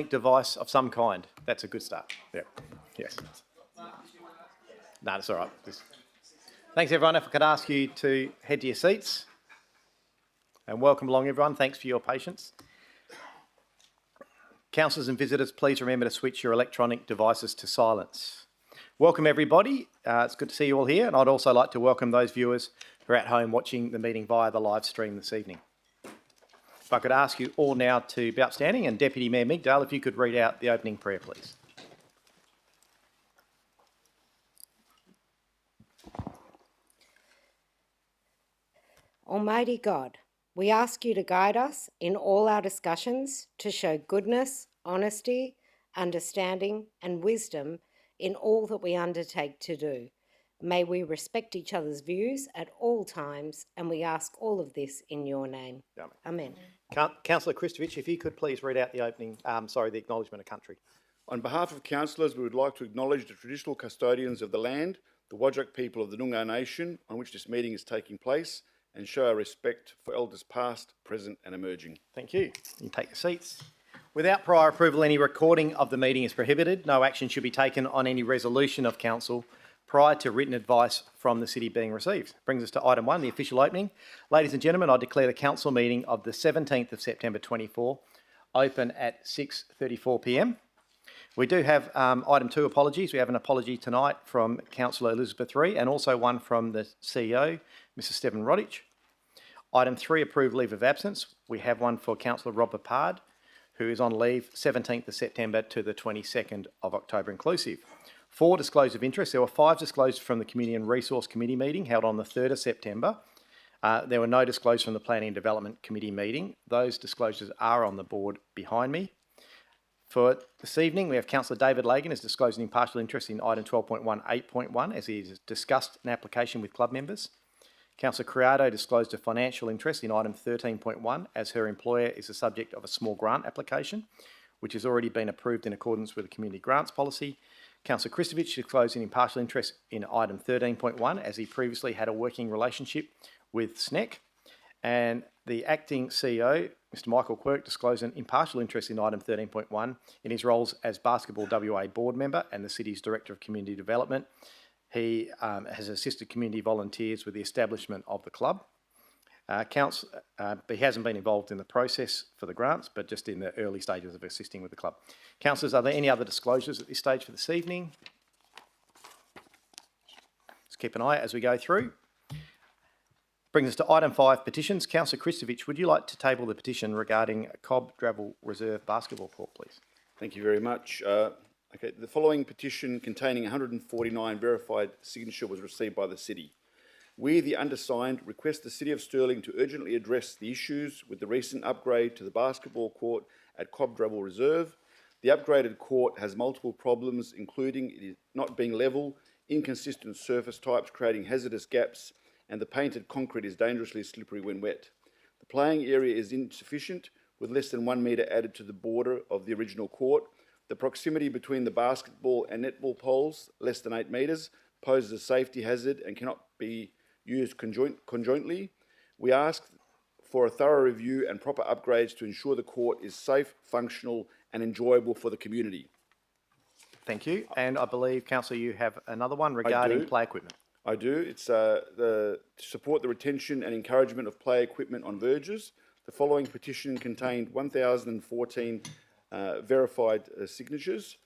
Device of some kind. That's a good start. Yeah. Yes. No, that's all right. Thanks, everyone. If I could ask you to head to your seats. And welcome along, everyone. Thanks for your patience. Councillors and visitors, please remember to switch your electronic devices to silence. Welcome, everybody. It's good to see you all here. And I'd also like to welcome those viewers who are at home watching the meeting via the live stream this evening. If I could ask you all now to be upstanding, and Deputy Mayor Migdale, if you could read out the opening prayer, please. Almighty God, we ask you to guide us in all our discussions to show goodness, honesty, understanding and wisdom in all that we undertake to do. May we respect each other's views at all times, and we ask all of this in your name. Amen. Councillor Kristovich, if you could please read out the opening, the acknowledgement of country. On behalf of councillors, we would like to acknowledge the traditional custodians of the land, the Whadjuk people of the Noongar Nation, on which this meeting is taking place, and show our respect for elders past, present and emerging. Thank you. You can take your seats. Without prior approval, any recording of the meeting is prohibited. No action should be taken on any resolution of council prior to written advice from the city being received. Brings us to item 1, the official opening. Ladies and gentlemen, I declare the council meeting of the 17th of September 24 open at 6:34 p.m. We do have item 2 apologies. We have an apology tonight from Councillor Elizabeth Ree and also one from the CEO, Mr Stephen Rodich. Item 3, approved leave of absence. We have one for Councillor Rob Papard, who is on leave 17th of September to the 22nd of October inclusive. 4, disclosure of interest. There were 5 disclosed from the Community and Resource Committee meeting held on the 3rd of September. There were no disclosures from the Planning and Development Committee meeting. Those disclosures are on the board behind me. For this evening, we have Councillor David Lagan has disclosed an impartial interest in item 12.18.1 as he has discussed an application with club members. Councillor Criado disclosed a financial interest in item 13.1 as her employer is the subject of a small grant application, which has already been approved in accordance with the community grants policy. Councillor Kristovich disclosed an impartial interest in item 13.1 as he previously had a working relationship with SNEC. And the acting CEO, Mr Michael Quirk, disclosed an impartial interest in item 13.1 in his roles as Basketball WA board member and the city's Director of Community Development. He has assisted community volunteers with the establishment of the club. He hasn't been involved in the process for the grants, but just in the early stages of assisting with the club. Councillors, are there any other disclosures at this stage for this evening? Let's keep an eye as we go through. Brings us to item 5, petitions. Councillor Kristovich, would you like to table the petition regarding Cobb Gravel Reserve Basketball Court, please? Thank you very much. Okay, the following petition containing 149 verified signature was received by the City. We, the undersigned, request the City of Stirling to urgently address the issues with the recent upgrade to the basketball court at Cobb Gravel Reserve. The upgraded court has multiple problems, including it not being level, inconsistent surface types creating hazardous gaps, and the painted concrete is dangerously slippery when wet. The playing area is insufficient, with less than 1 metre added to the border of the original court. The proximity between the basketball and netball poles, less than 8 metres, poses a safety hazard and cannot be used conjointly. We ask for a thorough review and proper upgrades to ensure the court is safe, functional and enjoyable for the community. Thank you. And I believe, Councillor, you have another one regarding play equipment. I do. It's to support the retention and encouragement of play equipment on verges. The following petition contained 1,014 verified signatures.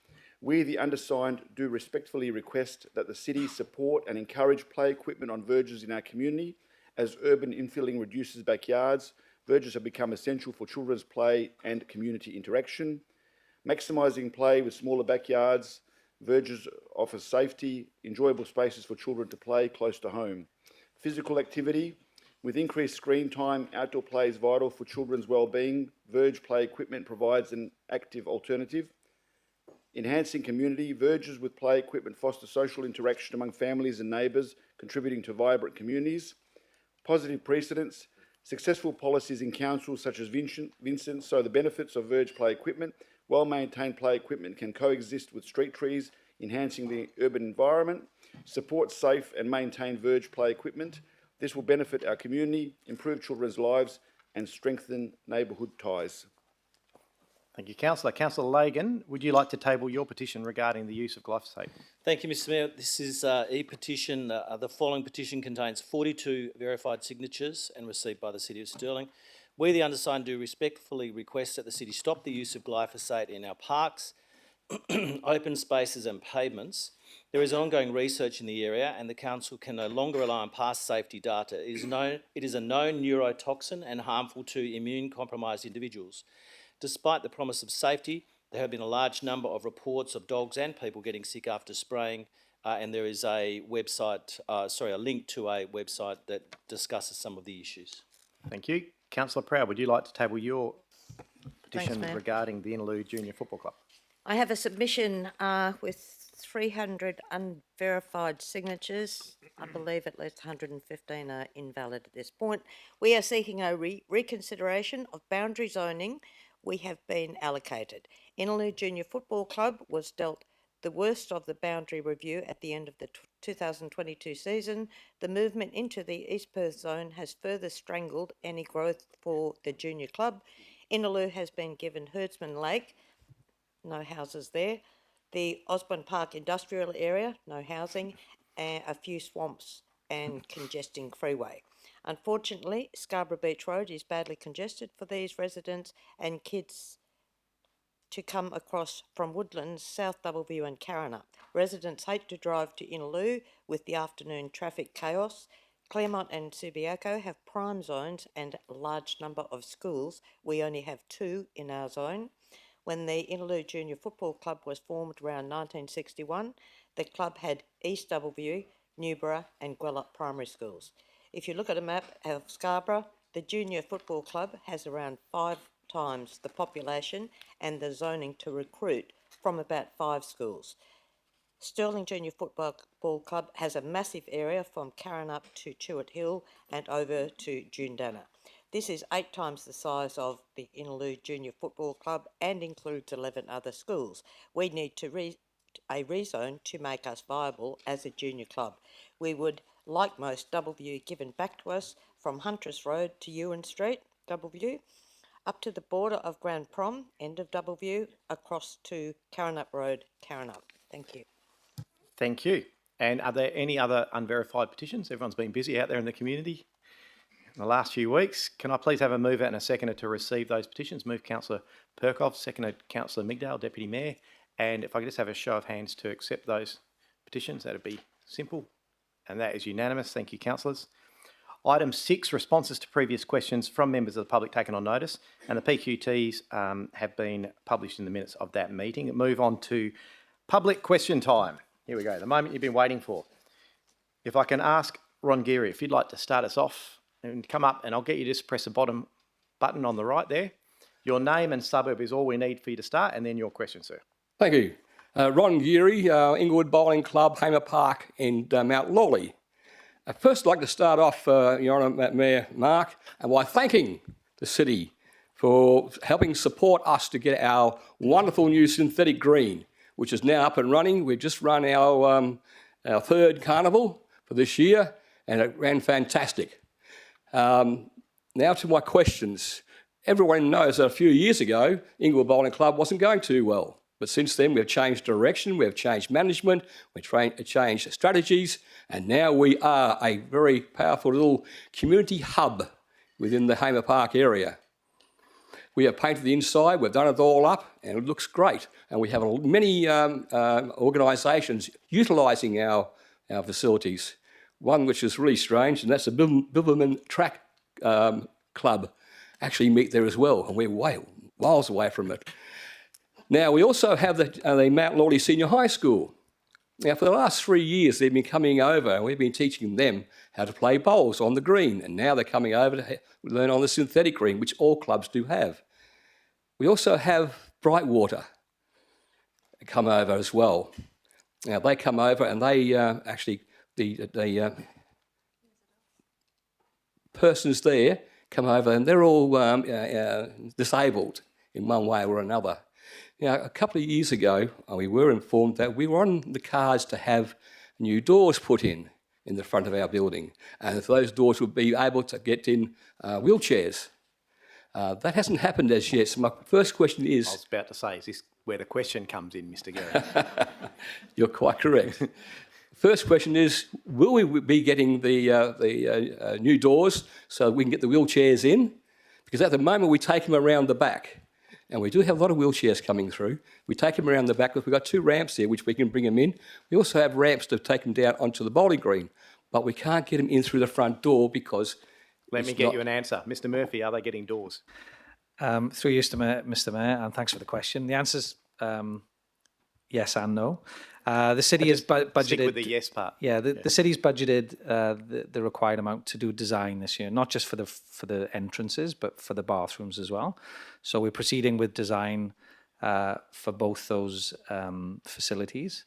We, the undersigned, do respectfully request that the City support and encourage play equipment on verges in our community. As urban infilling reduces backyards, verges have become essential for children's play and community interaction. Maximising play with smaller backyards, verges offer safety, enjoyable spaces for children to play close to home. Physical activity. With increased screen time, outdoor play is vital for children's well-being. Verge play equipment provides an active alternative. Enhancing community. Verges with play equipment foster social interaction among families and neighbours, contributing to vibrant communities. Positive precedents. Successful policies in councils such as Vincent show the benefits of verge play equipment. Well-maintained play equipment can coexist with street trees, enhancing the urban environment. Support safe and maintained verge play equipment. This will benefit our community, improve children's lives and strengthen neighbourhood ties. Thank you, Councillor. Councillor Lagan, would you like to table your petition regarding the use of glyphosate? Thank you, Mr Mayor. This is e-petition. The following petition contains 42 verified signatures and received by the City of Stirling. We, the undersigned, do respectfully request that the City stop the use of glyphosate in our parks, open spaces and pavements. There is ongoing research in the area and the Council can no longer rely on past safety data. It is a known neurotoxin and harmful to immune-compromised individuals. Despite the promise of safety, there have been a large number of reports of dogs and people getting sick after spraying, and there is a website, a link to a website that discusses some of the issues. Thank you. Councillor Proud, would you like to table your petition Thanks, regarding the Inaloo Junior Football Club? I have a submission with 300 unverified signatures. I believe at least 115 are invalid at this point. We are seeking a reconsideration of boundary zoning we have been allocated. Inaloo Junior Football Club was dealt the worst of the boundary review at the end of the 2022 season. The movement into the East Perth zone has further strangled any growth for the junior club. Inaloo has been given Herdsman Lake, no houses there. The Osborne Park industrial area, no housing, and a few swamps and congesting freeway. Unfortunately, Scarborough Beach Road is badly congested for these residents and kids to come across from Woodlands, South Doubleview and Karrinyup. Residents hate to drive to Innaloo with the afternoon traffic chaos. Claremont and Subiaco have prime zones and a large number of schools. We only have 2 in our zone. When the Innaloo Junior Football Club was formed around 1961, the club had East Doubleview, Newborough and Gwelup primary schools. If you look at a map of Scarborough, the Junior Football Club has around 5 times the population and the zoning to recruit from about 5 schools. Stirling Junior Football Club has a massive area from Karrinyup to Chewett Hill and over to Jundana. This is 8 times the size of the Innaloo Junior Football Club and includes 11 other schools. We need to a rezone to make us viable as a junior club. We would, like most, Doubleview given back to us from Huntress Road to Ewan Street, Doubleview, up to the border of Grand Prom, end of Doubleview, across to Karrinyup Road, Karrinyup. Thank you. Thank you. And are there any other unverified petitions? Everyone's been busy out there in the community in the last few weeks. Can I please have a mover and a seconder to receive those petitions? Move Councillor Perkov, seconded Councillor Migdale, Deputy Mayor. And if I could just have a show of hands to accept those petitions, that'd be simple. And that is unanimous. Thank you, councillors. Item 6, responses to previous questions from members of the public taken on notice, and the PQTs have been published in the minutes of that meeting. Move on to public question time. Here we go, the moment you've been waiting for. If I can ask Ron Geary, if you'd like to start us off and come up, and I'll get you to just press the bottom button on the right there. Your name and suburb is all we need for you to start, and then your question, sir. Thank you. Ron Geary, Inglewood Bowling Club, Hamer Park in Mount Lawley. I'd first like to start off, Your Honour, Mayor Mark, and by thanking the city for helping support us to get our wonderful new synthetic green, which is now up and running. We've just run our 3rd carnival for this year, and it ran fantastic. Now to my questions. Everyone knows that a few years ago, Inglewood Bowling Club wasn't going too well. But since then, we've changed direction, we've changed management, we've changed strategies, and now we are a very powerful little community hub within the Hamer Park area. We have painted the inside, we've done it all up, and it looks great. And we have many organisations utilising our facilities. One which is really strange, and that's the Bibbulmun Track Club, actually meet there as well, and we're miles away from it. Now, we also have the Mount Lawley Senior High School. Now, for the last 3 years, they've been coming over and we've been teaching them how to play bowls on the green, and now they're coming over to learn on the synthetic green, which all clubs do have. We also have Brightwater come over as well. Now, they come over and they the persons there come over and they're all disabled in one way or another. Now, a couple of years ago, we were informed that we were on the cards to have new doors put in the front of our building, and those doors would be able to get in wheelchairs. That hasn't happened as yet, so my first question is... I was about to say, is this where the question comes in, Mr. Gary? You're quite correct. First question is, will we be getting the new doors so we can get the wheelchairs in? Because at the moment, we take them around the back. And we do have a lot of wheelchairs coming through. We take them around the back because we've got 2 ramps there which we can bring them in. We also have ramps to take them down onto the bowling green, but we can't get them in through the front door because... Let me get you an answer. Mr. Murphy, are they getting doors? Through you, Mr. Mayor, and thanks for the question. The answer's yes and no. The city is budgeted... Stick with the yes part. Yeah, the city's budgeted the required amount to do design this year, not just for the entrances, but for the bathrooms as well. So we're proceeding with design for both those facilities.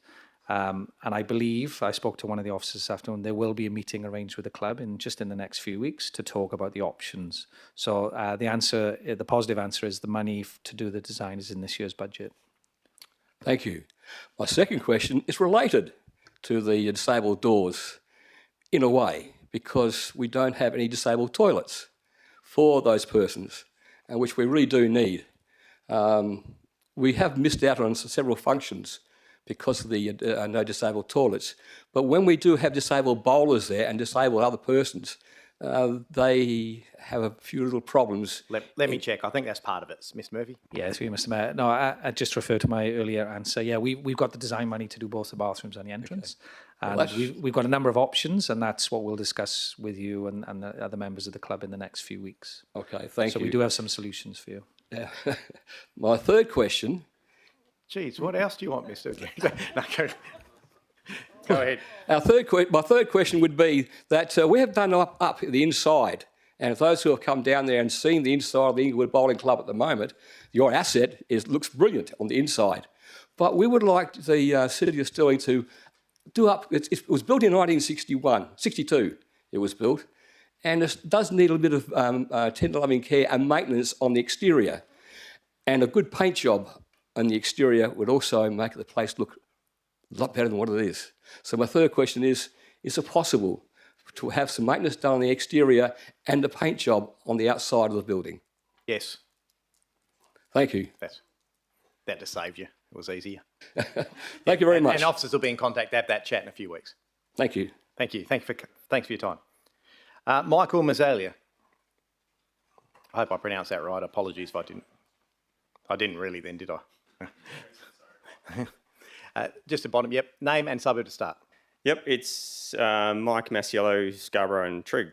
And I believe, I spoke to one of the officers this afternoon, there will be a meeting arranged with the club in the next few weeks to talk about the options. So the positive answer is the money to do the design is in this year's budget. Thank you. My second question is related to the disabled doors in a way, because we don't have any disabled toilets for those persons, and which we really do need. We have missed out on several functions because of the no disabled toilets. But when we do have disabled bowlers there and disabled other persons, they have a few little problems. Let me check. I think that's part of it, Miss Murphy. Yeah, through you, Mr. Mayor. No, I just refer to my earlier answer. Yeah, we've got the design money to do both the bathrooms and the entrance. And we've got a number of options, and that's what we'll discuss with you and the other members of the club in the next few weeks. Okay, thank So you. we do have some solutions for you. My third question. Geez, what else do you want, Mr. No, go ahead. My third question would be that we have done up the inside, and if those who have come down there and seen the inside of the Inglewood Bowling Club at the moment, your asset looks brilliant on the inside. But we would like the City of Stirling to do up. It was built in 1962. It was built, and it does need a little bit of tender loving care and maintenance on the exterior, and a good paint job on the exterior would also make the place look a lot better than what it is. So my third question is it possible to have some maintenance done on the exterior and a paint job on the outside of the building? Yes. Thank you. That just saved you. It was easier. Thank you very much. And officers will be in contact to have that chat in a few weeks. Thank you. Thank you. Thanks for your time. Michael Mazzalia. I hope I pronounced that right. Apologies if I didn't. I didn't really then, did I? Just at bottom, yep. Name and suburb to start. Yep, it's Mike Masiello, Scarborough and Trigg.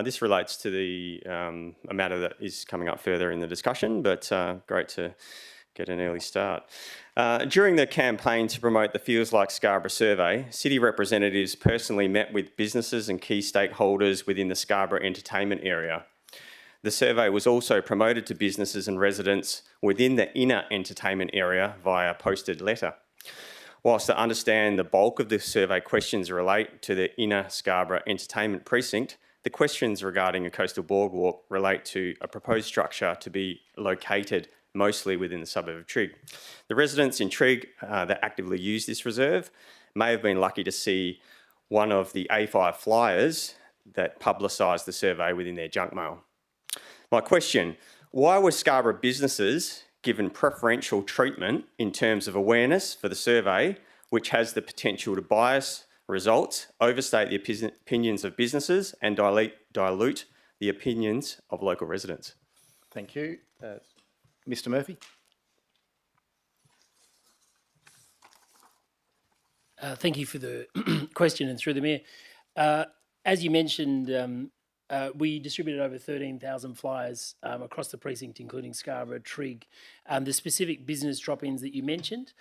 This relates to a matter that is coming up further in the discussion, but great to get an early start. During the campaign to promote the Feels Like Scarborough survey, city representatives personally met with businesses and key stakeholders within the Scarborough entertainment area. The survey was also promoted to businesses and residents within the inner entertainment area via posted letter. Whilst I understand the bulk of the survey questions relate to the inner Scarborough entertainment precinct, the questions regarding a coastal boardwalk relate to a proposed structure to be located mostly within the suburb of Trigg. The residents in Trigg that actively use this reserve may have been lucky to see one of the A5 flyers that publicised the survey within their junk mail. My question, why were Scarborough businesses given preferential treatment in terms of awareness for the survey, which has the potential to bias results, overstate the opinions of businesses and dilute the opinions of local residents? Thank you. Mr. Murphy. Thank you for the question, and through the Mayor. As you mentioned, we distributed over 13,000 flyers across the precinct, including Scarborough, Trigg. The specific business drop-ins that you mentioned,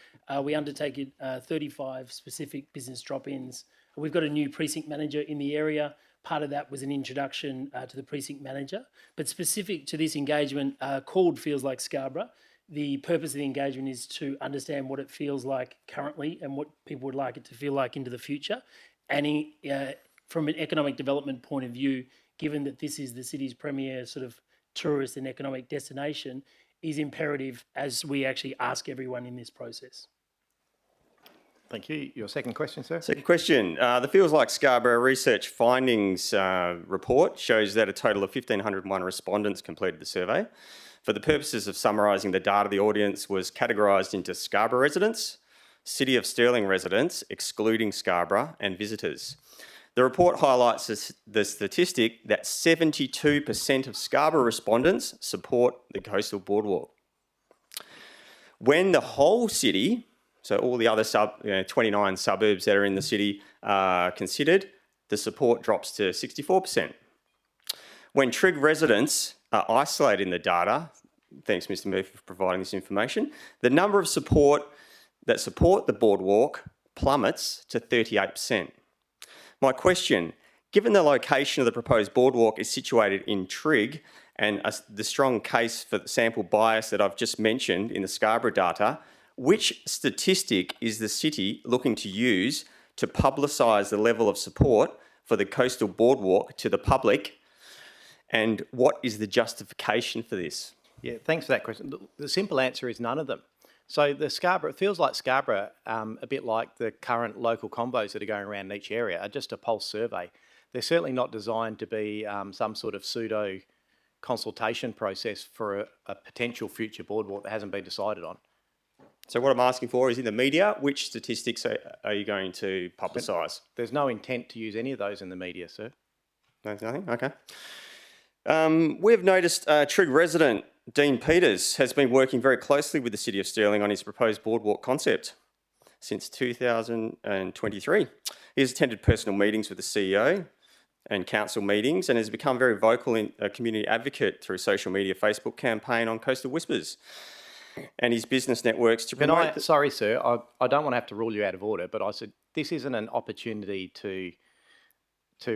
we undertaken 35 specific business drop-ins. We've got a new precinct manager in the area. Part of that was an introduction to the precinct manager. But specific to this engagement called Feels Like Scarborough, the purpose of the engagement is to understand what it feels like currently and what people would like it to feel like into the future. And from an economic development point of view, given that this is the city's premier sort of tourist and economic destination, is imperative as we actually ask everyone in this process. Thank you. Your second question, sir? Second question. The Feels Like Scarborough research findings report shows that a total of 1,501 respondents completed the survey. For the purposes of summarising the data, the audience was categorised into Scarborough residents, City of Stirling residents, excluding Scarborough, and visitors. The report highlights the statistic that 72% of Scarborough respondents support the coastal boardwalk. When the whole city, so all the other 29 suburbs that are in the city are considered, the support drops to 64%. When Trigg residents are isolated in the data, thanks Mr. Murphy for providing this information, the number of that support the boardwalk plummets to 38%. My question, given the location of the proposed boardwalk is situated in Trigg and the strong case for the sample bias that I've just mentioned in the Scarborough data, which statistic is the city looking to use to publicise the level of support for the coastal boardwalk to the public, and what is the justification for this? Yeah, thanks for that question. The simple answer is none of them. So the Scarborough, it feels like Scarborough, a bit like the current local combos that are going around in each area, are just a pulse survey. They're certainly not designed to be some sort of pseudo consultation process for a potential future boardwalk that hasn't been decided on. So what I'm asking for is, in the media, which statistics are you going to publicise? There's no intent to use any of those in the media, sir. No, nothing? Okay. We've noticed Trigg resident Dean Peters has been working very closely with the City of Stirling on his proposed boardwalk concept since 2023. He has attended personal meetings with the CEO and council meetings and has become very vocal in a community advocate through social media Facebook campaign on Coastal Whispers and his business networks to promote... Sorry, sir, I don't want to have to rule you out of order, but I said this isn't an opportunity to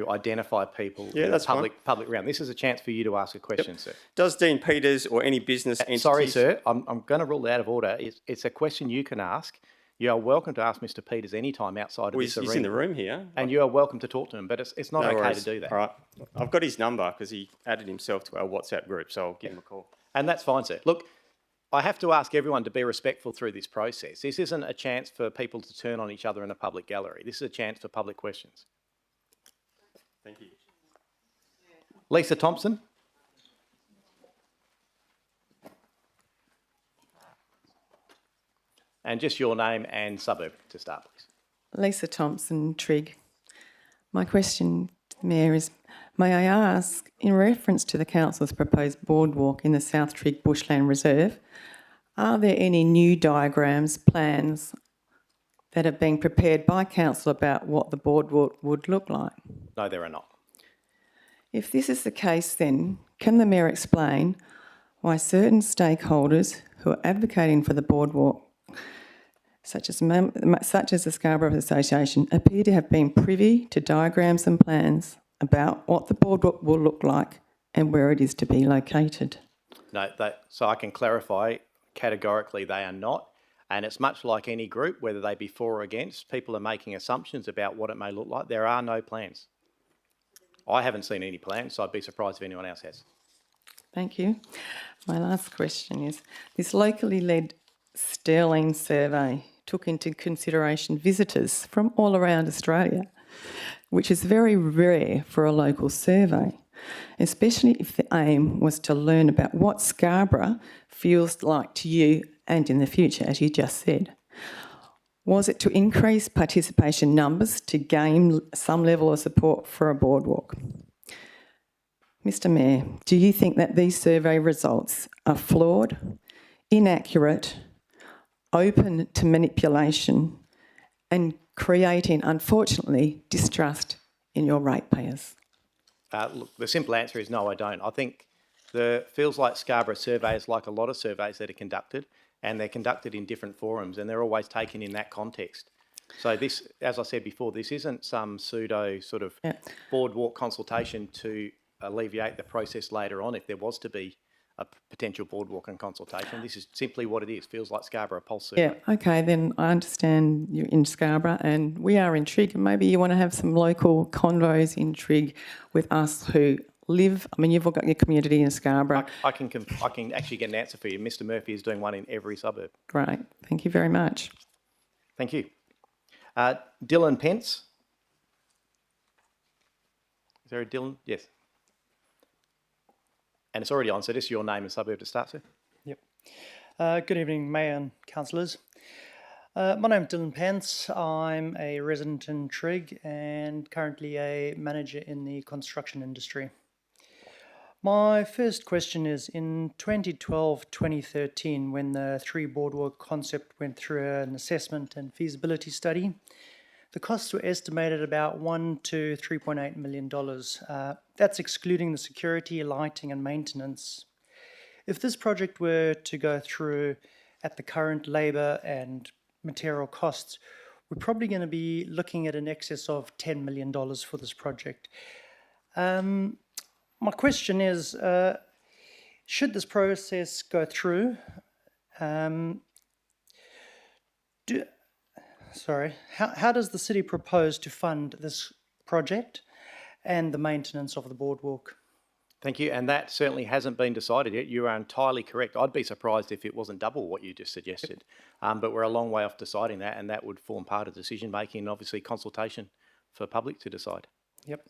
identify people in that's the public realm. This is a chance for you to ask a question, sir. Does Dean Peters or any business entities... Sorry, sir, I'm going to rule out of order. It's a question you can ask. You are welcome to ask Mr. Peters anytime outside of this arena. He's in the room here. And you are welcome to talk to him, but it's not okay to do that. All right. I've got his number because he added himself to our WhatsApp group, so I'll give him a call. And that's fine, sir. Look, I have to ask everyone to be respectful through this process. This isn't a chance for people to turn on each other in a public gallery. This is a chance for public questions. Thank you. Lisa Thompson. And just your name and suburb to start, please. Lisa Thompson, Trigg. My question to the Mayor is, may I ask, in reference to the Council's proposed boardwalk in the South Trigg Bushland Reserve, are there any new diagrams, plans that have been prepared by Council about what the boardwalk would look like? No, there are not. If this is the case, then can the Mayor explain why certain stakeholders who are advocating for the boardwalk, such as the Scarborough Association, appear to have been privy to diagrams and plans about what the boardwalk will look like and where it is to be located? No, so I can clarify categorically they are not. And it's much like any group, whether they be for or against, people are making assumptions about what it may look like. There are no plans. I haven't seen any plans, so I'd be surprised if anyone else has. Thank you. My last question is, this locally led Stirling survey took into consideration visitors from all around Australia, which is very rare for a local survey, especially if the aim was to learn about what Scarborough feels like to you and in the future, as you just said. Was it to increase participation numbers to gain some level of support for a boardwalk? Mr. Mayor, do you think that these survey results are flawed, inaccurate, open to manipulation and creating, unfortunately, distrust in your ratepayers? Look, the simple answer is no, I don't. I think the Feels Like Scarborough survey is like a lot of surveys that are conducted, and they're conducted in different forums, and they're always taken in that context. So this, as I said before, this isn't some pseudo sort of boardwalk consultation to alleviate the process later on if there was to be a potential boardwalk and consultation. This is simply what it is. Feels Like Scarborough Pulse survey. Yeah, okay, then I understand you're in Scarborough and we are in Trigg, and maybe you want to have some local convos in Trigg with us who live. I mean, you've all got your community in Scarborough. I can actually get an answer for you. Mr. Murphy is doing one in every suburb. Great, thank you very much. Thank you. Dylan Pence. Is there a Dylan? Yes. And it's already on, so this is your name and suburb to start, sir. Yep. Good evening, Mayor and councillors. My name's Dylan Pence. I'm a resident in Trigg and currently a manager in the construction industry. My first question is, in 2012-2013, when the three boardwalk concept went through an assessment and feasibility study, the costs were estimated about $1 to $3.8 million. That's excluding the security, lighting and maintenance. If this project were to go through at the current labour and material costs, we're probably going to be looking at an excess of $10 million for this project. My question is, should this process go through, how does the city propose to fund this project and the maintenance of the boardwalk? Thank you, and that certainly hasn't been decided yet. You are entirely correct. I'd be surprised if it wasn't double what you just suggested, but we're a long way off deciding that, and that would form part of decision making and obviously consultation for public to decide. Yep.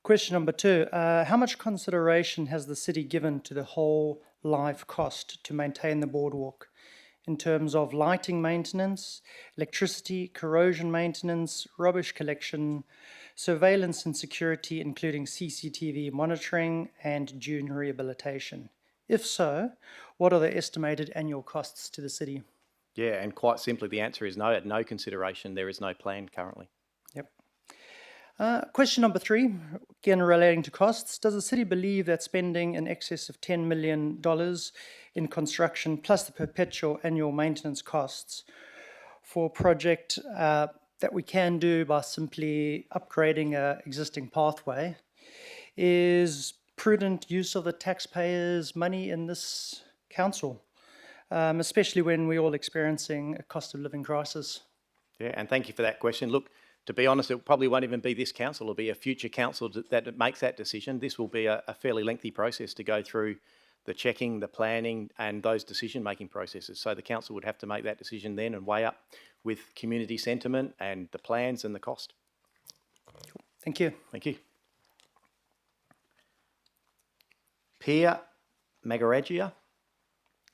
Question number 2, how much consideration has the city given to the whole life cost to maintain the boardwalk, in terms of lighting maintenance, electricity, corrosion maintenance, rubbish collection, surveillance and security, including CCTV monitoring and dune rehabilitation? If so, what are the estimated annual costs to the city? Yeah, and quite simply, the answer is no. At no consideration, there is no plan currently. Yep. Question number 3, again relating to costs. Does the city believe that spending in excess of $10 million in construction plus the perpetual annual maintenance costs for a project that we can do by simply upgrading an existing pathway is prudent use of the taxpayers' money in this council, especially when we're all experiencing a cost of living crisis? Yeah, and thank you for that question. Look, to be honest, it probably won't even be this council. It'll be a future council that makes that decision. This will be a fairly lengthy process to go through the checking, the planning, and those decision-making processes. So the council would have to make that decision then and weigh up with community sentiment and the plans and the cost. Thank you. Thank you. Pierre Magaragia.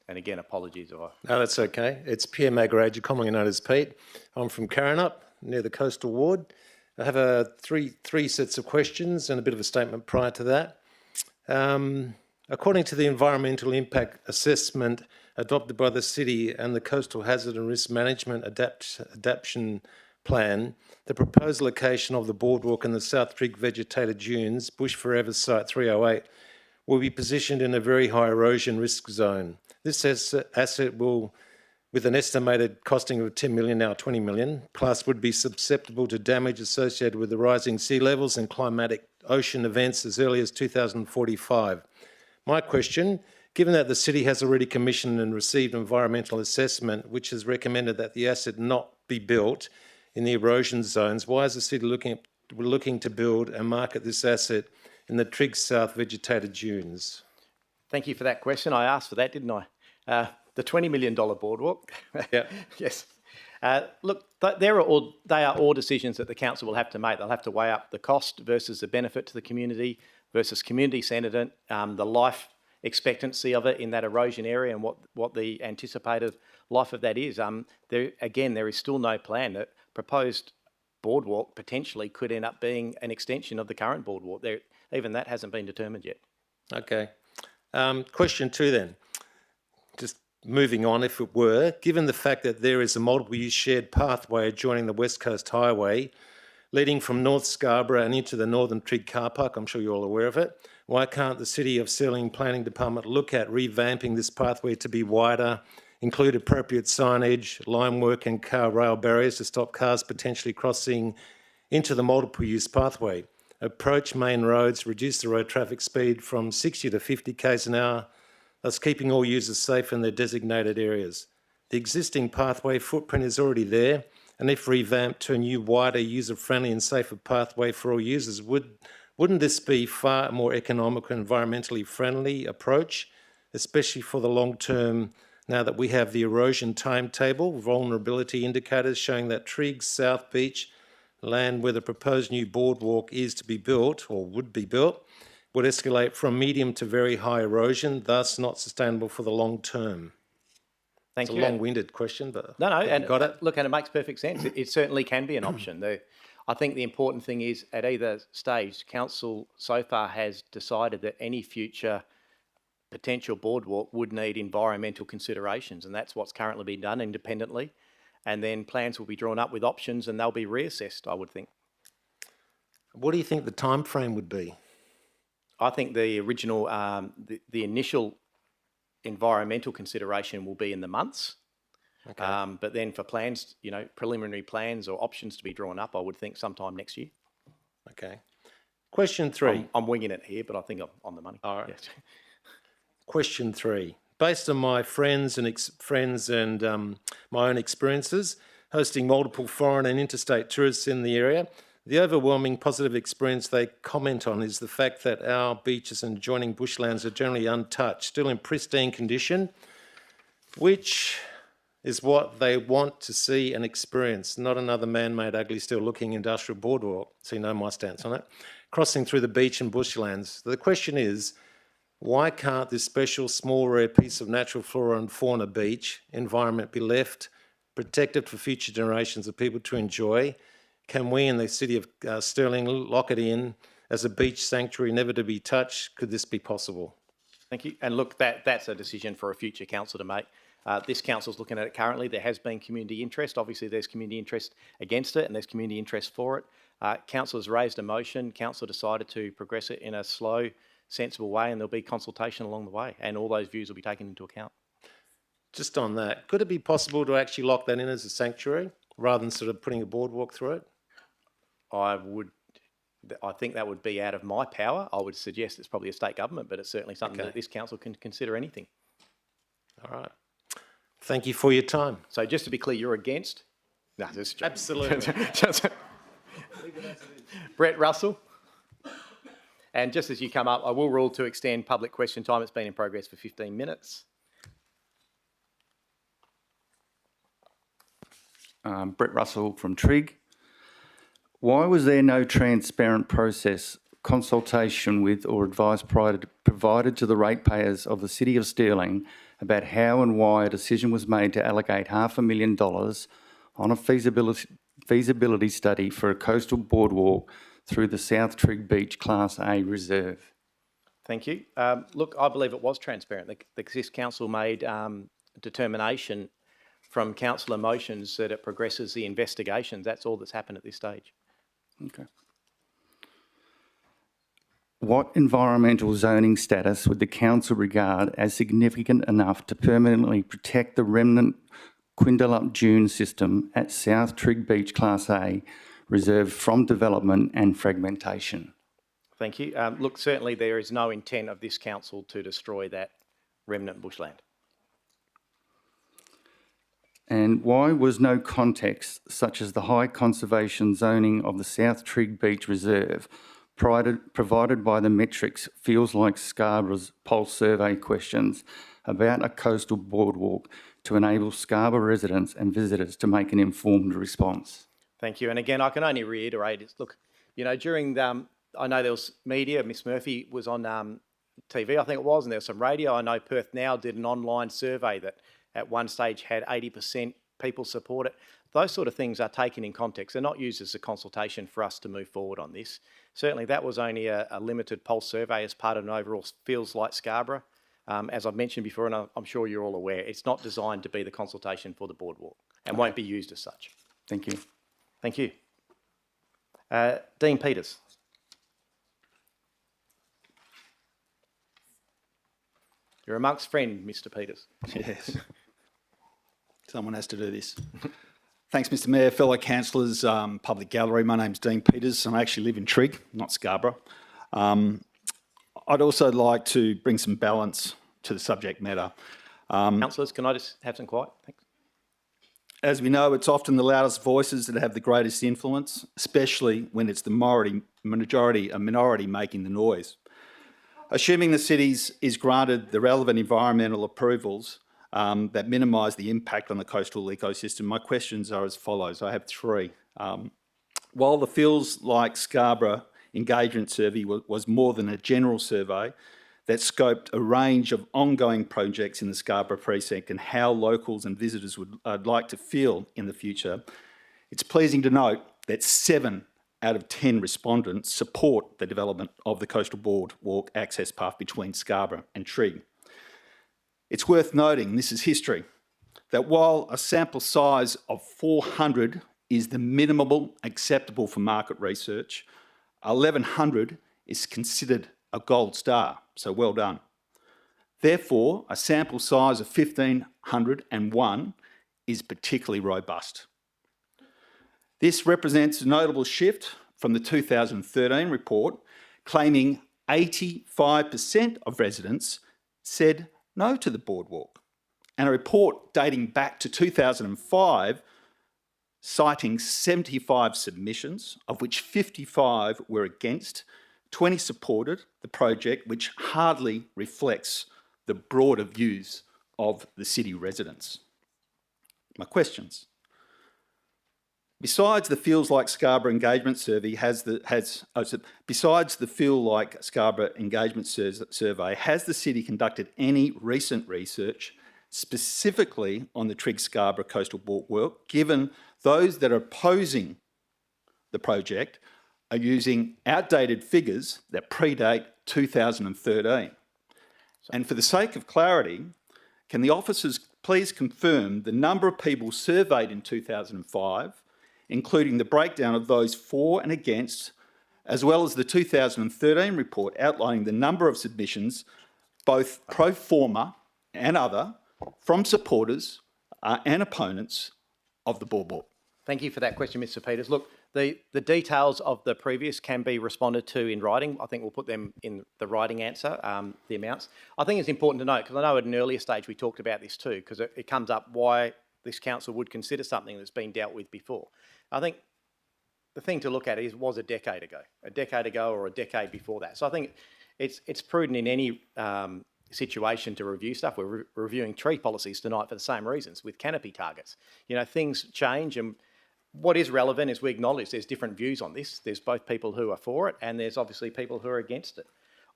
And again, apologies. No, that's okay. It's Pierre Magaragia, commonly known as Pete. I'm from Karrinyup, near the coastal ward. I have three sets of questions and a bit of a statement prior to that. According to the environmental impact assessment adopted by the city and the Coastal Hazard and Risk Management Adaptation Plan, the proposed location of the boardwalk in the South Trig Vegetated Dunes, Bush Forever Site 308, will be positioned in a very high erosion risk zone. This asset will, with an estimated costing of 10 million, now 20 million, plus would be susceptible to damage associated with the rising sea levels and climatic ocean events as early as 2045. My question, given that the city has already commissioned and received environmental assessment, which has recommended that the asset not be built in the erosion zones, why is the city looking to build and market this asset in the Trigg South Vegetated Dunes? Thank you for that question. I asked for that, didn't I? The $20 million boardwalk. Yeah. Yes. Look, they are all decisions that the council will have to make. They'll have to weigh up the cost versus the benefit to the community versus community sentiment, the life expectancy of it in that erosion area and what the anticipated life of that is. There is still no plan. The proposed boardwalk potentially could end up being an extension of the current boardwalk. Even that hasn't been determined yet. Okay. Question 2 then. Just moving on, if it were, given the fact that there is a multiple-use shared pathway adjoining the West Coast Highway leading from North Scarborough and into the Northern Trig car park, I'm sure you're all aware of it, why can't the City of Stirling Planning Department look at revamping this pathway to be wider, include appropriate signage, line work and car rail barriers to stop cars potentially crossing into the multiple-use pathway, approach main roads, reduce the road traffic speed from 60 to 50 k's an hour, thus keeping all users safe in their designated areas. The existing pathway footprint is already there, and if revamped to a new, wider, user-friendly and safer pathway for all users, wouldn't this be far more economical and environmentally friendly approach, especially for the long term, now that we have the erosion timetable, vulnerability indicators showing that Trigg, South Beach, land where the proposed new boardwalk is to be built, or would be built, would escalate from medium to very high erosion, thus not sustainable for the long term? Thank you. It's a long-winded question, but No, and got it. Look, and it makes perfect sense. It certainly can be an option. I think the important thing is at either stage, council so far has decided that any future potential boardwalk would need environmental considerations, and that's what's currently being done independently. And then plans will be drawn up with options, and they'll be reassessed, I would think. What do you think the time frame would be? I think the original, the initial environmental consideration will be in the months. Okay. But then for plans, preliminary plans or options to be drawn up, I would think sometime next year. Okay. Question 3. I'm winging it here, but I think I'm on the money. All right. Yes. Question 3. Based on my friends and my own experiences hosting multiple foreign and interstate tourists in the area, the overwhelming positive experience they comment on is the fact that our beaches and adjoining bushlands are generally untouched, still in pristine condition, which is what they want to see and experience, not another man-made, ugly, still-looking industrial boardwalk. So you know my stance on it. Crossing through the beach and bushlands. The question is, Why can't this special small rare piece of natural flora and fauna beach environment be left protected for future generations of people to enjoy? Can we in the City of Stirling lock it in as a beach sanctuary never to be touched? Could this be possible? Thank you. And look, that's a decision for a future council to make. This council's looking at it currently. There has been community interest. Obviously, there's community interest against it and there's community interest for it. Council has raised a motion. Council decided to progress it in a slow, sensible way, and there'll be consultation along the way, and all those views will be taken into account. Just on that, could it be possible to actually lock that in as a sanctuary rather than sort of putting a boardwalk through it? I think that would be out of my power. I would suggest it's probably a state government, but it's certainly something that this council can consider anything. All right. Thank you for your time. So just to be clear, you're against? No, this is a joke. Absolutely. Brett Russell. And just as you come up, I will rule to extend public question time. It's been in progress for 15 minutes. Brett Russell from Trig. Why was there no transparent process, consultation with or advice provided to the ratepayers of the City of Stirling about how and why a decision was made to allocate $500,000 on a feasibility study for a coastal boardwalk through the South Trig Beach Class A Reserve? Thank you. Look, I believe it was transparent. This council made determination from councillor motions that it progresses the investigations. That's all that's happened at this stage. Okay. What environmental zoning status would the council regard as significant enough to permanently protect the remnant Quindalup dune system at South Trig Beach Class A Reserve from development and fragmentation? Thank you. Look, certainly there is no intent of this council to destroy that remnant bushland. And why was no context, such as the high conservation zoning of the South Trig Beach Reserve, provided by the metrics Feels Like Scarborough's pulse survey questions about a coastal boardwalk to enable Scarborough residents and visitors to make an informed response? Thank you. And again, I can only reiterate, look, you know, during I know there was media, Miss Murphy was on TV, I think it was, and there was some radio. I know Perth Now did an online survey that at one stage had 80% people support it. Those sort of things are taken in context. They're not used as a consultation for us to move forward on this. Certainly that was only a limited pulse survey as part of an overall Feels Like Scarborough. As I've mentioned before, and I'm sure you're all aware, it's not designed to be the consultation for the boardwalk and won't be used as such. Thank you. Thank you. Dean Peters. You're amongst friends, Mr. Peters. Yes. Someone has to do this. Thanks, Mr. Mayor, fellow councillors, public gallery. My name's Dean Peters and I actually live in Trig, not Scarborough. I'd also like to bring some balance to the subject matter. Councillors, can I just have some quiet? Thanks. As we know, it's often the loudest voices that have the greatest influence, especially when it's the minority making the noise. Assuming the city is granted the relevant environmental approvals that minimise the impact on the coastal ecosystem, my questions are as follows. I have three. While the Feels Like Scarborough engagement survey was more than a general survey that scoped a range of ongoing projects in the Scarborough precinct and how locals and visitors would like to feel in the future, it's pleasing to note that 7 out of 10 respondents support the development of the coastal boardwalk access path between Scarborough and Trig. It's worth noting, this is history, that while a sample size of 400 is the minimum acceptable for market research, 1100 is considered a gold star, so well done. Therefore, a sample size of 1501 is particularly robust. This represents a notable shift from the 2013 report, claiming 85% of residents said no to the boardwalk, and a report dating back to 2005 citing 75 submissions, of which 55 were against, 20 supported the project, which hardly reflects the broader views of the city residents. My questions. Besides the Feels Like Scarborough engagement survey survey, has the city conducted any recent research specifically on the Trigg Scarborough coastal bulwark, given those that are opposing the project are using outdated figures that predate 2013? And for the sake of clarity, can the officers please confirm the number of people surveyed in 2005, including the breakdown of those for and against, as well as the 2013 report outlining the number of submissions, both pro forma and other, from supporters and opponents of the boardwalk? Thank you for that question, Mr. Peters. Look, the details of the previous can be responded to in writing. I think we'll put them in the writing answer, the amounts. I think it's important to note, because I know at an earlier stage we talked about this too, because it comes up why this council would consider something that's been dealt with before. I think the thing to look at was a decade ago or a decade before that. So I think it's prudent in any situation to review stuff. We're reviewing tree policies tonight for the same reasons, with canopy targets. You know, things change, and what is relevant is we acknowledge there's different views on this. There's both people who are for it and there's obviously people who are against it.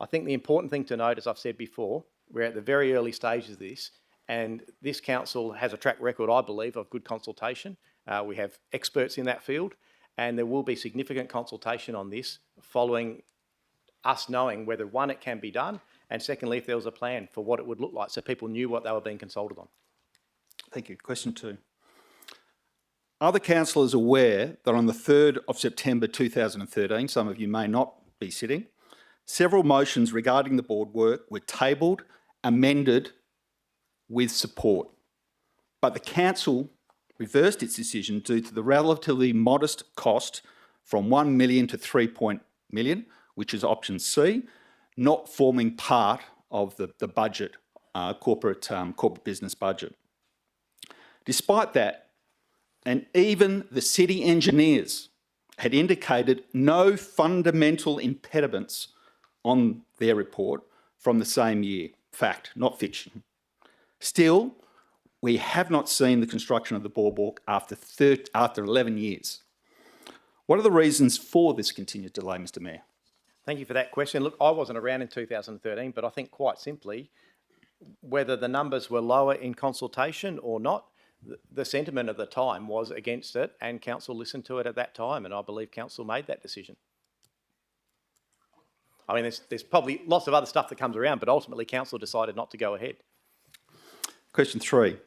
I think the important thing to note, as I've said before, we're at the very early stages of this, and this council has a track record, I believe, of good consultation. We have experts in that field, and there will be significant consultation on this following us knowing whether, one, it can be done, and secondly, if there was a plan for what it would look like so people knew what they were being consulted on. Thank you. Question 2. Are the councillors aware that on the 3rd of September 2013, some of you may not be sitting, several motions regarding the boardwork were tabled, amended with support, but the council reversed its decision due to the relatively modest cost from 1 million to 3 million, which is option C, not forming part of the budget, corporate business budget. Despite that, and even the city engineers had indicated no fundamental impediments on their report from the same year. Fact, not fiction. Still, we have not seen the construction of the boardwalk after 11 years. What are the reasons for this continued delay, Mr. Mayor? Thank you for that question. Look, I wasn't around in 2013, but I think quite simply, whether the numbers were lower in consultation or not, the sentiment at the time was against it, and council listened to it at that time, and I believe council made that decision. I mean, there's probably lots of other stuff that comes around, but ultimately council decided not to go ahead. Question 3.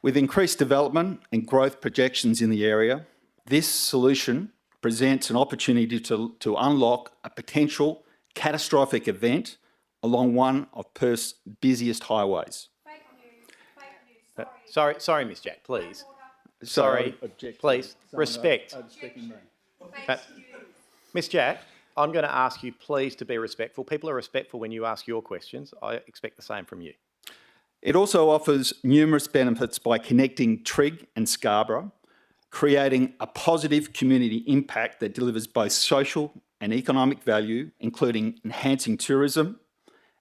With increased development and growth projections in the area, this solution presents an opportunity to unlock a potential catastrophic event along one of Perth's busiest highways. Sorry, Ms. Jack, please. Sorry, please, respect. Ms. Jack, I'm going to ask you please to be respectful. People are respectful when you ask your questions. I expect the same from you. It also offers numerous benefits by connecting Trigg and Scarborough, creating a positive community impact that delivers both social and economic value, including enhancing tourism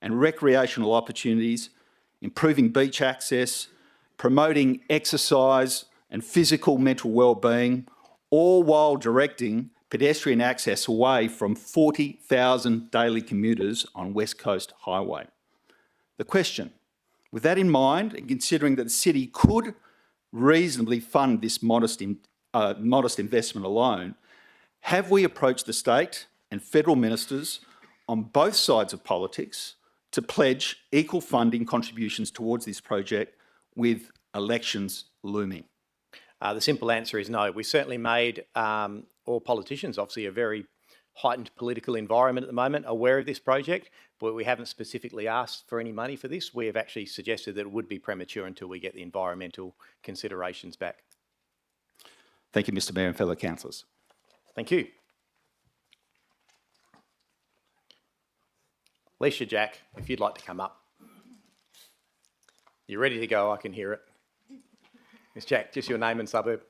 and recreational opportunities, improving beach access, promoting exercise and physical mental well-being, all while directing pedestrian access away from 40,000 daily commuters on West Coast Highway. The question, with that in mind, and considering that the city could reasonably fund this modest investment alone, have we approached the state and federal ministers on both sides of politics to pledge equal funding contributions towards this project with elections looming? The simple answer is no. We certainly made all politicians, obviously a very heightened political environment at the moment, aware of this project, but we haven't specifically asked for any money for this. We have actually suggested that it would be premature until we get the environmental considerations back. Thank you, Mr. Mayor and fellow councillors. Thank you. Alicia Jack, if you'd like to come up. You're ready to go, I can hear it. Ms. Jack, just your name and suburb.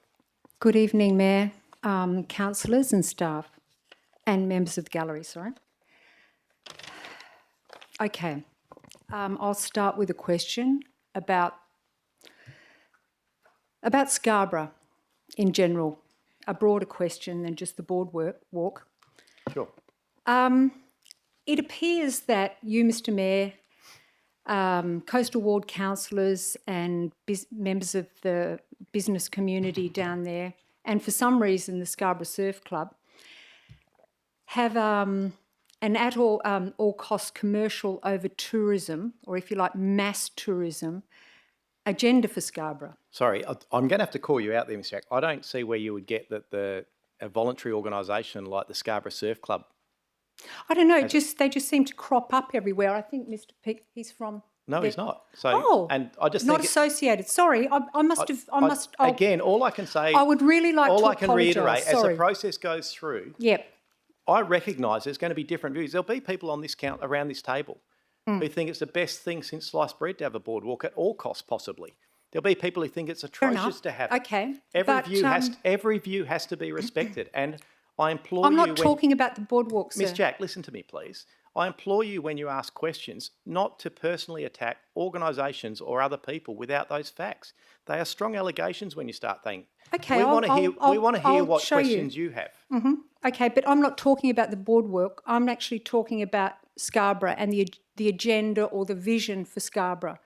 Good evening, Mayor, councillors and staff, and members of the gallery, sorry. Okay, I'll start with a question about Scarborough. in general, a broader question than just the boardwalk. Sure. It appears that you, Mr Mayor, coastal ward councillors and members of the business community down there, and for some reason the Scarborough Surf Club, have an at all cost commercial over tourism, or if you like, mass tourism, agenda for Scarborough. Sorry, I'm going to have to call you out there, Mr. Jack. I don't see where you would get that a voluntary organisation like the Scarborough Surf Club. I don't know. They just seem to crop up everywhere. I think Mr. Pick, he's from. No, he's not. So, and I just not think associated. Sorry, I must have. Again, all I can say. I would really like all to I can apologise. reiterate as Sorry. the process goes through. Yep. I recognise there's going to be different views. There'll be people on this around this table who think it's the best thing since sliced bread to have a boardwalk at all costs, possibly. There'll be people who think it's atrocious to have it. Okay. Every view has to be respected, and I implore you. I'm not talking about the boardwalk, sir. Miss Jack, listen to me, please. I implore you when you ask questions not to personally attack organisations or other people without those facts. They are strong allegations when you start thinking. Okay, we want to hear what questions you have. Mm-hmm. Okay, but I'm not talking about the boardwalk. I'm actually talking about Scarborough and the agenda or the vision for Scarborough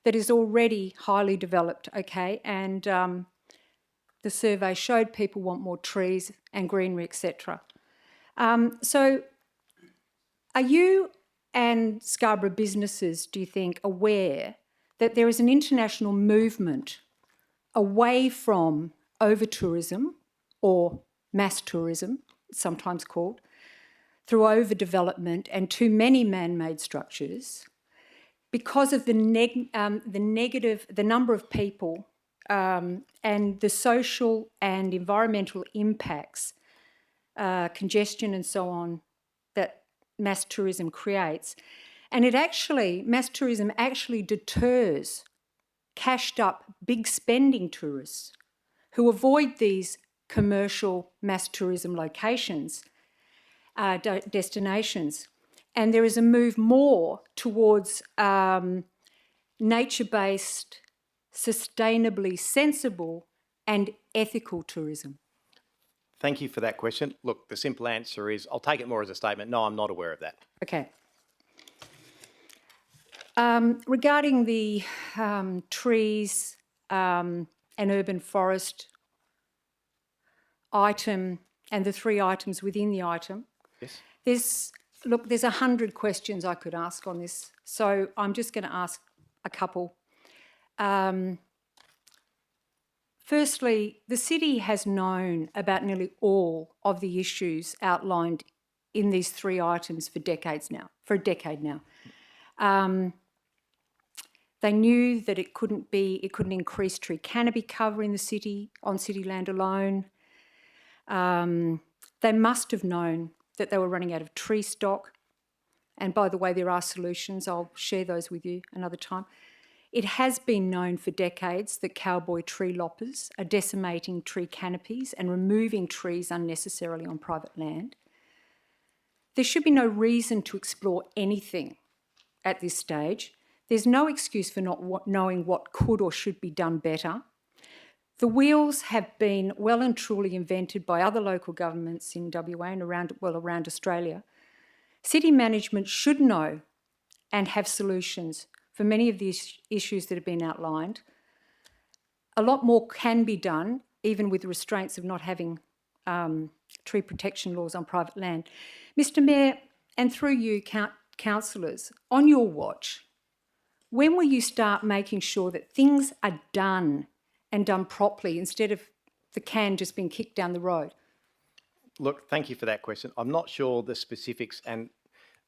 that is already highly developed, okay? And the survey showed people want more trees and greenery, etc. So are you and Scarborough businesses, do you think, aware that there is an international movement away from over-tourism or mass tourism, it's sometimes called, through overdevelopment and too many man-made structures because of the number of people and the social and environmental impacts, congestion and so on, that mass tourism creates. And mass tourism actually deters cashed up big spending tourists who avoid these commercial mass tourism locations, destinations. And there is a move more towards nature-based, sustainably sensible and ethical tourism. Thank you for that question. Look, the simple answer is, I'll take it more as a statement. No, I'm not aware of that. Okay. Regarding the trees and urban forest item and the 3 items within the item, yes. There's 100 questions I could ask on this, so I'm just going to ask a couple. Firstly, the city has known about nearly all of the issues outlined in these 3 items for a decade now. They knew that it couldn't increase tree canopy cover in the city, on city land alone. They must have known that they were running out of tree stock. And by the way, there are solutions. I'll share those with you another time. It has been known for decades that cowboy tree loppers are decimating tree canopies and removing trees unnecessarily on private land. There should be no reason to explore anything at this stage. There's no excuse for not knowing what could or should be done better. The wheels have been well and truly invented by other local governments in WA and around Australia. City management should know and have solutions for many of these issues that have been outlined. A lot more can be done, even with the restraints of not having tree protection laws on private land. Mr Mayor, and through you, councillors, on your watch, when will you start making sure that things are done and done properly instead of the can just being kicked down the road? Look, thank you for that question. I'm not sure the specifics, and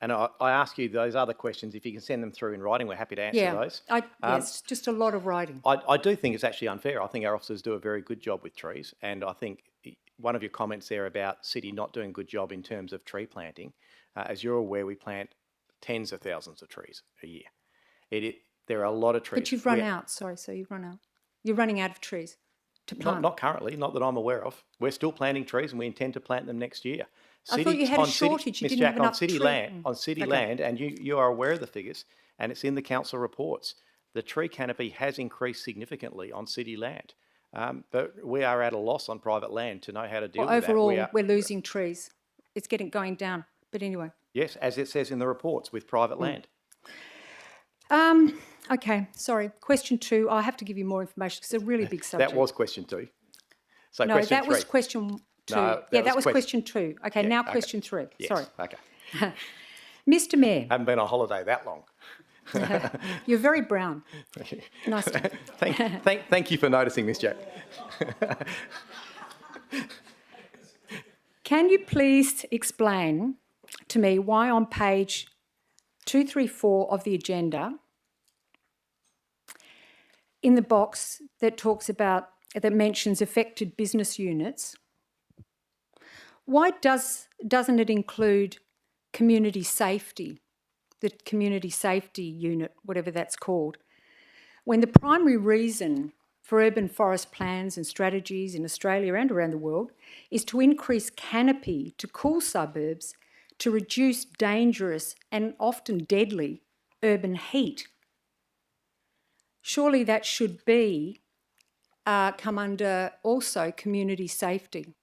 I ask you those other questions. If you can send them through in writing, we're happy to answer those. Yes, just a lot of writing. I do think it's actually unfair. I think our officers do a very good job with trees, and I think one of your comments there about City not doing a good job in terms of tree planting, as you're aware, we plant tens of thousands of trees a year. There are a lot of trees. But you've run out, sorry, so you've run out. You're running out of trees to plant. Not currently, not that I'm aware of. We're still planting trees and we intend to plant them next year. I thought you had a shortage, you didn't have enough trees. On city land, and you are aware of the figures, and it's in the council reports. The tree canopy has increased significantly on city land. But we are at a loss on private land to know how to deal Well, with that. overall, we're losing trees. It's going down. But anyway. Yes, as it says in the reports, with private land. Okay, sorry. Question 2. I have to give you more information because it's a really big subject. That was question 2. So No, question that 3. was question 2. No, that was question 2. Okay, Yeah, now okay. question 3. Yes, Sorry. okay. Mr. Mayor, Haven't been on holiday that long. you're very brown. Nice to Thank you for noticing, Miss Jack. Can you please explain to me why on page 234 of the agenda, in the box that mentions affected business units, why doesn't it include community safety, the community safety unit, whatever that's called, when the primary reason for urban forest plans and strategies in Australia and around the world is to increase canopy to cool suburbs to reduce dangerous and often deadly urban heat? Surely that should be come under also community safety.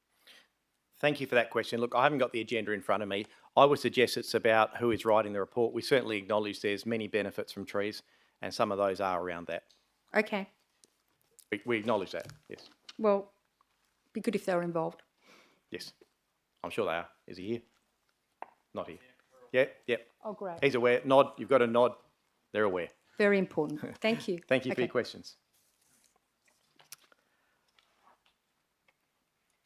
Thank you for that question. Look, I haven't got the agenda in front of me. I would suggest it's about who is writing the report. We certainly acknowledge there's many benefits from trees, and some of those are around that. Okay. We acknowledge that, yes. Well, be good if they were involved. Yes, I'm sure they are. Is he here? Not here. Yep. Oh, great. He's aware. Nod. You've got a nod. They're aware. Very important. Thank you. Thank you for your questions.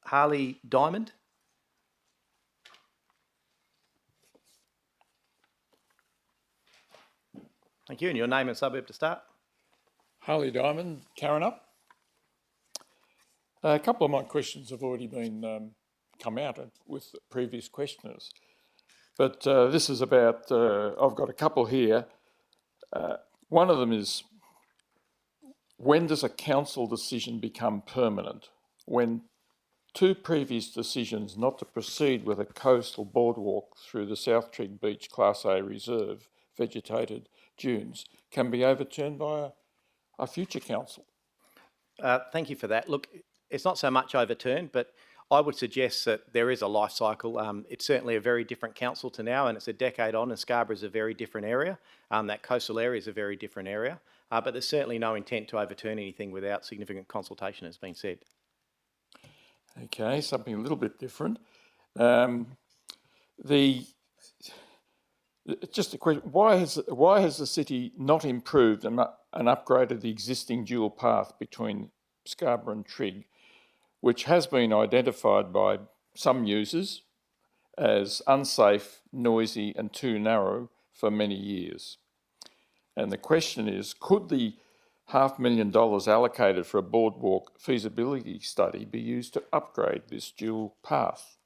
Harley Diamond. Thank you. And your name and suburb to start? Harley Diamond, Karrinyup. A couple of my questions have already been come out with previous questioners. But this is about, I've got a couple here. One of them is, when does a council decision become permanent? When 2 previous decisions not to proceed with a coastal boardwalk through the South Trigg Beach Class A Reserve vegetated dunes can be overturned by a future council? Thank you for that. Look, it's not so much overturned, but I would suggest that there is a life cycle. It's certainly a very different council to now, and it's a decade on, and Scarborough is a very different area. That coastal area is a very different area, but there's certainly no intent to overturn anything without significant consultation, as been said. Okay, something a little bit different. Just a question, why has the city not improved and upgraded the existing dual path between Scarborough and Trigg, which has been identified by some users as unsafe, noisy and too narrow for many years? And the question is, could the $500,000 allocated for a boardwalk feasibility study be used to upgrade this dual path?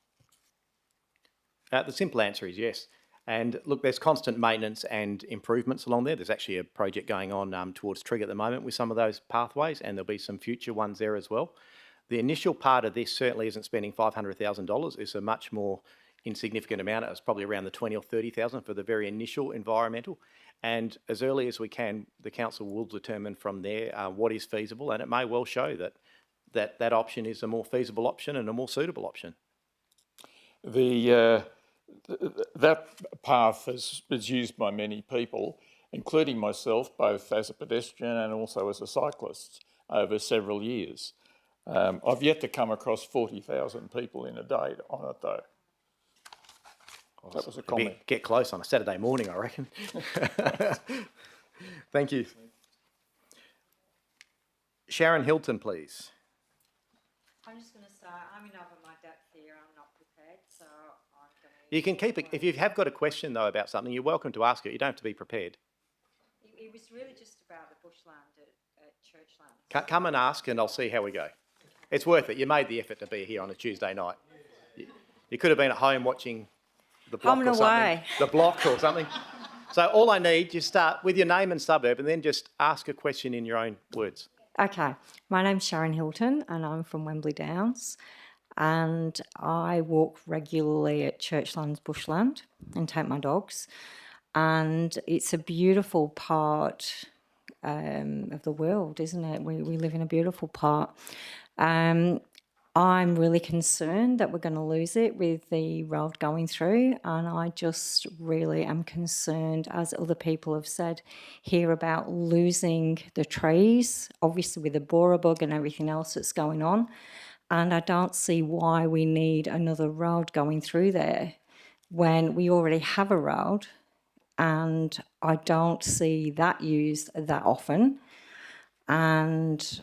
The simple answer is yes. And look, there's constant maintenance and improvements along there. There's actually a project going on towards Trigg at the moment with some of those pathways, and there'll be some future ones there as well. The initial part of this certainly isn't spending $500,000. It's a much more insignificant amount. It's probably around the 20 or 30,000 for the very initial environmental. And as early as we can, the council will determine from there what is feasible, and it may well show that option is a more feasible option and a more suitable option. That path is used by many people, including myself, both as a pedestrian and also as a cyclist over several years. I've yet to come across 40,000 people in a day on it, though. That was a comment. Get close on a Saturday morning, I reckon. Thank you. Sharon Hilton, please. I'm just going to say, I'm in over my depth here. I'm not prepared, so I'm going to... You can keep it. If you have got a question, though, about something, you're welcome to ask it. You don't have to be prepared. It was really just about the bushland at Churchland. Come and ask, and I'll see how we go. It's worth it. You made the effort to be here on a Tuesday night. You could have been at home watching The Block or something. The Block or something. So all I need, you start with your name and suburb, and then just ask a question in your own words. Okay, my name's Sharon Hilton and I'm from Wembley Downs, and I walk regularly at Churchland's bushland and take my dogs, and it's a beautiful part of the world, isn't it? We live in a beautiful part. I'm really concerned that we're going to lose it with the road going through, and I just really am concerned, as other people have said here, about losing the trees, obviously with the borer bug and everything else that's going on. And I don't see why we need another road going through there when we already have a road, and I don't see that used that often. And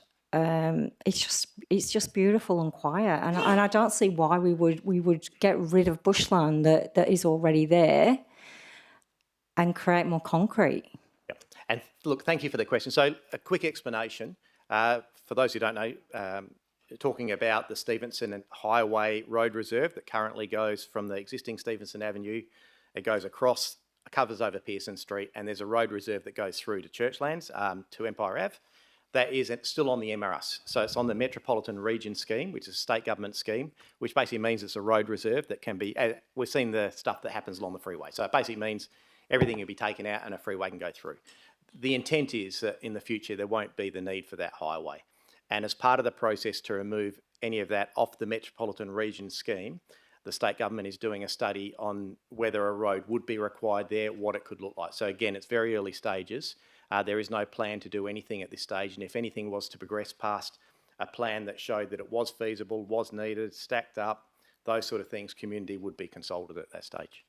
it's just beautiful and quiet, and I don't see why we would get rid of bushland that is already there and create more concrete. Yep. And look, thank you for the question. So a quick explanation for those who don't know. Talking about the Stevenson Highway Road Reserve that currently goes from the existing Stevenson Avenue, it goes across, covers over Pearson Street, and there's a road reserve that goes through to Churchlands, to Empire Ave. That is still on the MRS. So it's on the Metropolitan Region Scheme, which is a state government scheme, which basically means it's a road reserve that can be, we've seen the stuff that happens along the freeway. So it basically means everything can be taken out and a freeway can go through. The intent is that in the future there won't be the need for that highway. And as part of the process to remove any of that off the Metropolitan Region Scheme, the state government is doing a study on whether a road would be required there, what it could look like. So again, it's very early stages. There is no plan to do anything at this stage, and if anything was to progress past a plan that showed that it was feasible, was needed, stacked up, those sort of things, community would be consulted at that stage.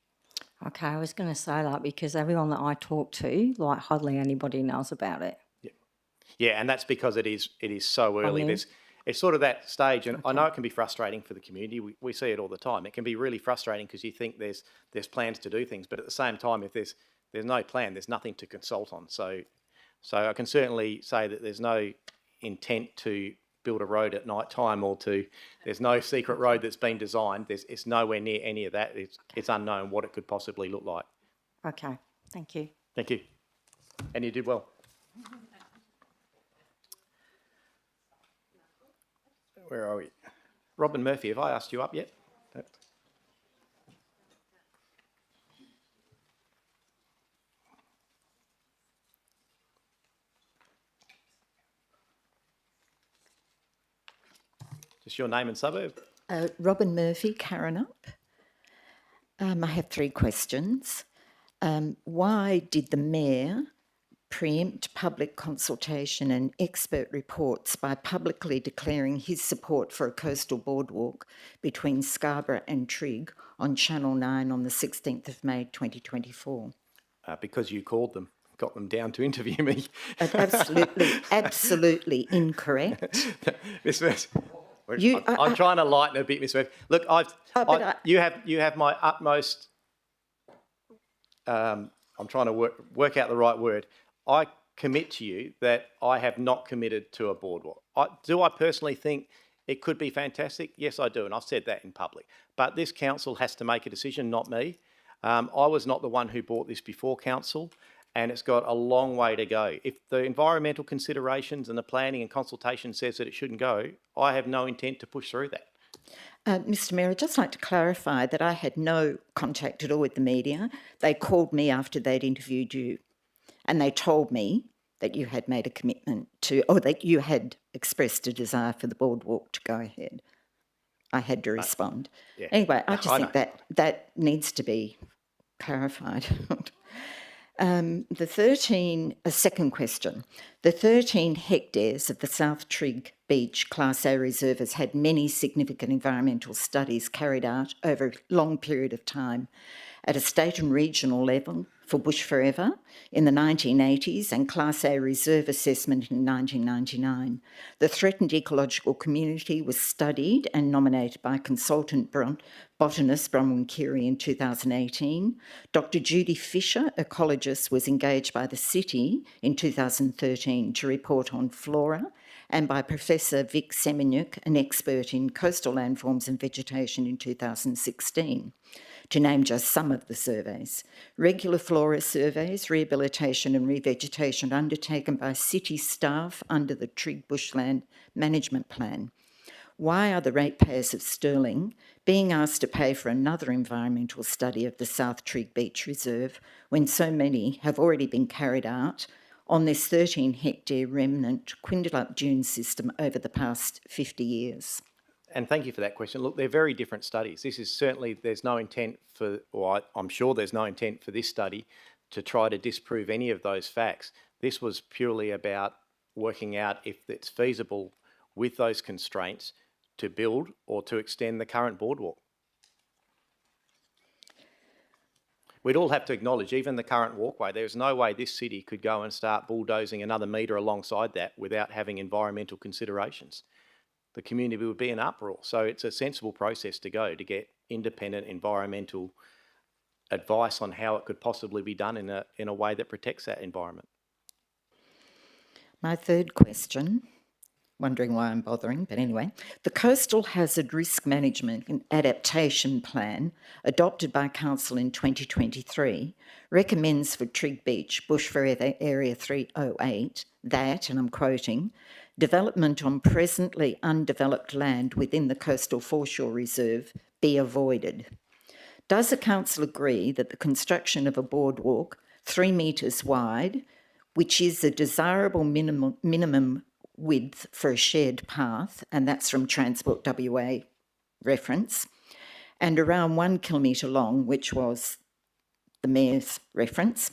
Okay, I was going to say that because everyone that I talk to, like hardly anybody knows about it. Yeah, and that's because it is so early. It's sort of that stage, and I know it can be frustrating for the community. We see it all the time. It can be really frustrating because you think there's plans to do things, but at the same time, if there's no plan, there's nothing to consult on. So I can certainly say that there's no intent to build a road at night time there's no secret road that's been designed. It's nowhere near any of that. It's unknown what it could possibly look like. Okay, thank you. Thank you. And you did well. Where are we? Robin Murphy, have I asked you up yet? No. Just your name and suburb. Robin Murphy, Karrinyup. I have 3 questions. Why did the Mayor preempt public consultation and expert reports by publicly declaring his support for a coastal boardwalk between Scarborough and Trigg on Channel 9 on the 16th of May 2024? Because you called them, got them down to interview me. Absolutely incorrect. Miss Murphy, I'm trying to lighten a bit, Miss Murphy. Look, you have my utmost. I'm trying to work out the right word. I commit to you that I have not committed to a boardwalk. Do I personally think it could be fantastic? Yes, I do, and I've said that in public. But this council has to make a decision, not me. I was not the one who brought this before council, and it's got a long way to go. If the environmental considerations and the planning and consultation says that it shouldn't go, I have no intent to push through that. Mr Mayor, I'd just like to clarify that I had no contact at all with the media. They called me after they'd interviewed you, and they told me that you had made a commitment to, or that you had expressed a desire for the boardwalk to go ahead. I had to respond. Yeah. Anyway, I just think that needs to be clarified. A second question. The 13 hectares of the South Trigg Beach Class A reserve has had many significant environmental studies carried out over a long period of time at a state and regional level for Bush Forever in the 1980s and Class A reserve assessment in 1999. The threatened ecological community was studied and nominated by consultant botanist Bronwyn Keary in 2018. Dr. Judy Fisher, ecologist, was engaged by the city in 2013 to report on flora, and by Professor Vic Semenyuk, an expert in coastal landforms and vegetation, in 2016. To name just some of the surveys. Regular flora surveys, rehabilitation and revegetation undertaken by city staff under the Trigg Bushland Management Plan. Why are the ratepayers of Stirling being asked to pay for another environmental study of the South Trigg Beach Reserve when so many have already been carried out on this 13-hectare remnant Quindalup dune system over the past 50 years? And thank you for that question. Look, they're very different studies. This is certainly, there's no intent for, or I'm sure there's no intent for this study to try to disprove any of those facts. This was purely about working out if it's feasible with those constraints to build or to extend the current boardwalk. We'd all have to acknowledge, even the current walkway, there's no way this city could go and start bulldozing another metre alongside that without having environmental considerations. The community would be in uproar. So it's a sensible process to go to get independent environmental advice on how it could possibly be done in a way that protects that environment. My third question, wondering why I'm bothering, but anyway. The Coastal Hazard Risk Management and Adaptation Plan, adopted by Council in 2023, recommends for Trigg Beach, Bush Forever Area 308, that, and I'm quoting, development on presently undeveloped land within the Coastal Foreshore Reserve be avoided. Does the Council agree that the construction of a boardwalk 3 metres wide, which is a desirable minimum width for a shared path, and that's from Transport WA reference, and around 1 kilometre long, which was the Mayor's reference,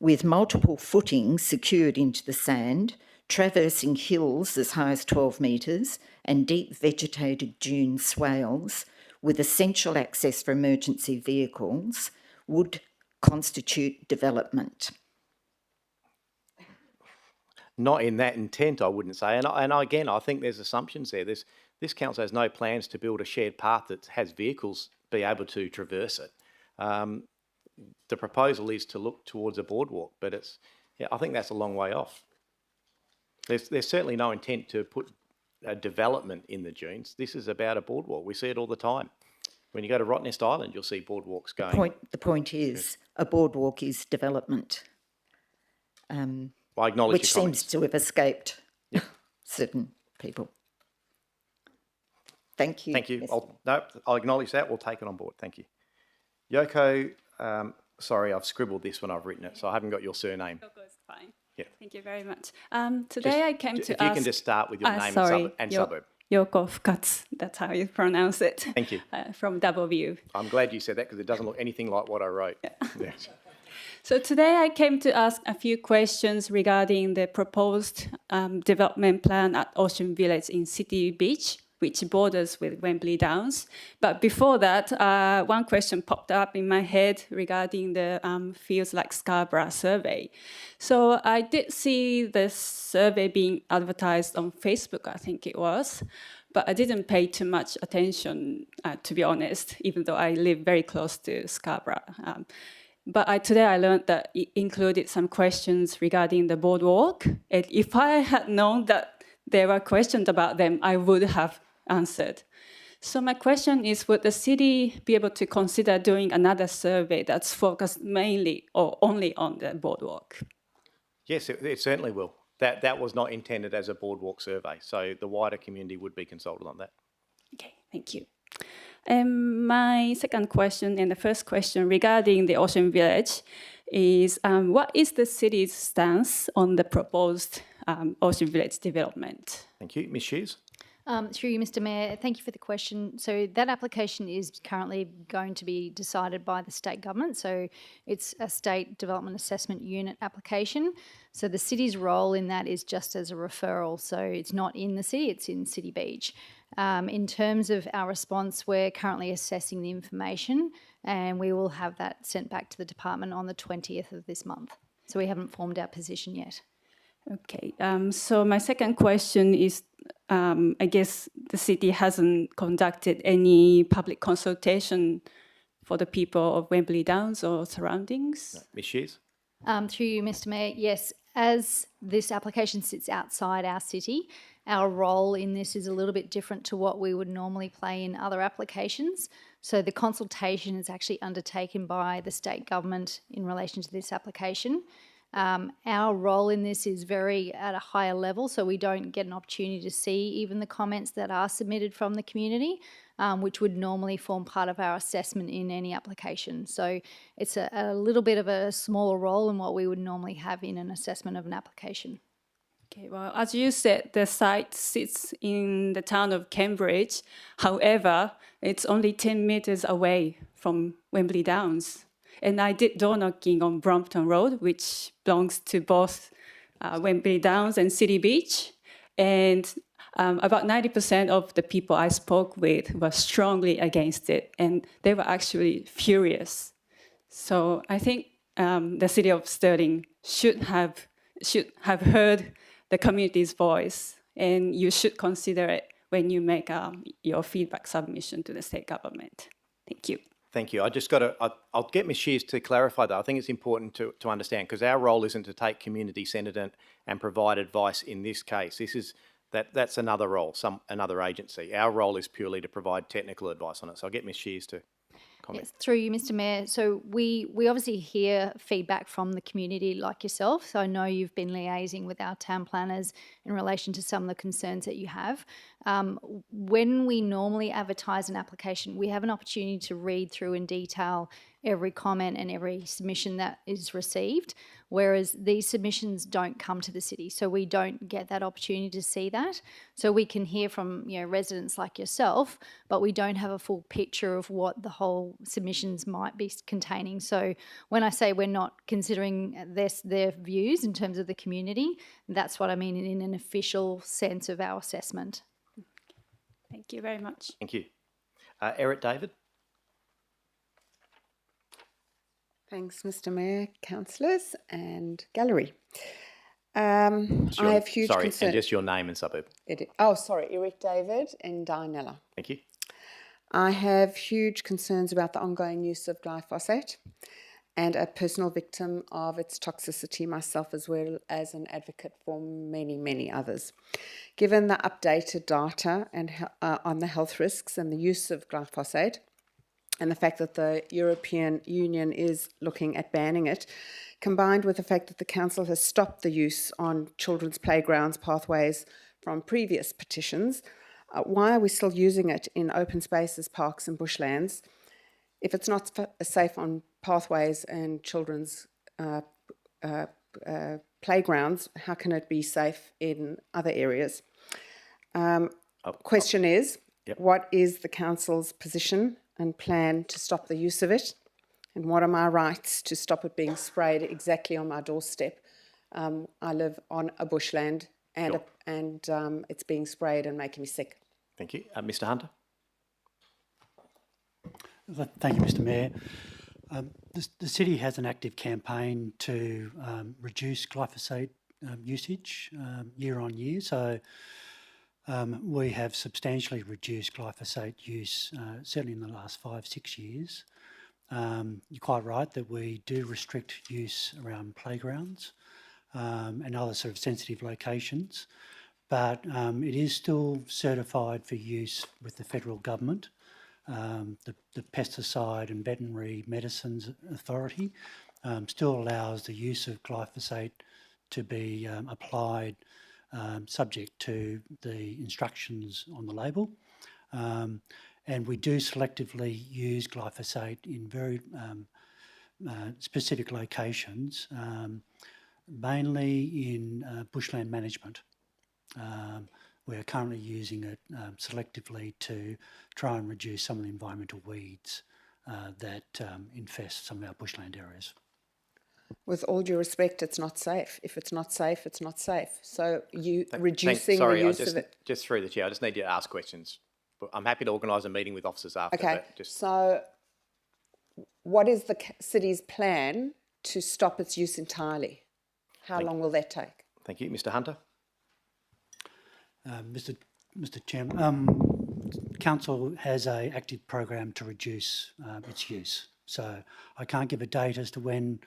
with multiple footings secured into the sand, traversing hills as high as 12 metres and deep vegetated dune swales with essential access for emergency vehicles would constitute development? Not in that intent, I wouldn't say. And again, I think there's assumptions there. This council has no plans to build a shared path that has vehicles be able to traverse it. The proposal is to look towards a boardwalk, but I think that's a long way off. There's certainly no intent to put a development in the dunes. This is about a boardwalk. We see it all the time. When you go to Rottnest Island, you'll see boardwalks going. The point is, a boardwalk is development. I acknowledge which seems to have escaped certain people. Thank you. Thank you. I'll acknowledge that. We'll take it on board. Thank you. Yoko, sorry, I've scribbled this when I've written it, so I haven't got your surname. Yoko's fine. Yeah. Thank you very much. Today I came to ask... If you can just start with your name and suburb. Yoko Fukatsu, that's how you pronounce it. Thank you. From Double View. I'm glad you said that because it doesn't look anything like what I wrote. Yeah. So today I came to ask a few questions regarding the proposed development plan at Ocean Village in City Beach, which borders with Wembley Downs. But before that, one question popped up in my head regarding the Feels Like Scarborough survey. So I did see this survey being advertised on Facebook, I think it was, but I didn't pay too much attention, to be honest, even though I live very close to Scarborough. But today I learned that it included some questions regarding the boardwalk. And if I had known that there were questions about them, I would have answered. So my question is, would the city be able to consider doing another survey that's focused mainly or only on the boardwalk? Yes, it certainly will. That was not intended as a boardwalk survey, so the wider community would be consulted on that. Okay, thank you. My second question and the first question regarding the Ocean Village is, what is the city's stance on the proposed Ocean Village development? Thank you. Ms. Hughes? Through you, Mr. Mayor, thank you for the question. So that application is currently going to be decided by the state government. So it's a state development assessment unit application. So the city's role in that is just as a referral. So it's not in the city, it's in City Beach. In terms of our response, we're currently assessing the information and we will have that sent back to the department on the 20th of this month. So we haven't formed our position yet. Okay, so my second question is, I guess the city hasn't conducted any public consultation for the people of Wembley Downs or surroundings? Ms. Hughes? Through you, Mr. Mayor, yes, as this application sits outside our city, our role in this is a little bit different to what we would normally play in other applications. So the consultation is actually undertaken by the state government in relation to this application. Our role in this is very at a higher level, so we don't get an opportunity to see even the comments that are submitted from the community, which would normally form part of our assessment in any application. So it's a little bit of a smaller role than what we would normally have in an assessment of an application. Okay, well, as you said, the site sits in the town of Cambridge. However, it's only 10 metres away from Wembley Downs. And I did door knocking on Brompton Road, which belongs to both Wembley Downs and City Beach. And about 90% of the people I spoke with were strongly against it, and they were actually furious. So I think the City of Stirling should have heard the community's voice, and you should consider it when you make your feedback submission to the state government. Thank you. Thank you. I'll get Ms Shears to clarify that. I think it's important to understand, because our role isn't to take community-centred and provide advice in this case. That's another role, another agency. Our role is purely to provide technical advice on it. So I'll get Ms Shears to comment. Yes, through you, Mr Mayor. So we obviously hear feedback from the community like yourself. So I know you've been liaising with our town planners in relation to some of the concerns that you have. When we normally advertise an application, we have an opportunity to read through in detail every comment and every submission that is received, whereas these submissions don't come to the city, so we don't get that opportunity to see that. So we can hear from residents like yourself, but we don't have a full picture of what the whole submissions might be containing. So when I say we're not considering their views in terms of the community, that's what I mean in an official sense of our assessment. Thank you very much. Thank you. Eric David. Thanks, Mr Mayor, councillors and gallery. I have huge concerns. And just your name and suburb. Eric David in Dianella. Thank you. I have huge concerns about the ongoing use of glyphosate, and a personal victim of its toxicity myself, as well as an advocate for many, many others. Given the updated data and on the health risks and the use of glyphosate, and the fact that the European Union is looking at banning it, combined with the fact that the Council has stopped the use on children's playgrounds, pathways from previous petitions, why are we still using it in open spaces, parks and bushlands? If it's not safe on pathways and children's playgrounds, how can it be safe in other areas? Question is, what is the Council's position and plan to stop the use of it? And what are my rights to stop it being sprayed exactly on my doorstep? I live on a bushland, and it's being sprayed and making me sick. Thank you. Mr Hunter. Thank you, Mr Mayor. The city has an active campaign to reduce glyphosate usage year on year. So we have substantially reduced glyphosate use, certainly in the last 5-6 years. You're quite right that we do restrict use around playgrounds and other sort of sensitive locations, but it is still certified for use with the federal government. The Pesticide and Veterinary Medicines Authority still allows the use of glyphosate to be applied subject to the instructions on the label. And we do selectively use glyphosate in very specific locations, mainly in bushland management. We are currently using it selectively to try and reduce some of the environmental weeds that infest some of our bushland areas. With all due respect, it's not safe. If it's not safe, it's not safe. So reducing the use of it. Just through the chair, I just need you to ask questions. But I'm happy to organise a meeting with officers after. Okay. So what is the city's plan to stop its use entirely? How long will that take? Thank you. Mr Hunter. Mr Chairman, Council has an active program to reduce its use. So I can't give a date as to when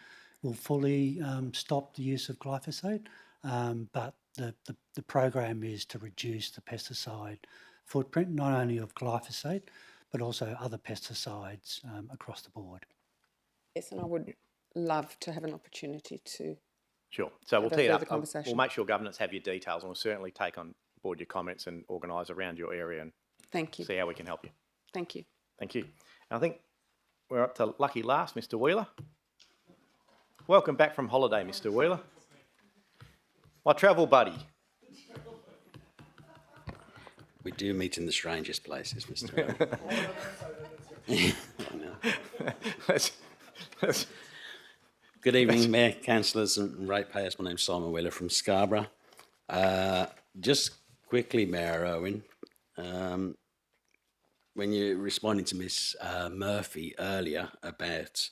we'll fully stop the use of glyphosate, but the program is to reduce the pesticide footprint, not only of glyphosate, but also other pesticides across the board. Yes, and I would love to have an opportunity to Sure. So we'll have a tee it further up. conversation. We'll make sure governance have your details, and we'll certainly take on board your comments and organise around your area and Thank you. see how we can help you. Thank you. Thank you. And I think we're up to lucky last, Mr. Wheeler. Welcome back from holiday, Mr. Wheeler. My travel buddy. We do meet in the strangest places, Mr. Good evening, Mayor, Councillors and ratepayers. My name's Simon Wheeler from Scarborough. Just quickly, Mayor Owen, when you're responding to Ms Murphy earlier about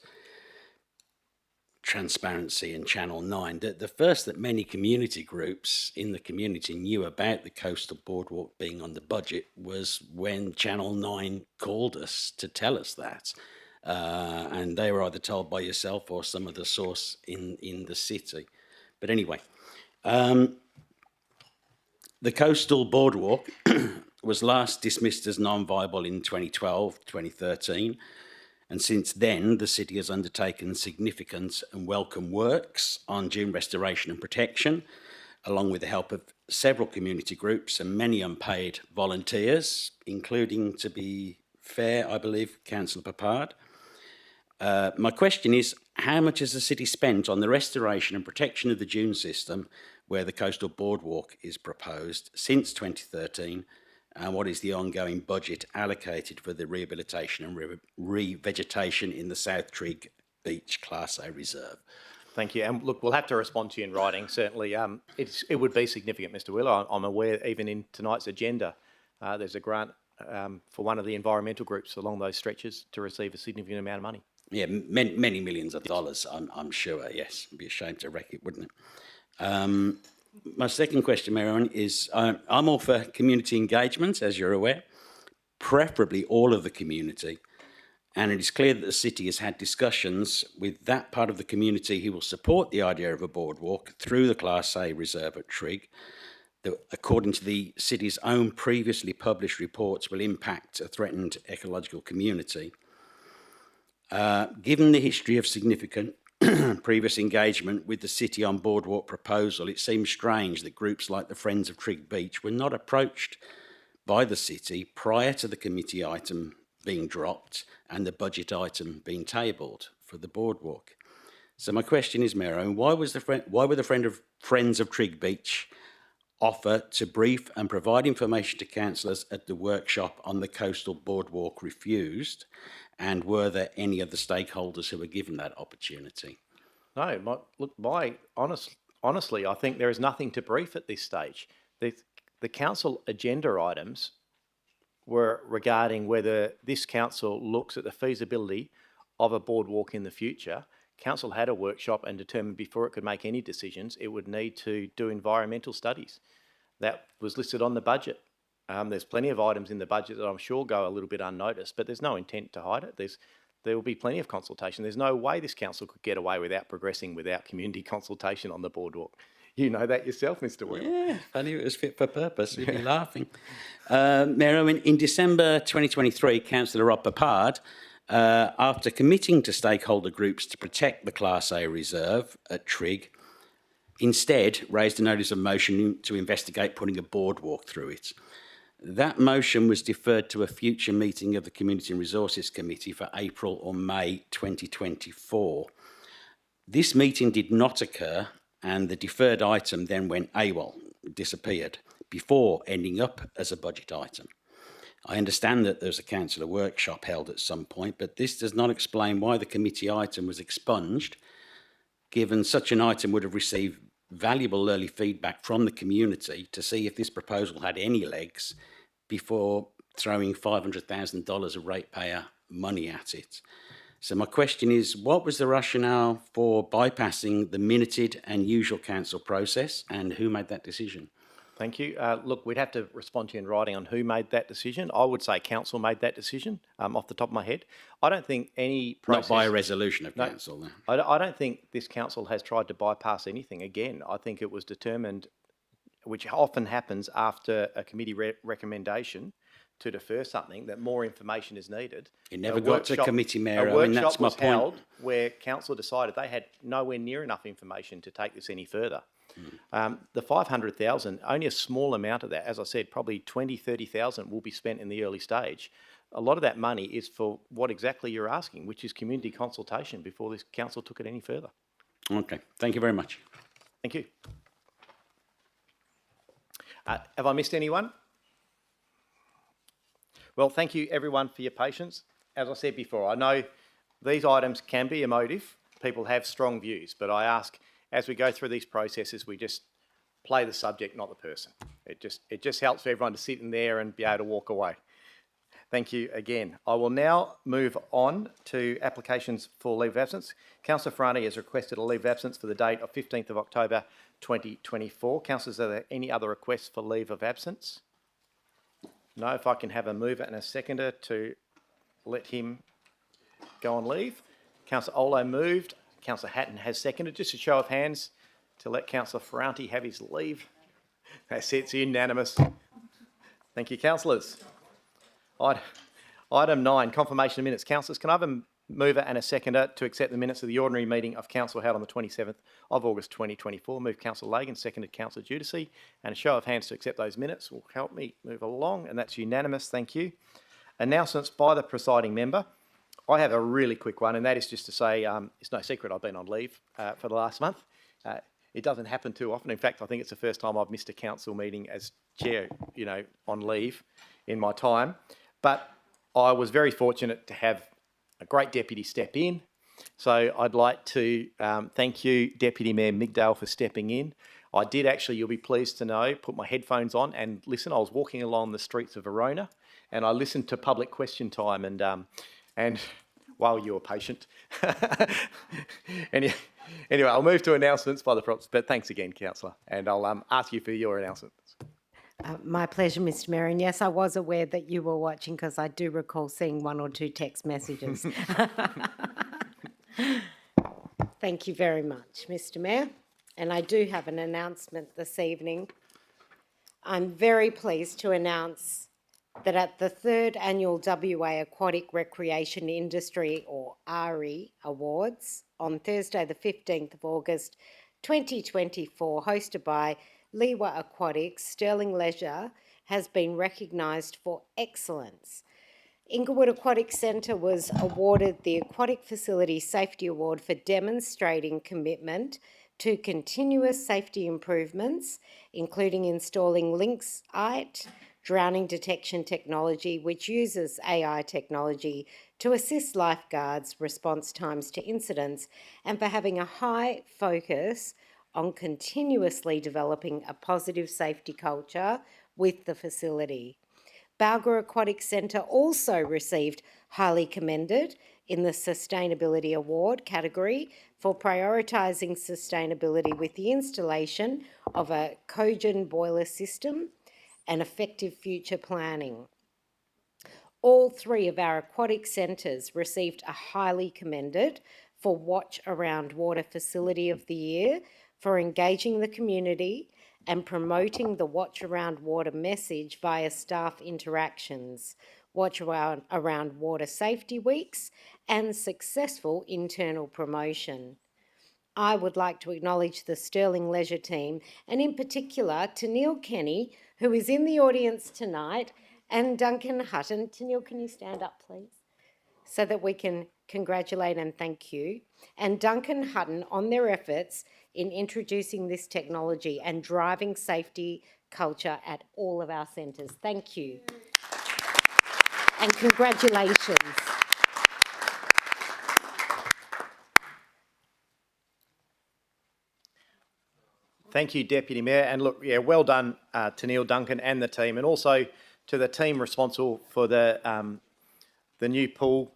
transparency in Channel 9, the first that many community groups in the community knew about the coastal boardwalk being on the budget was when Channel 9 called us to tell us that. And they were either told by yourself or some other source in the city. But anyway, the coastal boardwalk was last dismissed as non-viable in 2012, 2013. And since then, the city has undertaken significant and welcome works on dune restoration and protection, along with the help of several community groups and many unpaid volunteers, including, to be fair, I believe, Councillor Papard. My question is, how much has the city spent on the restoration and protection of the dune system where the coastal boardwalk is proposed since 2013? And what is the ongoing budget allocated for the rehabilitation and revegetation in the South Trigg Beach Class A Reserve? Thank you. And look, we'll have to respond to you in writing, certainly. It would be significant, Mr. Wheeler. I'm aware even in tonight's agenda, there's a grant for one of the environmental groups along those stretches to receive a significant amount of money. Yeah, many millions of dollars, I'm sure, yes. It'd be a shame to wreck it, wouldn't it? My second question, Mayor Owen, is I'm all for community engagement, as you're aware, preferably all of the community. And it is clear that the city has had discussions with that part of the community who will support the idea of a boardwalk through the Class A Reserve at Trigg, that, according to the city's own previously published reports, will impact a threatened ecological community. Given the history of significant previous engagement with the city on boardwalk proposal, it seems strange that groups like the Friends of Trigg Beach were not approached by the city prior to the committee item being dropped and the budget item being tabled for the boardwalk. So my question is, Mayor Owen, why were the Friends of Trigg Beach offer to brief and provide information to councillors at the workshop on the coastal boardwalk refused? And were there any other stakeholders who were given that opportunity? No, honestly, I think there is nothing to brief at this stage. The council agenda items were regarding whether this council looks at the feasibility of a boardwalk in the future. Council had a workshop and determined before it could make any decisions, it would need to do environmental studies. That was listed on the budget. There's plenty of items in the budget that I'm sure go a little bit unnoticed, but there's no intent to hide it. There will be plenty of consultation. There's no way this council could get away without progressing without community consultation on the boardwalk. You know that yourself, Mr. Wheeler. Yeah, if only it was fit for purpose, we'd be laughing. Mayor Owen, in December 2023, Councillor Rob Papard, after committing to stakeholder groups to protect the Class A Reserve at Trigg, instead raised a notice of motion to investigate putting a boardwalk through it. That motion was deferred to a future meeting of the Community and Resources Committee for April or May 2024. This meeting did not occur, and the deferred item then went AWOL, disappeared, before ending up as a budget item. I understand that there's a councillor workshop held at some point, but this does not explain why the committee item was expunged, given such an item would have received valuable early feedback from the community to see if this proposal had any legs before throwing $500,000 of ratepayer money at it. So my question is, what was the rationale for bypassing the minuted and usual council process, and who made that decision? Thank you. Look, we'd have to respond to you in writing on who made that decision. I would say council made that decision off the top of my head. I don't think any process... Not by a resolution of council, no. I don't think this council has tried to bypass anything. Again, I think it was determined, which often happens after a committee recommendation, to defer something, that more information is needed. It never got to committee, Mayor, A and that's workshop my was point. held where council decided they had nowhere near enough information to take this any further. The 500,000, only a small amount of that, as I said, probably 20, 30,000 will be spent in the early stage. A lot of that money is for what exactly you're asking, which is community consultation before this council took it any further. Okay, thank you very much. Thank you. Have I missed anyone? Well, thank you everyone for your patience. As I said before, I know these items can be emotive. People have strong views, but I ask, as we go through these processes, we just play the subject, not the person. It just helps for everyone to sit in there and be able to walk away. Thank you again. I will now move on to applications for leave of absence. Councillor Ferrani has requested a leave of absence for the date of 15th of October 2024. Councillors, are there any other requests for leave of absence? No, if I can have a mover and a seconder to let him go on leave. Councillor Olo moved. Councillor Hatton has seconded. Just a show of hands to let Councillor Ferranti have his leave. That's it, it's unanimous. Thank you, councillors. Item 9, confirmation of minutes. Councillors, can I have a mover and a seconder to accept the minutes of the ordinary meeting of council held on the 27th of August 2024? Move Councillor Lagan, seconded Councillor Giudice. And a show of hands to accept those minutes will help me move along, and that's unanimous. Thank you. Announcements by the presiding member. I have a really quick one, and that is just to say it's no secret I've been on leave for the last month. It doesn't happen too often. In fact, I think it's the first time I've missed a council meeting as chair, on leave in my time. But I was very fortunate to have a great deputy step in. So I'd like to thank you, Deputy Mayor Migdale, for stepping in. I did actually, you'll be pleased to know, put my headphones on and listen. I was walking along the streets of Verona and I listened to public question time and while you were patient. Anyway, I'll move to announcements by the props, but thanks again, Councillor, and I'll ask you for your announcements. My pleasure, Mr. Mayor. And yes, I was aware that you were watching because I do recall seeing 1 or 2 text messages. Thank you very much, Mr. Mayor. And I do have an announcement this evening. I'm very pleased to announce that at the 3rd Annual WA Aquatic Recreation Industry, or ARI, Awards on Thursday the 15th of August 2024, hosted by Lewa Aquatics, Stirling Leisure has been recognised for excellence. Inglewood Aquatic Centre was awarded the Aquatic Facility Safety Award for demonstrating commitment to continuous safety improvements, including installing Lynx-ite drowning detection technology, which uses AI technology to assist lifeguards' response times to incidents, and for having a high focus on continuously developing a positive safety culture with the facility. Balga Aquatic Centre also received highly commended in the Sustainability Award category for prioritising sustainability with the installation of a cogen boiler system and effective future planning. All 3 of our aquatic centres received a highly commended for Watch Around Water Facility of the Year for engaging the community and promoting the Watch Around Water message via staff interactions, Watch Around Water Safety Weeks, and successful internal promotion. I would like to acknowledge the Stirling Leisure team, and in particular Tennille Kenny, who is in the audience tonight, and Duncan Hutton. Tennille, can you stand up, please, so that we can congratulate and thank you, and Duncan Hutton on their efforts in introducing this technology and driving safety culture at all of our centres. Thank you. And congratulations. Thank you, Deputy Mayor. And look, well done to Neil Duncan and the team, and also to the team responsible for the new pool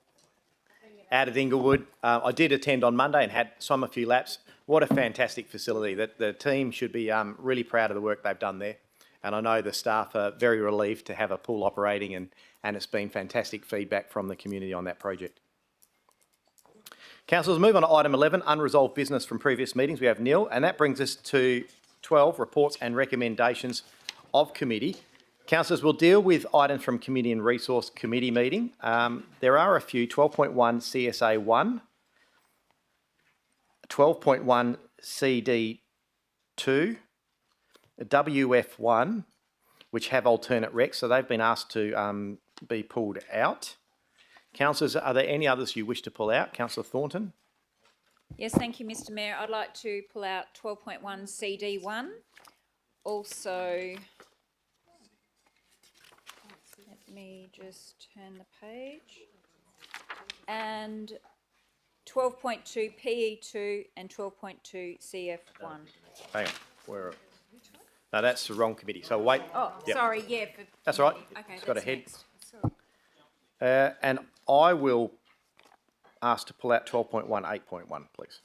out at Inglewood. I did attend on Monday and had swum a few laps. What a fantastic facility. The team should be really proud of the work they've done there. And I know the staff are very relieved to have a pool operating, and it's been fantastic feedback from the community on that project. Councillors, move on to item 11, unresolved business from previous meetings. We have nil, and that brings us to 12, reports and recommendations of committee. Councillors, will deal with items from Committee and Resource Committee meeting. There are a few. 12.1 CSA 1, 12.1 CD2, WF1, which have alternate recs, so they've been asked to be pulled out. Councillors, are there any others you wish to pull out? Councillor Thornton? Yes, thank you, Mr Mayor. I'd like to pull out 12.1 CD1. Also, let me just turn the page. And 12.2 PE2 and 12.2 CF1. Hang on. No, that's the wrong committee. So wait. Oh, Yep. sorry, yeah. That's all right. Okay, It's got a that's head. next. Sorry. And I will ask to pull out 12.1 8.1, please.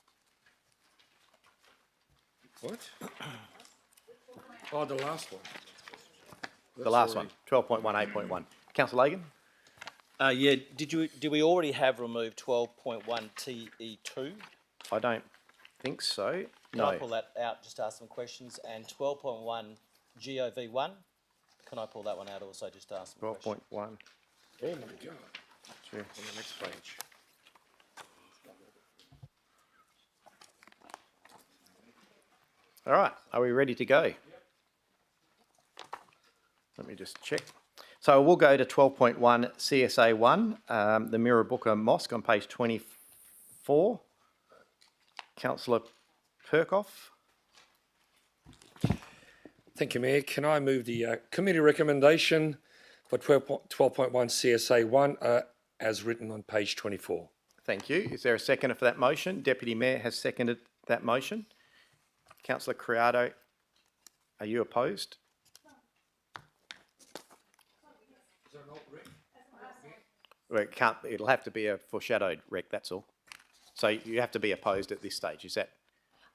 What? Oh, the last one. The last one, 12.1 8.1. Councillor Lagan? Yeah, do we already have removed 12.1 TE2? I don't think so. Can No. I pull that out, just ask some questions? And 12.1 GOV1, can I pull that one out also, just ask some questions? 12.1. Oh my God. Sure. On the next page. All right, are we ready to go? Let me just check. So we'll go to 12.1 CSA1, the Mirrabooka Mosque on page 24. Councillor Perkoff. Thank you, Mayor. Can I move the committee recommendation for 12.1 CSA1 as written on page 24? Thank you. Is there a seconder for that motion? Deputy Mayor has seconded that motion. Councillor Criado, are you opposed? Well, it can't. It'll have to be a foreshadowed rec. That's all. So you have to be opposed at this stage. Is that?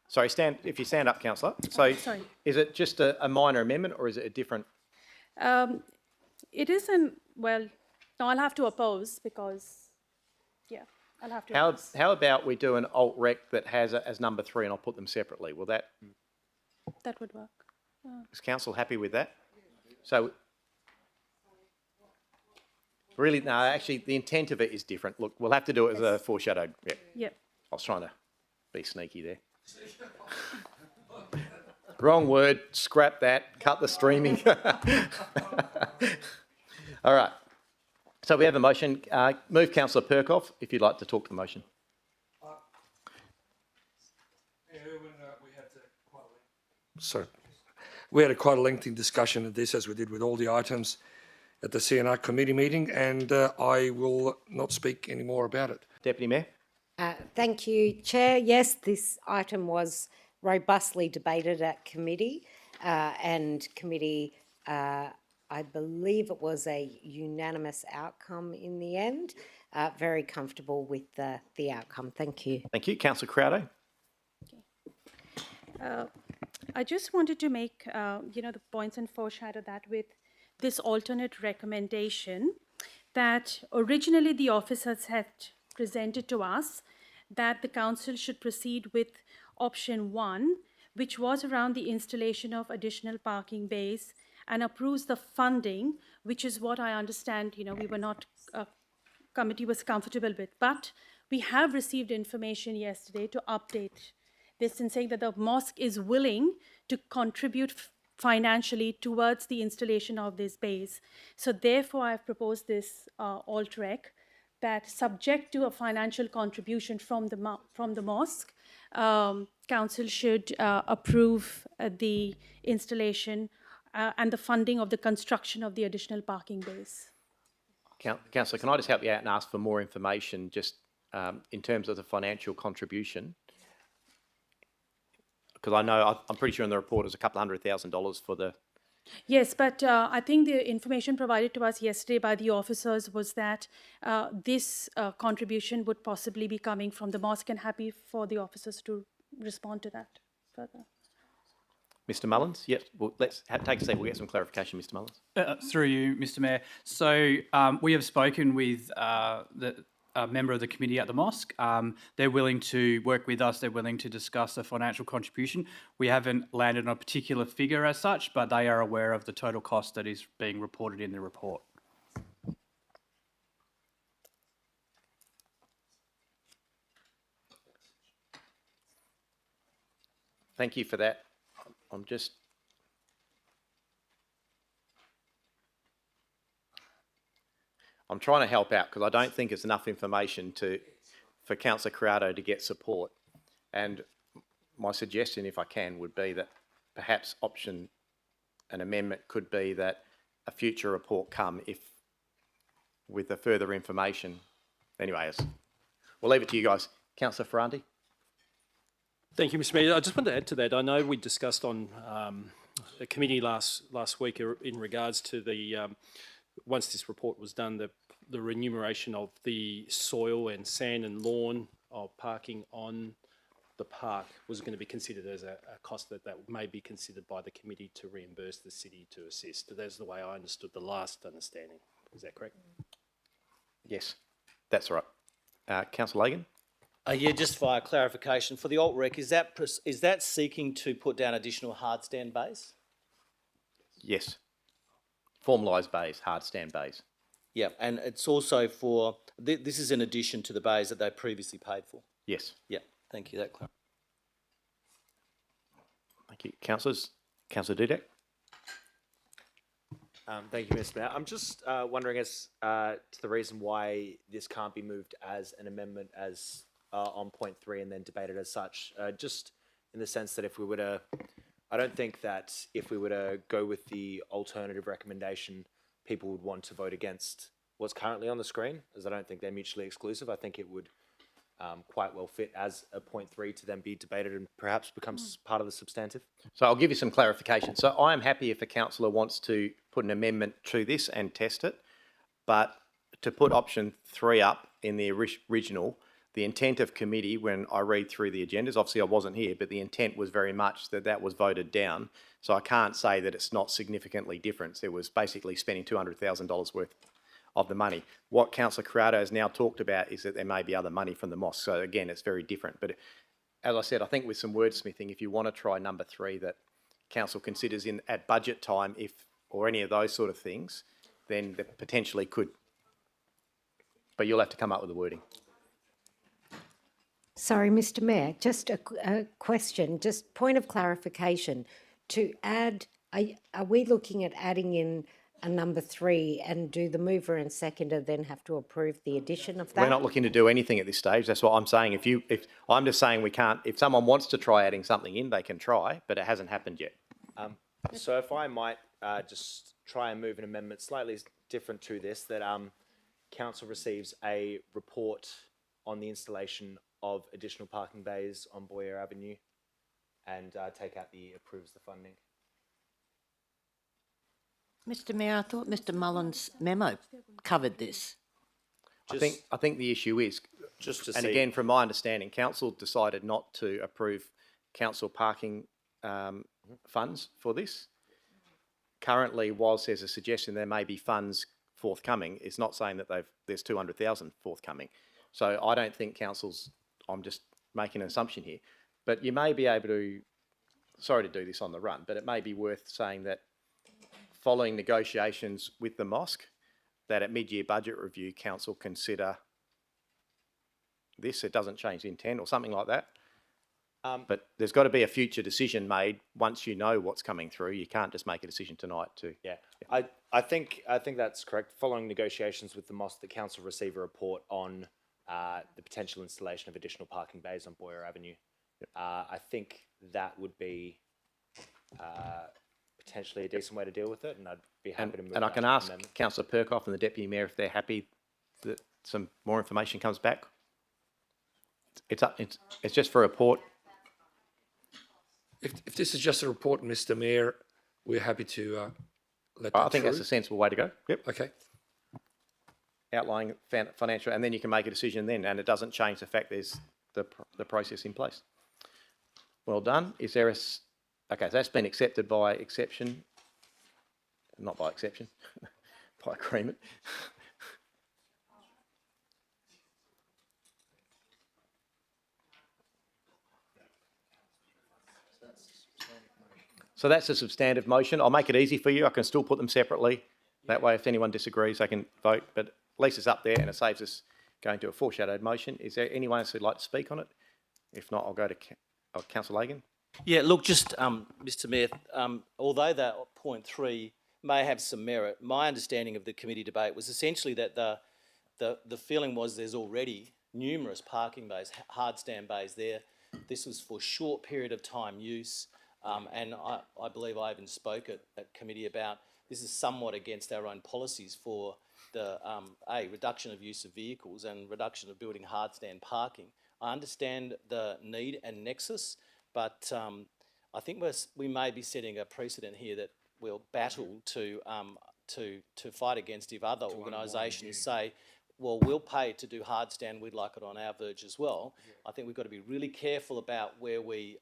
Sorry, stand. If you stand up, councillor. So, sorry. Is it just a minor amendment, or is it a different? It isn't, well, no, I'll have to oppose because, yeah, I'll have to oppose. How about we do an alt rec that has it as number 3, and I'll put them separately? Will that? That would work. Is council happy with that? So. Really, no, actually, the intent of it is different. Look, we'll have to do it as a foreshadowed. Yeah. Yep. I was trying to be sneaky there. Wrong word. Scrap that. Cut the streaming. All right. So we have a motion. Move Councillor Perkoff if you'd like to talk to the motion. Sorry. We had quite a lengthy discussion of this, as we did with all the items at the CNR committee meeting, and I will not speak any more about it. Deputy Mayor? Thank you, Chair. Yes, this item was robustly debated at committee, and committee, I believe it was a unanimous outcome in the end. Very comfortable with the outcome. Thank you. Thank you. Councillor Crowdo? I just wanted to make, the points and foreshadow that with this alternate recommendation that originally the officers had presented to us that the council should proceed with option 1, which was around the installation of additional parking bays, and approves the funding, which is what I understand, we were not, committee was comfortable with. But we have received information yesterday to update this and saying that the mosque is willing to contribute financially towards the installation of these bays. So therefore, I've proposed this alt rec that subject to a financial contribution from the mosque, council should approve the installation and the funding of the construction of the additional parking bays. Councillor, can I just help you out and ask for more information just in terms of the financial contribution? Because I know, I'm pretty sure in the report it was a couple $100,000 for the... Yes, but I think the information provided to us yesterday by the officers was that this contribution would possibly be coming from the mosque, and happy for the officers to respond to that further. Mr Mullins? Yes, well, let's take a seat. We'll get some clarification, Mr Mullins. Through you, Mr Mayor. So we have spoken with a member of the committee at the mosque. They're willing to work with us. They're willing to discuss the financial contribution. We haven't landed on a particular figure as such, but they are aware of the total cost that is being reported in the report. Thank you for that. I'm trying to help out because I don't think it's enough information for Councillor Corrado to get support. And my suggestion, if I can, would be that perhaps an amendment could be that a future report come with the further information. Anyways, we'll leave it to you guys. Councillor Ferranti. Thank you, Mr. Mayor. I just wanted to add to that. I know we discussed on a committee last week in regards to the once this report was done, the remuneration of the soil and sand and lawn of parking on the park was going to be considered as a cost that may be considered by the committee to reimburse the city to assist. That's the way I understood the last understanding. Is that correct? Yes, that's right. Councillor Lagan? Yeah, just for clarification, for the alt-rec, is that seeking to put down additional hard stand bays? Yes. Formalised bays, hard stand bays. Yeah, and it's also for, this is in addition to the bays that they previously paid for? Yes. Yeah, thank you, that clarifies. Thank you. Councillors? Councillor Dudek? Thank you, Mr. Mayor. I'm just wondering as to the reason why this can't be moved as an amendment as on point 3 and then debated as such. Just in the sense that if we were to, I don't think that if we were to go with the alternative recommendation, people would want to vote against what's currently on the screen, as I don't think they're mutually exclusive. I think it would quite well fit as a point 3 to then be debated and perhaps becomes part of the substantive. So I'll give you some clarification. So I am happy if a councillor wants to put an amendment to this and test it, but to put option 3 up in the original, the intent of committee, when I read through the agendas, obviously I wasn't here, but the intent was very much that was voted down. So I can't say that it's not significantly different. It was basically spending $200,000 worth of the money. What Councillor Corrado has now talked about is that there may be other money from the mosque. So again, it's very different. But as I said, I think with some wordsmithing, if you want to try number 3 that council considers at budget time, or any of those sort of things, then they potentially could. But you'll have to come up with the wording. Sorry, Mr. Mayor, just a question, just point of clarification. To add, are we looking at adding in a number 3 and do the mover and seconder then have to approve the addition of that? We're not looking to do anything at this stage. That's what I'm saying. If I'm just saying we can't, if someone wants to try adding something in, they can try, but it hasn't happened yet. So if I might just try and move an amendment slightly different to this, that council receives a report on the installation of additional parking bays on Boyer Avenue and take out the approves the funding. Mr. Mayor, I thought Mr. Mullen's memo covered this. I think the issue is, again, from my understanding, council decided not to approve council parking funds for this. Currently, whilst there's a suggestion there may be funds forthcoming, it's not saying that there's 200,000 forthcoming. So I don't think council's, I'm just making an assumption here, but you may be able to, sorry to do this on the run, but it may be worth saying that following negotiations with the mosque, that at mid-year budget review, council consider this, it doesn't change the intent or something like that. But there's got to be a future decision made once you know what's coming through. You can't just make a decision tonight to... Yeah, I think that's correct. Following negotiations with the mosque, the council receive a report on the potential installation of additional parking bays on Boyer Avenue. I think that would be potentially a decent way to deal with it, and I'd be happy to move. And I can ask Councillor Perkoff and the Deputy Mayor if they're happy that some more information comes back. It's just for a report. If this is just a report, Mr. Mayor, we're happy to let that I think through. that's a sensible way to go. Yep. Okay. Outlining financial, and then you can make a decision then, and it doesn't change the fact there's the process in place. Well done. Is there okay, so that's been accepted by exception, not by exception, by agreement. So that's a substantive motion. I'll make it easy for you. I can still put them separately. That way, if anyone disagrees, they can vote. But at least it's up there and it saves us going to a foreshadowed motion. Is there anyone else who'd like to speak on it? If not, I'll go to Councillor Lagan. Yeah, look, just, Mr Mayor, although that point 3 may have some merit, my understanding of the committee debate was essentially that the feeling was there's already numerous parking bays, hard stand bays there. This was for short period of time use, and I believe I even spoke at committee about this is somewhat against our own policies for the reduction of use of vehicles and reduction of building hard stand parking. I understand the need and nexus, but I think we may be setting a precedent here that we'll battle to fight against if other organisations say, well, we'll pay to do hard stand, we'd like it on our verge as well. I think we've got to be really careful about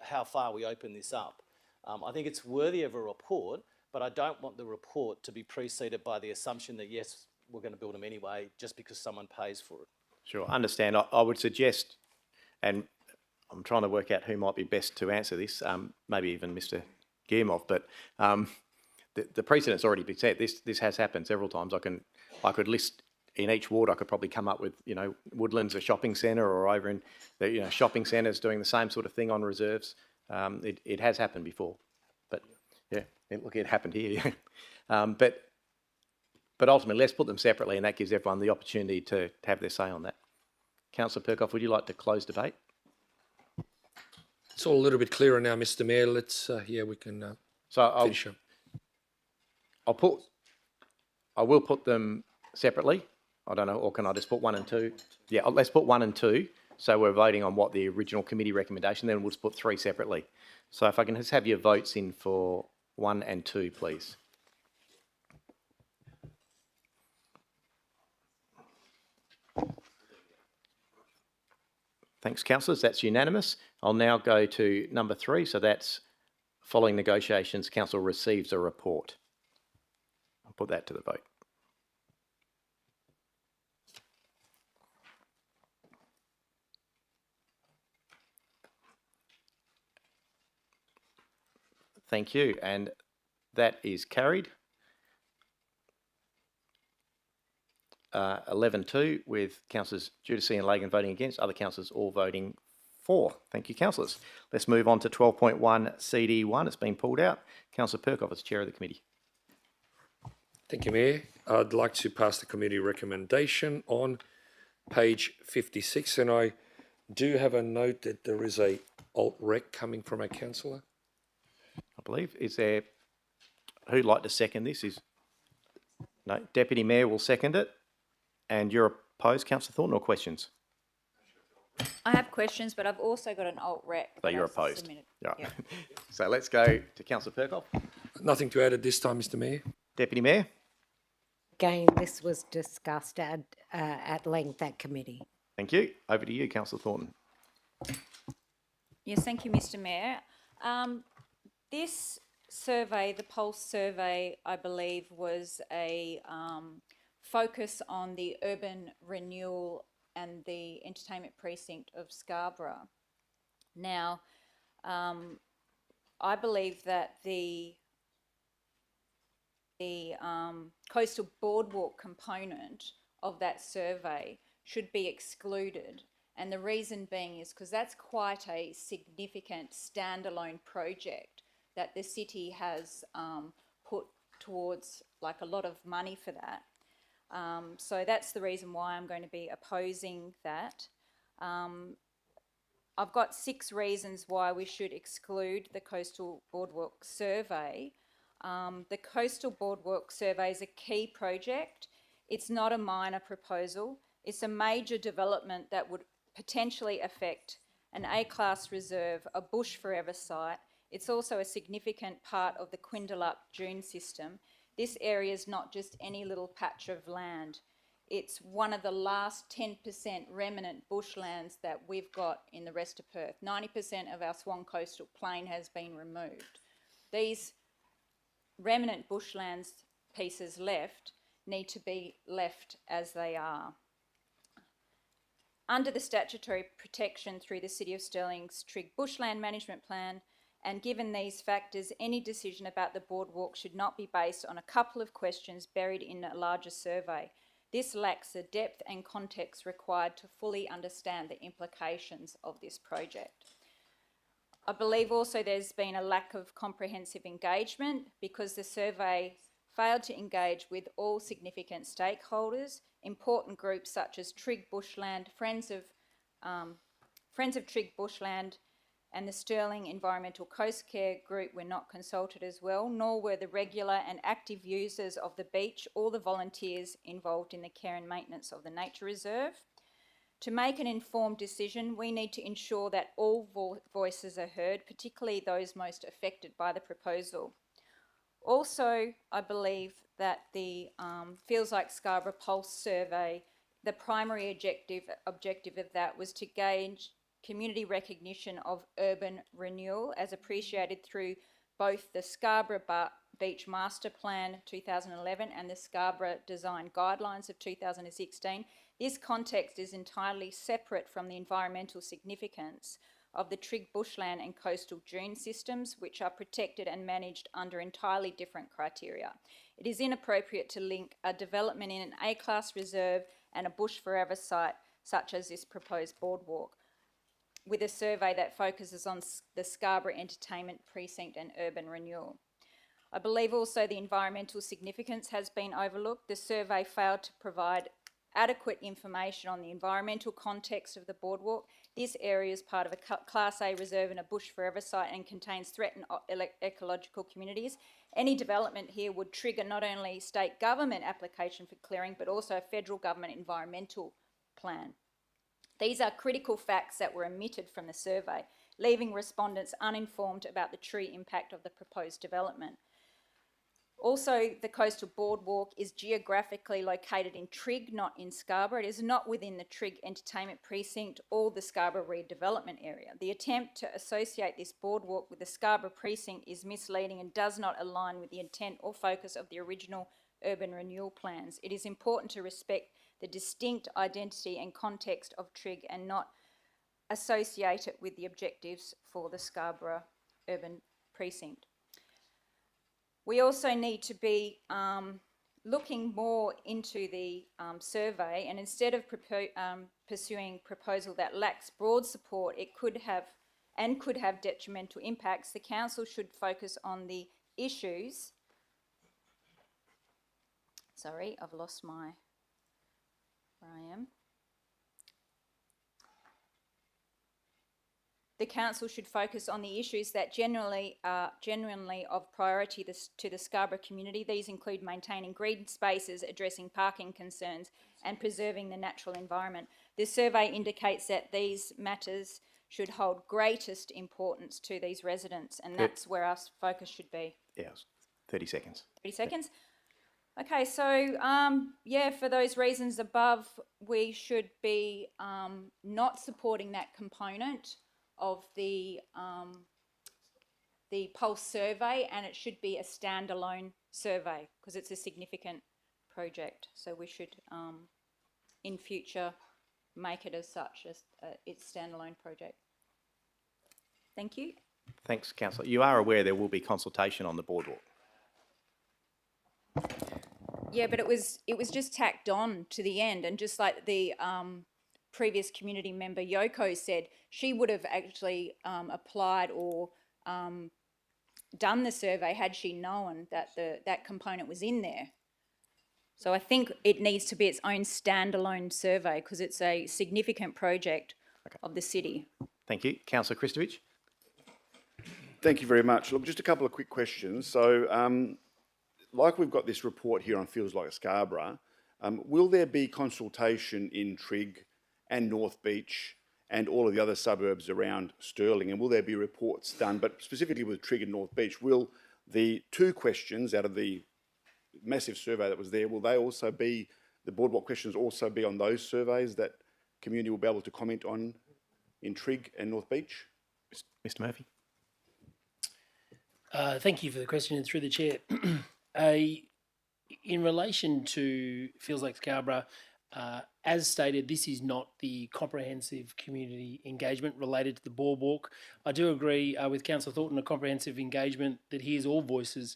how far we open this up. I think it's worthy of a report, but I don't want the report to be preceded by the assumption that, yes, we're going to build them anyway just because someone pays for it. Sure, understand. I would suggest, and I'm trying to work out who might be best to answer this, maybe even Mr. Guillemot, but the precedent's already been set. This has happened several times. I could list in each ward. I could probably come up with, Woodlands, a shopping centre, or over in the shopping centres doing the same sort of thing on reserves. It has happened before, but yeah, look, it happened here. But ultimately, let's put them separately, and that gives everyone the opportunity to have their say on that. Councillor Perkoff, would you like to close debate? It's all a little bit clearer now, Mr Mayor. Let's, we can finish up. I will put them separately. I don't know, or can I just put 1 and 2? Yeah, let's put 1 and 2. So we're voting on what the original committee recommendation, then we'll just put 3 separately. So if I can just have your votes in for 1 and 2, please. Thanks, councillors. That's unanimous. I'll now go to number 3. So that's following negotiations, council receives a report. I'll put that to the vote. Thank you, and that is carried. 11-2 with councillors Giudice and Lagan voting against, other councillors all voting for. Thank you, councillors. Let's move on to 12.1 CD1. It's been pulled out. Councillor Perkoff as chair of the committee. Thank you, Mayor. I'd like to pass the committee recommendation on page 56, and I do have a note that there is a alt-rec coming from a councillor. I believe. Is there, who'd like to second this? No, Deputy Mayor will second it. And you're opposed, Councillor Thornton, or questions? I have questions, but I've also got an alt-rec. So you're opposed. Submitted. Right. Yep. So let's go to Councillor Perkoff. Nothing to add at this time, Mr Mayor. Deputy Mayor. Again, this was discussed at length at committee. Thank you. Over to you, Councillor Thornton. Yes, thank you, Mr Mayor. This survey, the Pulse survey, I believe was a focus on the urban renewal and the entertainment precinct of Scarborough. Now, I believe that the coastal boardwalk component of that survey should be excluded, and the reason being is because that's quite a significant standalone project that the city has put towards, like, a lot of money for that. So that's the reason why I'm going to be opposing that. I've got 6 reasons why we should exclude the Coastal Boardwalk Survey. The Coastal Boardwalk Survey is a key project. It's not a minor proposal. It's a major development that would potentially affect an A-class reserve, a bush forever site. It's also a significant part of the Quindalup dune system. This area is not just any little patch of land. It's one of the last 10% remnant bushlands that we've got in the rest of Perth. 90% of our Swan Coastal Plain has been removed. These remnant bushlands pieces left need to be left as they are. Under the statutory protection through the City of Stirling's Trig Bushland Management Plan, and given these factors, any decision about the boardwalk should not be based on a couple of questions buried in a larger survey. This lacks the depth and context required to fully understand the implications of this project. I believe also there's been a lack of comprehensive engagement because the survey failed to engage with all significant stakeholders. Important groups such as Trig Bushland, Friends of Trig Bushland and the Stirling Environmental Coast Care Group were not consulted as well, nor were the regular and active users of the beach or the volunteers involved in the care and maintenance of the nature reserve. To make an informed decision, we need to ensure that all voices are heard, particularly those most affected by the proposal. Also, I believe that the Feels Like Scarborough Pulse survey, the primary objective of that was to gauge community recognition of urban renewal as appreciated through both the Scarborough Beach Master Plan 2011 and the Scarborough Design Guidelines of 2016. This context is entirely separate from the environmental significance of the Trig Bushland and coastal dune systems, which are protected and managed under entirely different criteria. It is inappropriate to link a development in an A-class reserve and a bush forever site, such as this proposed boardwalk, with a survey that focuses on the Scarborough Entertainment Precinct and urban renewal. I believe also the environmental significance has been overlooked. The survey failed to provide adequate information on the environmental context of the boardwalk. This area is part of a Class A reserve and a bush forever site and contains threatened ecological communities. Any development here would trigger not only state government application for clearing, but also a federal government environmental plan. These are critical facts that were omitted from the survey, leaving respondents uninformed about the true impact of the proposed development. Also, the coastal boardwalk is geographically located in Trig, not in Scarborough. It is not within the Trig Entertainment Precinct or the Scarborough redevelopment area. The attempt to associate this boardwalk with the Scarborough Precinct is misleading and does not align with the intent or focus of the original urban renewal plans. It is important to respect the distinct identity and context of Trig and not associate it with the objectives for the Scarborough urban precinct. We also need to be looking more into the survey, and instead of pursuing proposal that lacks broad support, it could have detrimental impacts. The council should focus on the issues. Sorry, I've lost where I am. The council should focus on the issues that genuinely of priority to the Scarborough community. These include maintaining green spaces, addressing parking concerns, and preserving the natural environment. This survey indicates that these matters should hold greatest importance to these residents, and that's where our focus should be. Yes, 30 seconds. 30 seconds? Okay, so for those reasons above, we should be not supporting that component of the Pulse survey, and it should be a standalone survey because it's a significant project. So we should, in future, make it as such as its standalone project. Thank you. Thanks, Councillor. You are aware there will be consultation on the boardwalk. Yeah, but it was just tacked on to the end, and just like the previous community member Yoko said, she would have actually applied or done the survey had she known that that component was in there. So I think it needs to be its own standalone survey because it's a significant project of the city. Thank you. Councillor Christovich. Thank you very much. Look, just a couple of quick questions. So, like we've got this report here on Feels Like Scarborough, will there be consultation in Trig and North Beach and all of the other suburbs around Stirling, and will there be reports done, but specifically with Trig and North Beach, will the two questions out of the massive survey that was there, will they also be, the boardwalk questions also be on those surveys that community will be able to comment on in Trig and North Beach? Mr Murphy. Thank you for the question, and through the chair. In relation to Feels Like Scarborough, as stated, this is not the comprehensive community engagement related to the boardwalk. I do agree with Councillor Thornton, a comprehensive engagement that hears all voices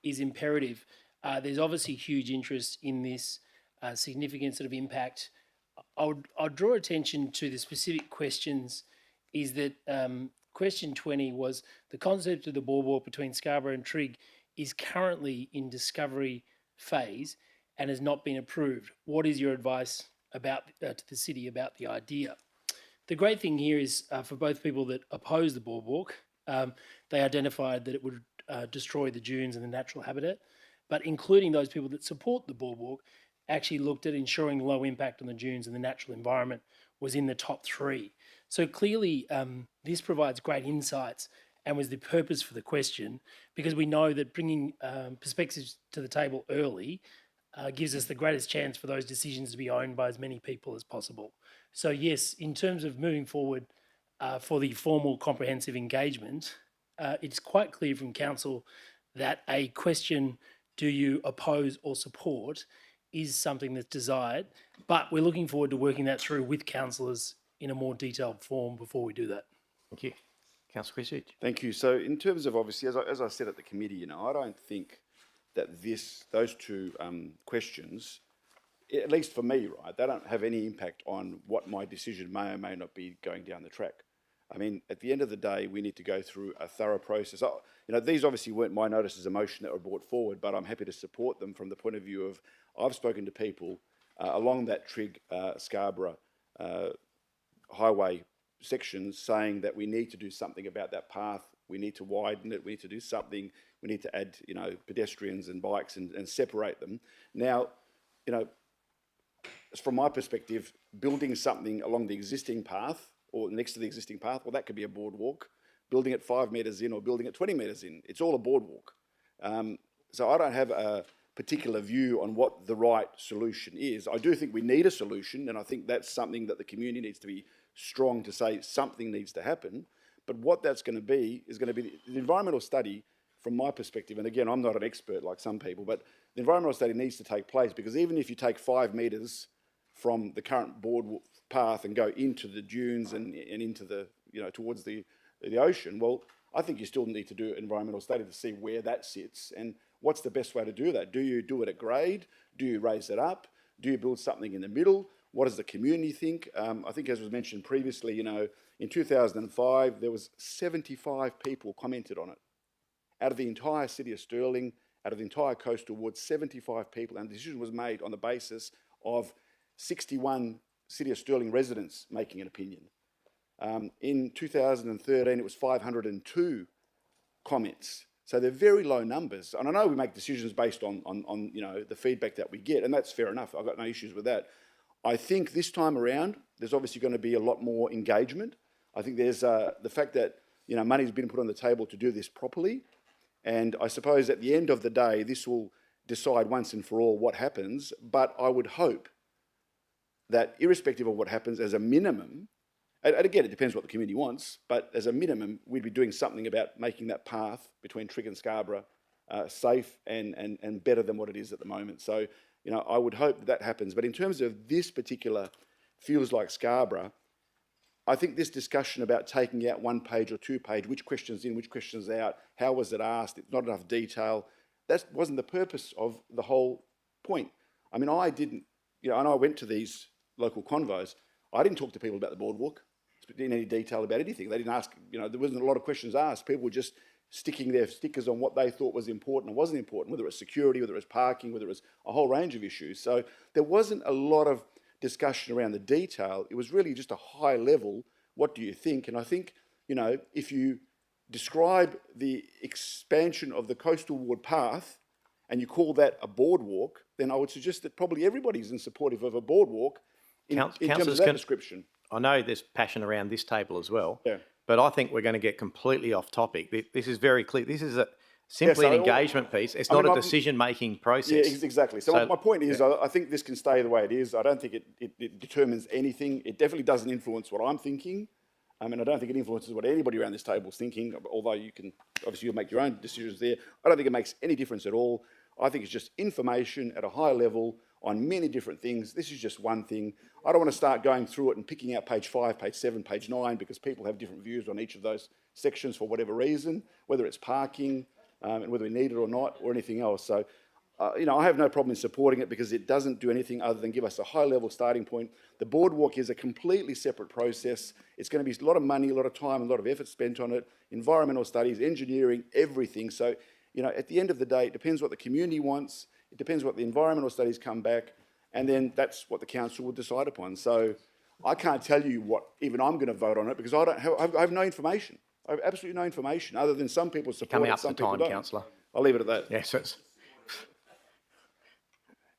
is imperative. There's obviously huge interest in this significant sort of impact. I'll draw attention to the specific questions is that question 20 was the concept of the boardwalk between Scarborough and Trigg is currently in discovery phase and has not been approved. What is your advice about to the city about the idea? The great thing here is for both people that oppose the boardwalk, they identified that it would destroy the dunes and the natural habitat, but including those people that support the boardwalk actually looked at ensuring low impact on the dunes and the natural environment was in the top 3. So clearly this provides great insights and was the purpose for the question, because we know that bringing perspectives to the table early gives us the greatest chance for those decisions to be owned by as many people as possible. So yes, in terms of moving forward for the formal comprehensive engagement, it's quite clear from council that a question, do you oppose or support, is something that's desired, but we're looking forward to working that through with councillors in a more detailed form before we do that. Thank you. Councillor Christchurch. Thank you. So in terms of, obviously, as I said at the committee, I don't think that those two questions, at least for me, right, they don't have any impact on what my decision may or may not be going down the track. I mean, at the end of the day, we need to go through a thorough process. These obviously weren't my notices of motion that were brought forward, but I'm happy to support them from the point of view of I've spoken to people along that Trigg-Scarborough highway sections saying that we need to do something about that path. We need to widen it. We need to do something. We need to add, pedestrians and bikes and separate them. Now, from my perspective, building something along the existing path or next to the existing path, well, that could be a boardwalk. Building it 5 metres in or building it 20 metres in, it's all a boardwalk. So I don't have a particular view on what the right solution is. I do think we need a solution, and I think that's something that the community needs to be strong to say something needs to happen. But what that's going to be is going to be the environmental study, from my perspective, and again, I'm not an expert like some people, but the environmental study needs to take place, because even if you take 5 metres from the current boardwalk path and go into the dunes and into the, towards the ocean, well, I think you still need to do an environmental study to see where that sits and what's the best way to do that. Do you do it at grade? Do you raise it up? Do you build something in the middle? What does the community think? I think, as was mentioned previously, in 2005, there was 75 people commented on it. Out of the entire city of Stirling, out of the entire coastal ward, 75 people, and the decision was made on the basis of 61 City of Stirling residents making an opinion. In 2013, it was 502 comments. So they're very low numbers. And I know we make decisions based on the feedback that we get, and that's fair enough. I've got no issues with that. I think this time around, there's obviously going to be a lot more engagement. I think there's the fact that money's been put on the table to do this properly. And I suppose at the end of the day, this will decide once and for all what happens. But I would hope that irrespective of what happens, as a minimum, and again, it depends what the community wants, but as a minimum, we'd be doing something about making that path between Trigg and Scarborough safe and better than what it is at the moment. So, I would hope that happens. But in terms of this particular feels like Scarborough, I think this discussion about taking out 1 page or 2 page, which questions in, which questions out, how was it asked, it's not enough detail, that wasn't the purpose of the whole point. I mean, I didn't, and I went to these local convos, I didn't talk to people about the boardwalk in any detail about anything. They didn't ask, there wasn't a lot of questions asked. People were just sticking their stickers on what they thought was important and wasn't important, whether it was security, whether it was parking, whether it was a whole range of issues. So there wasn't a lot of discussion around the detail. It was really just a high level, what do you think? And I think, if you describe the expansion of the coastal ward path and you call that a boardwalk, then I would suggest that probably everybody's in supportive of a boardwalk in terms of that description. I know there's passion around this table as well, yeah, but I think we're going to get completely off topic. This is very clear. This is simply an engagement piece. It's not a decision-making process. Yeah, exactly. So my point is, I think this can stay the way it is. I don't think it determines anything. It definitely doesn't influence what I'm thinking. I don't think it influences what anybody around this table is thinking, although you can, obviously you'll make your own decisions there. I don't think it makes any difference at all. I think it's just information at a high level on many different things. This is just one thing. I don't want to start going through it and picking out page 5, page 7, page 9, because people have different views on each of those sections for whatever reason, whether it's parking and whether we need it or not, or anything else. So I have no problem in supporting it because it doesn't do anything other than give us a high-level starting point. The boardwalk is a completely separate process. It's going to be a lot of money, a lot of time, a lot of effort spent on it, environmental studies, engineering, everything. So, at the end of the day, it depends what the community wants, it depends what the environmental studies come back, and then that's what the council will decide upon. So I can't tell you what even I'm going to vote on it because I have no information. I have absolutely no information other than some people support Coming it, up some to people time, don't. councillor. I'll leave it at that. Yes,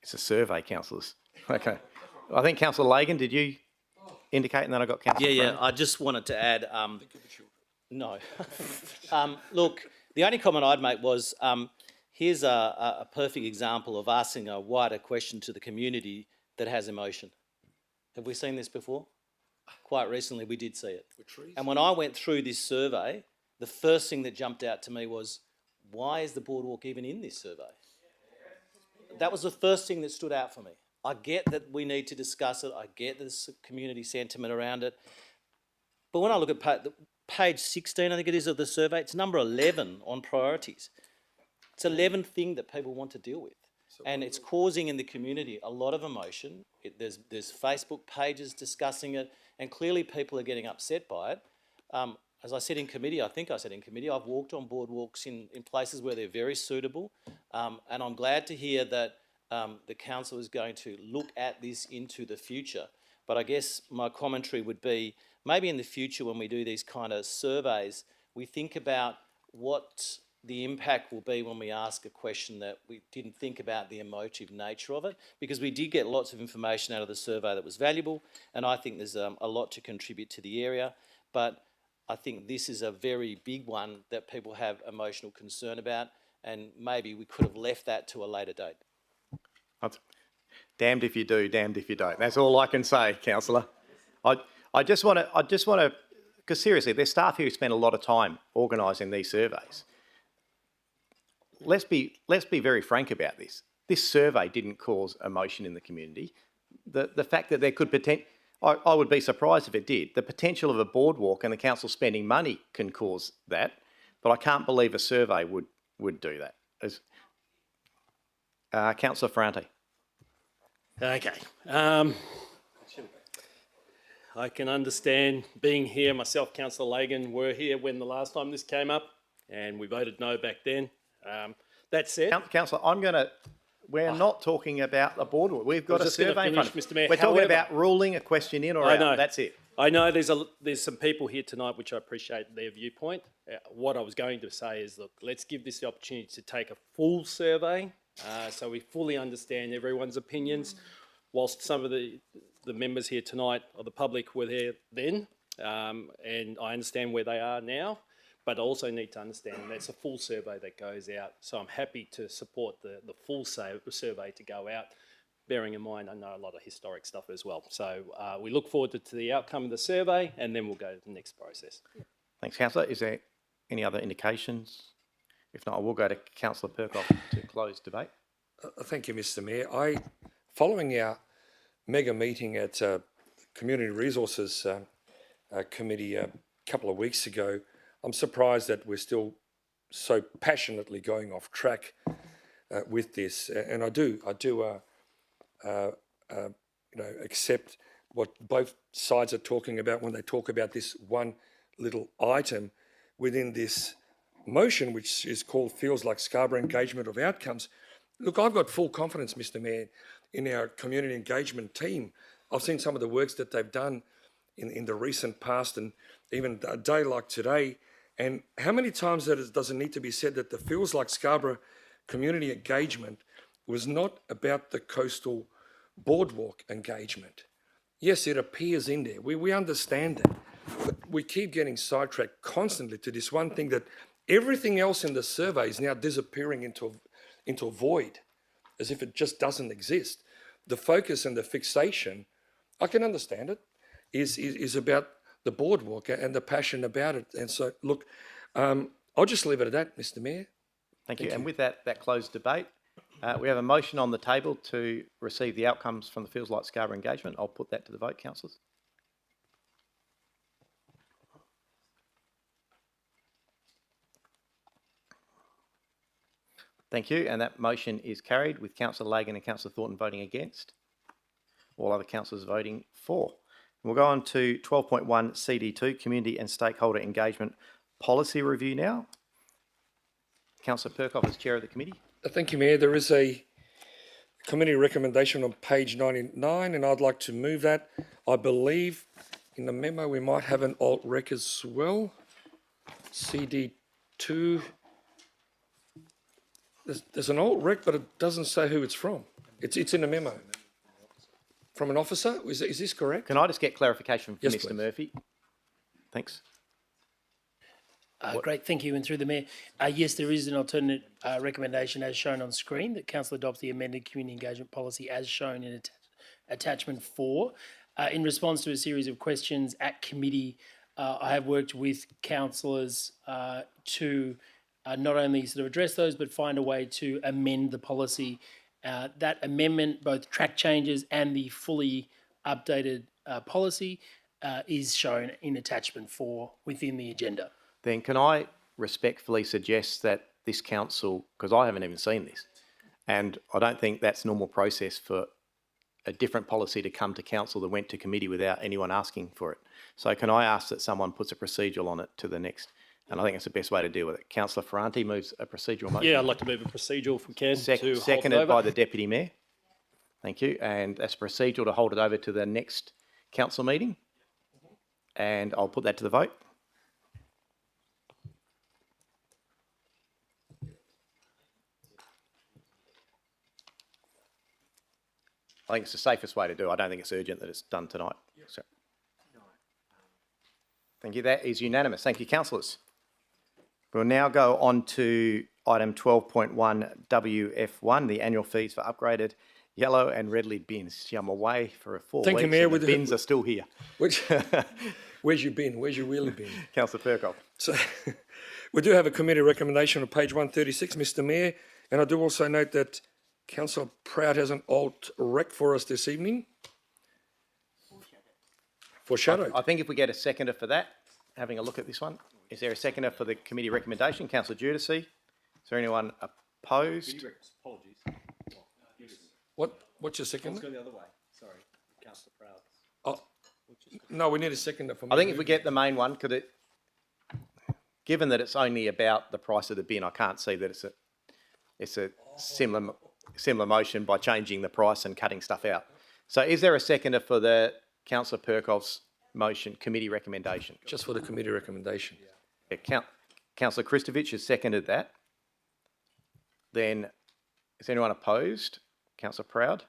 it's a survey, councillors. Okay. I think Councillor Lagan, did you indicate, and then I got Councillor Yeah. I just wanted to add, no. Look, the only comment I'd make was, here's a perfect example of asking a wider question to the community that has emotion. Have we seen this before? Quite recently, we did see it. And when I went through this survey, the first thing that jumped out to me was, why is the boardwalk even in this survey? That was the first thing that stood out for me. I get that we need to discuss it. I get this community sentiment around it. But when I look at page 16, I think it is, of the survey, it's number 11 on priorities. It's the 11th thing that people want to deal with. And it's causing in the community a lot of emotion. There's Facebook pages discussing it, and clearly people are getting upset by it. As I said in committee, I've walked on boardwalks in places where they're very suitable, and I'm glad to hear that the council is going to look at this into the future. But I guess my commentary would be, maybe in the future when we do these kind of surveys, we think about what the impact will be when we ask a question that we didn't think about the emotive nature of it, because we did get lots of information out of the survey that was valuable, and I think there's a lot to contribute to the area. But I think this is a very big one that people have emotional concern about, and maybe we could have left that to a later date. Damned if you do, damned if you don't. That's all I can say, councillor. I just want to, because seriously, there's staff here who spend a lot of time organising these surveys. Let's be very frank about this. This survey didn't cause emotion in the community. The fact that there could I would be surprised if it did. The potential of a boardwalk and the council spending money can cause that, but I can't believe a survey would do that. Councillor Ferrante. Okay. I can understand being here. Myself, Councillor Lagan, were here when the last time this came up, and we voted no back then. That said, Councillor, we're not talking about the boardwalk. We've got a survey in front of us. Mr. Mayor. We're talking about ruling a question in or out. That's it. I know there's some people here tonight which I appreciate their viewpoint. What I was going to say is, look, let's give this the opportunity to take a full survey so we fully understand everyone's opinions. Whilst some of the members here tonight or the public were there then, and I understand where they are now, but I also need to understand that's a full survey that goes out. So I'm happy to support the full survey to go out, bearing in mind I know a lot of historic stuff as well. So we look forward to the outcome of the survey, and then we'll go to the next process. Thanks, councillor. Is there any other indications? If not, I will go to councillor Perkoff to close debate. Thank you, Mr. Mayor. Following our mega meeting at Community Resources Committee a couple of weeks ago, I'm surprised that we're still so passionately going off track with this, and I do accept what both sides are talking about when they talk about this one little item within this motion, which is called Feels Like Scarborough Engagement of Outcomes. Look, I've got full confidence, Mr. Mayor, in our community engagement team. I've seen some of the works that they've done in the recent past, and even a day like today. And how many times does it need to be said that the Feels Like Scarborough community engagement was not about the coastal boardwalk engagement? Yes, it appears in there. We understand that. But we keep getting sidetracked constantly to this one thing that everything else in the survey is now disappearing into a void, as if it just doesn't exist. The focus and the fixation, I can understand it, is about the boardwalk and the passion about it. And so, look, I'll just leave it at that, Mr. Mayor. Thank you. And with that closed debate, we have a motion on the table to receive the outcomes from the Feels Like Scarborough engagement. I'll put that to the vote, councillors. Thank you, and that motion is carried with Councillor Lagan and Councillor Thornton voting against. All other councillors voting for. We'll go on to 12.1 CD2, Community and Stakeholder Engagement Policy Review now. Councillor Perkoff as Chair of the Committee. Thank you, Mayor. There is a committee recommendation on page 99, and I'd like to move that. I believe in the memo we might have an alt rec as well. CD2. There's an alt rec, but it doesn't say who it's from. It's in the memo. From an officer? Is this correct? Can I just get clarification from Yes, Mr. please. Murphy? Thanks. Great, thank you. And through the Mayor, yes, there is an alternate recommendation as shown on screen that Council adopts the amended community engagement policy as shown in attachment 4. In response to a series of questions at committee, I have worked with councillors to not only sort of address those, but find a way to amend the policy. That amendment, both track changes and the fully updated policy, is shown in attachment 4 within the agenda. Then can I respectfully suggest that this council, because I haven't even seen this, and I don't think that's normal process for a different policy to come to council that went to committee without anyone asking for it. So can I ask that someone puts a procedural on it to the next? And I think it's the best way to deal with it. Councillor Ferranti moves a procedural motion. Yeah, I'd like to move a procedural if we can. to hold it Seconded over. by the Deputy Mayor. Thank you. And that's procedural to hold it over to the next council meeting. And I'll put that to the vote. I think it's the safest way to do it. I don't think it's urgent that it's done tonight. So, thank you. That is unanimous. Thank you, councillors. We'll now go on to item 12.1 WF1, the annual fees for upgraded yellow and red lid bins. Gee, I'm away for 4 Thank weeks you, Mayor. and the bins are still here. Where's your bin? Where's your wheelie bin? Councillor Perkoff. So we do have a committee recommendation on page 136, Mr. Mayor, and I do also note that Councillor Proud has an alt rec for us this evening. Foreshadowed. I think if we get a seconder for that, having a look at this one. Is there a seconder for the committee recommendation? Councillor Giudice. Is there anyone opposed? Apologies. What's your second? Let's go the other way. Sorry, Councillor Proud. Oh, no, we need a seconder for. I think if we get the main one, could it? Given that it's only about the price of the bin, I can't see that it's a similar motion by changing the price and cutting stuff out. So, is there a seconder for the Councillor Perkoff's motion committee recommendation? Just for the committee recommendation. Yeah, Councillor Kristovich has seconded that. Then, is anyone opposed? Councillor Proud?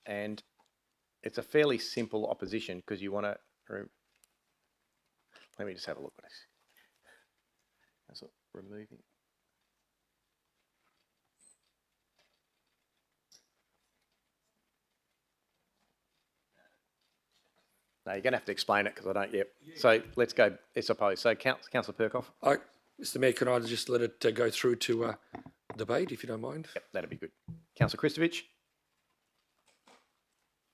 And it's a fairly simple opposition because you want to... Let me just have a look at this. That's removing... No, you're going to have to explain it because I don't yet. So let's go, it's opposed. So Councillor Perkoff? Mr. Mayor, can I just let it go through to debate, if you don't mind? Yep, that'd be good. Councillor Kristovich?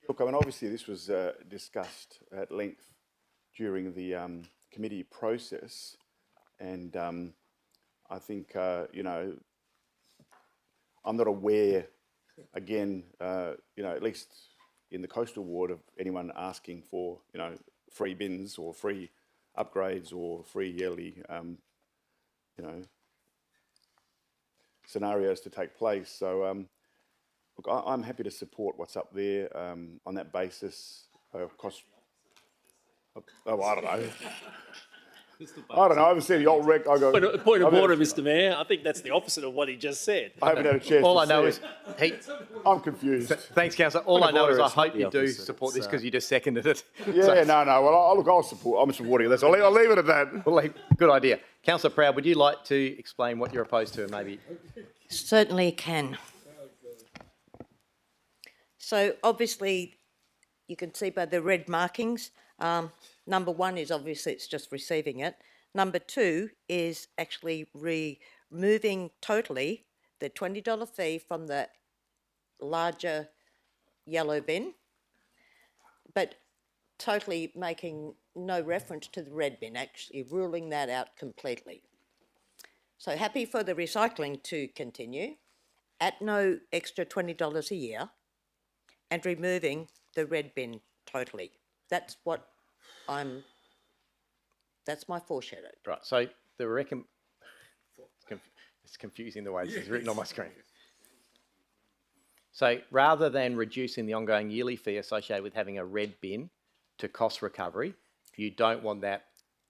Look, I mean, obviously this was discussed at length during the committee process, and I think, you know, I'm not aware, again, you know, at least in the coastal ward of anyone asking for, you know, free bins or free upgrades or free yearly, you know, scenarios to take place. So, look, I'm happy to support what's up there on that basis. Cost. Oh, I don't know. I don't know. I haven't seen the alt rec. Point of order, Mr. Mayor. I think that's the opposite of what he just said. I haven't had a chance. All I know is I'm confused. Thanks, Councillor. All I know is I hope you do opposite. support this because you just seconded it. Yeah, So- no. Well, look, I'll support. I'm supporting this. I'll leave it at that. Well, good idea. Councillor Proud, would you like to explain what you're opposed to and maybe... Certainly can. So obviously, you can see by the red markings, number one is obviously it's just receiving it. Number two is actually removing totally the $20 fee from the larger yellow bin. But totally making no reference to the red bin, actually ruling that out completely. So happy for the recycling to continue at no extra $20 a year and removing the red bin totally. That's what that's my foreshadow. Right, so it's confusing the way this is written on my screen. So rather than reducing the ongoing yearly fee associated with having a red bin to cost recovery, you don't want that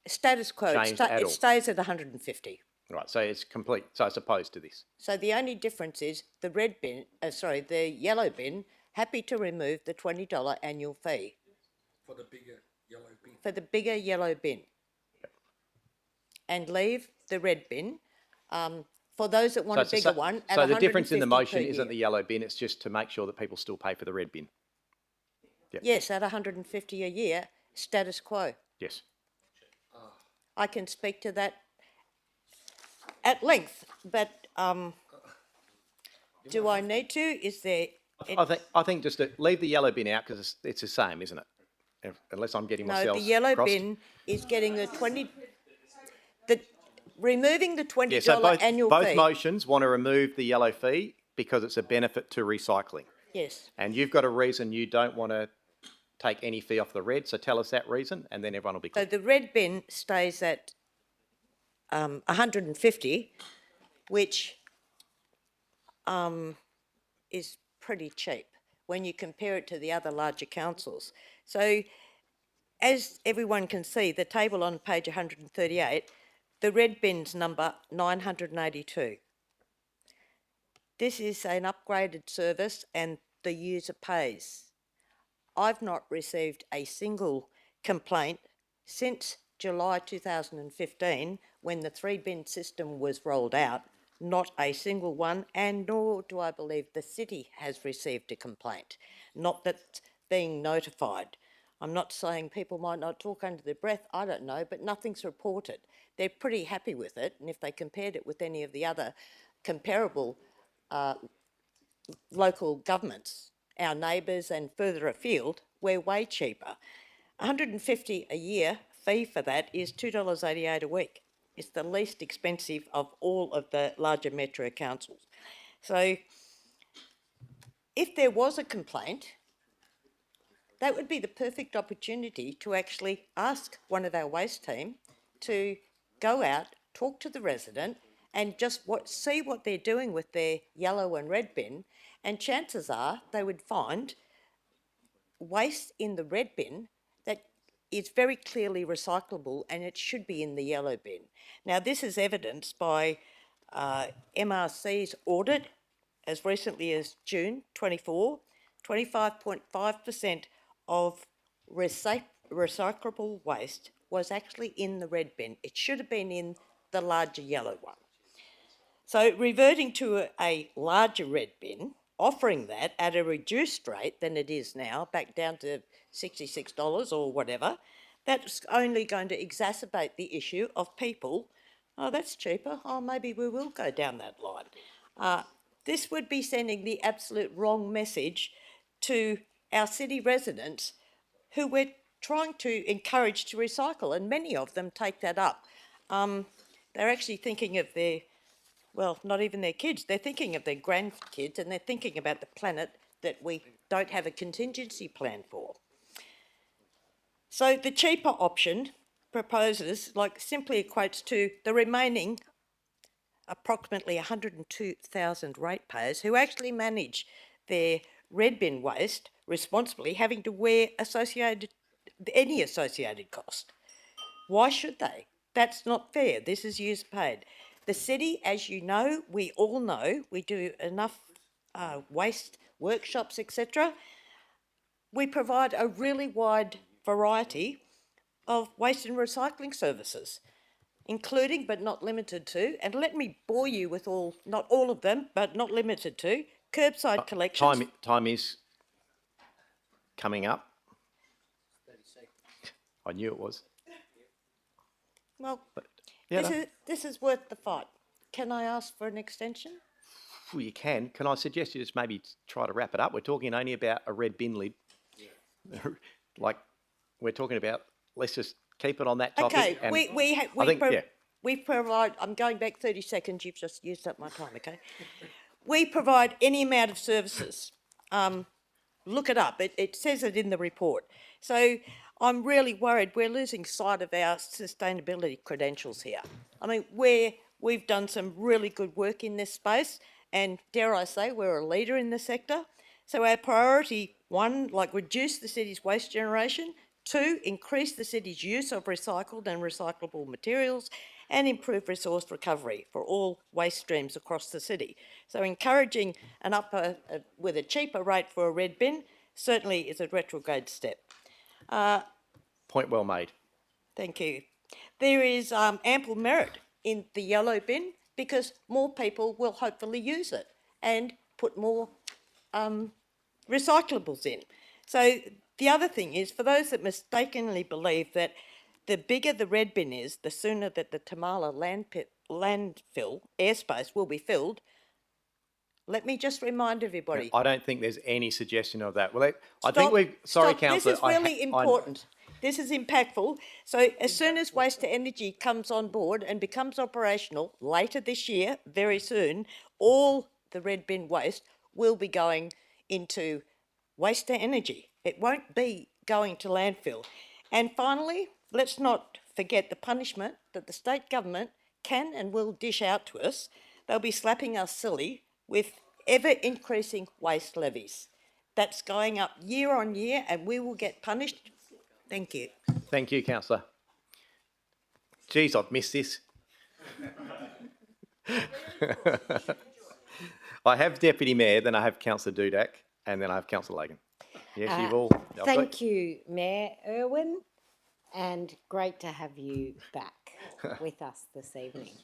status quo. changed at It all. stays at 150. Right, so it's complete. So it's opposed to this. So the only difference is the red bin, the yellow bin, happy to remove the $20 annual fee. For the bigger yellow bin. For the bigger yellow bin. And leave the red bin for those that want a bigger one at So the difference in the $150 motion per isn't year. the yellow bin, it's just to make sure that people still pay for the red bin. Yep. Yes, at $150 a year, status quo. Yes. I can speak to that at length, but do I need to? Is there... I think just to leave the yellow bin out because it's the same, isn't it? Unless I'm getting myself No, the yellow crossed. bin is getting a removing the $20 Yeah, so annual both fee. motions want to remove the yellow fee because it's a benefit to recycling. Yes. And you've got a reason you don't want to take any fee off the red, so tell us that reason and then everyone will be So clear. the red bin stays at 150, which is pretty cheap when you compare it to the other larger councils. So as everyone can see, the table on page 138, the red bin's number 982. This is an upgraded service and the user pays. I've not received a single complaint since July 2015 when the 3-bin system was rolled out, not a single one, and nor do I believe the city has received a complaint, not that's being notified. I'm not saying people might not talk under their breath, I don't know, but nothing's reported. They're pretty happy with it, and if they compared it with any of the other comparable local governments, our neighbours and further afield, we're way cheaper. $150 a year fee for that is $2.88 a week. It's the least expensive of all of the larger metro councils. So if there was a complaint, that would be the perfect opportunity to actually ask one of our waste team to go out, talk to the resident and just see what they're doing with their yellow and red bin, and chances are they would find waste in the red bin that is very clearly recyclable and it should be in the yellow bin. Now this is evidenced by MRC's audit as recently as June 24, 25.5% of recyclable waste was actually in the red bin. It should have been in the larger yellow one. So reverting to a larger red bin, offering that at a reduced rate than it is now, back down to $66 or whatever, that's only going to exacerbate the issue of people, oh, that's cheaper, oh, maybe we will go down that line. This would be sending the absolute wrong message to our city residents who we're trying to encourage to recycle, and many of them take that up. They're actually thinking of their, well, not even their kids, they're thinking of their grandkids and they're thinking about the planet that we don't have a contingency plan for. So the cheaper option proposes, simply equates to the remaining approximately 102,000 ratepayers who actually manage their red bin waste responsibly, having to wear any associated cost. Why should they? That's not fair. This is user paid. The city, as you know, we all know, we do enough waste workshops, etc. We provide a really wide variety of waste and recycling services, including but not limited to, and let me bore you with not all of them, but not limited to, curbside collections. Time is coming up. I knew it was. Well, yeah, this is worth the fight. Can I ask for an extension? Well, you can. Can I suggest you just maybe try to wrap it up? We're talking only about a red bin lid. we're talking about. Let's just keep it on that topic. Okay, and we I think, yeah. we provide, I'm going back 30 seconds, you've just used up my time, okay? We provide any amount of services. Look it up, it says it in the report. So I'm really worried we're losing sight of our sustainability credentials here. I mean, we've done some really good work in this space, and dare I say, we're a leader in the sector. So our priority, one, like reduce the city's waste generation, two, increase the city's use of recycled and recyclable materials, and improve resource recovery for all waste streams across the city. So encouraging an upper, with a cheaper rate for a red bin certainly is a retrograde step. Point well made. Thank you. There is ample merit in the yellow bin because more people will hopefully use it and put more recyclables in. So the other thing is, for those that mistakenly believe that the bigger the red bin is, the sooner that the Tamala landfill airspace will be filled, let me just remind everybody. I don't think there's any suggestion of that. Well, sorry, Councillor. This is really important. This is impactful. So as soon as waste to energy comes on board and becomes operational later this year, very soon, all the red bin waste will be going into waste to energy. It won't be going to landfill. And finally, let's not forget the punishment that the state government can and will dish out to us. They'll be slapping us silly with ever-increasing waste levies. That's going up year on year, and we will get punished. Thank you. Thank you, Councillor. Geez, I've missed this. I have Deputy Mayor, then I have Councillor Dudek, and then I have Councillor Lagan. Yes, you've all... Thank you, Mayor Irwin, and great to have you back with us this evening.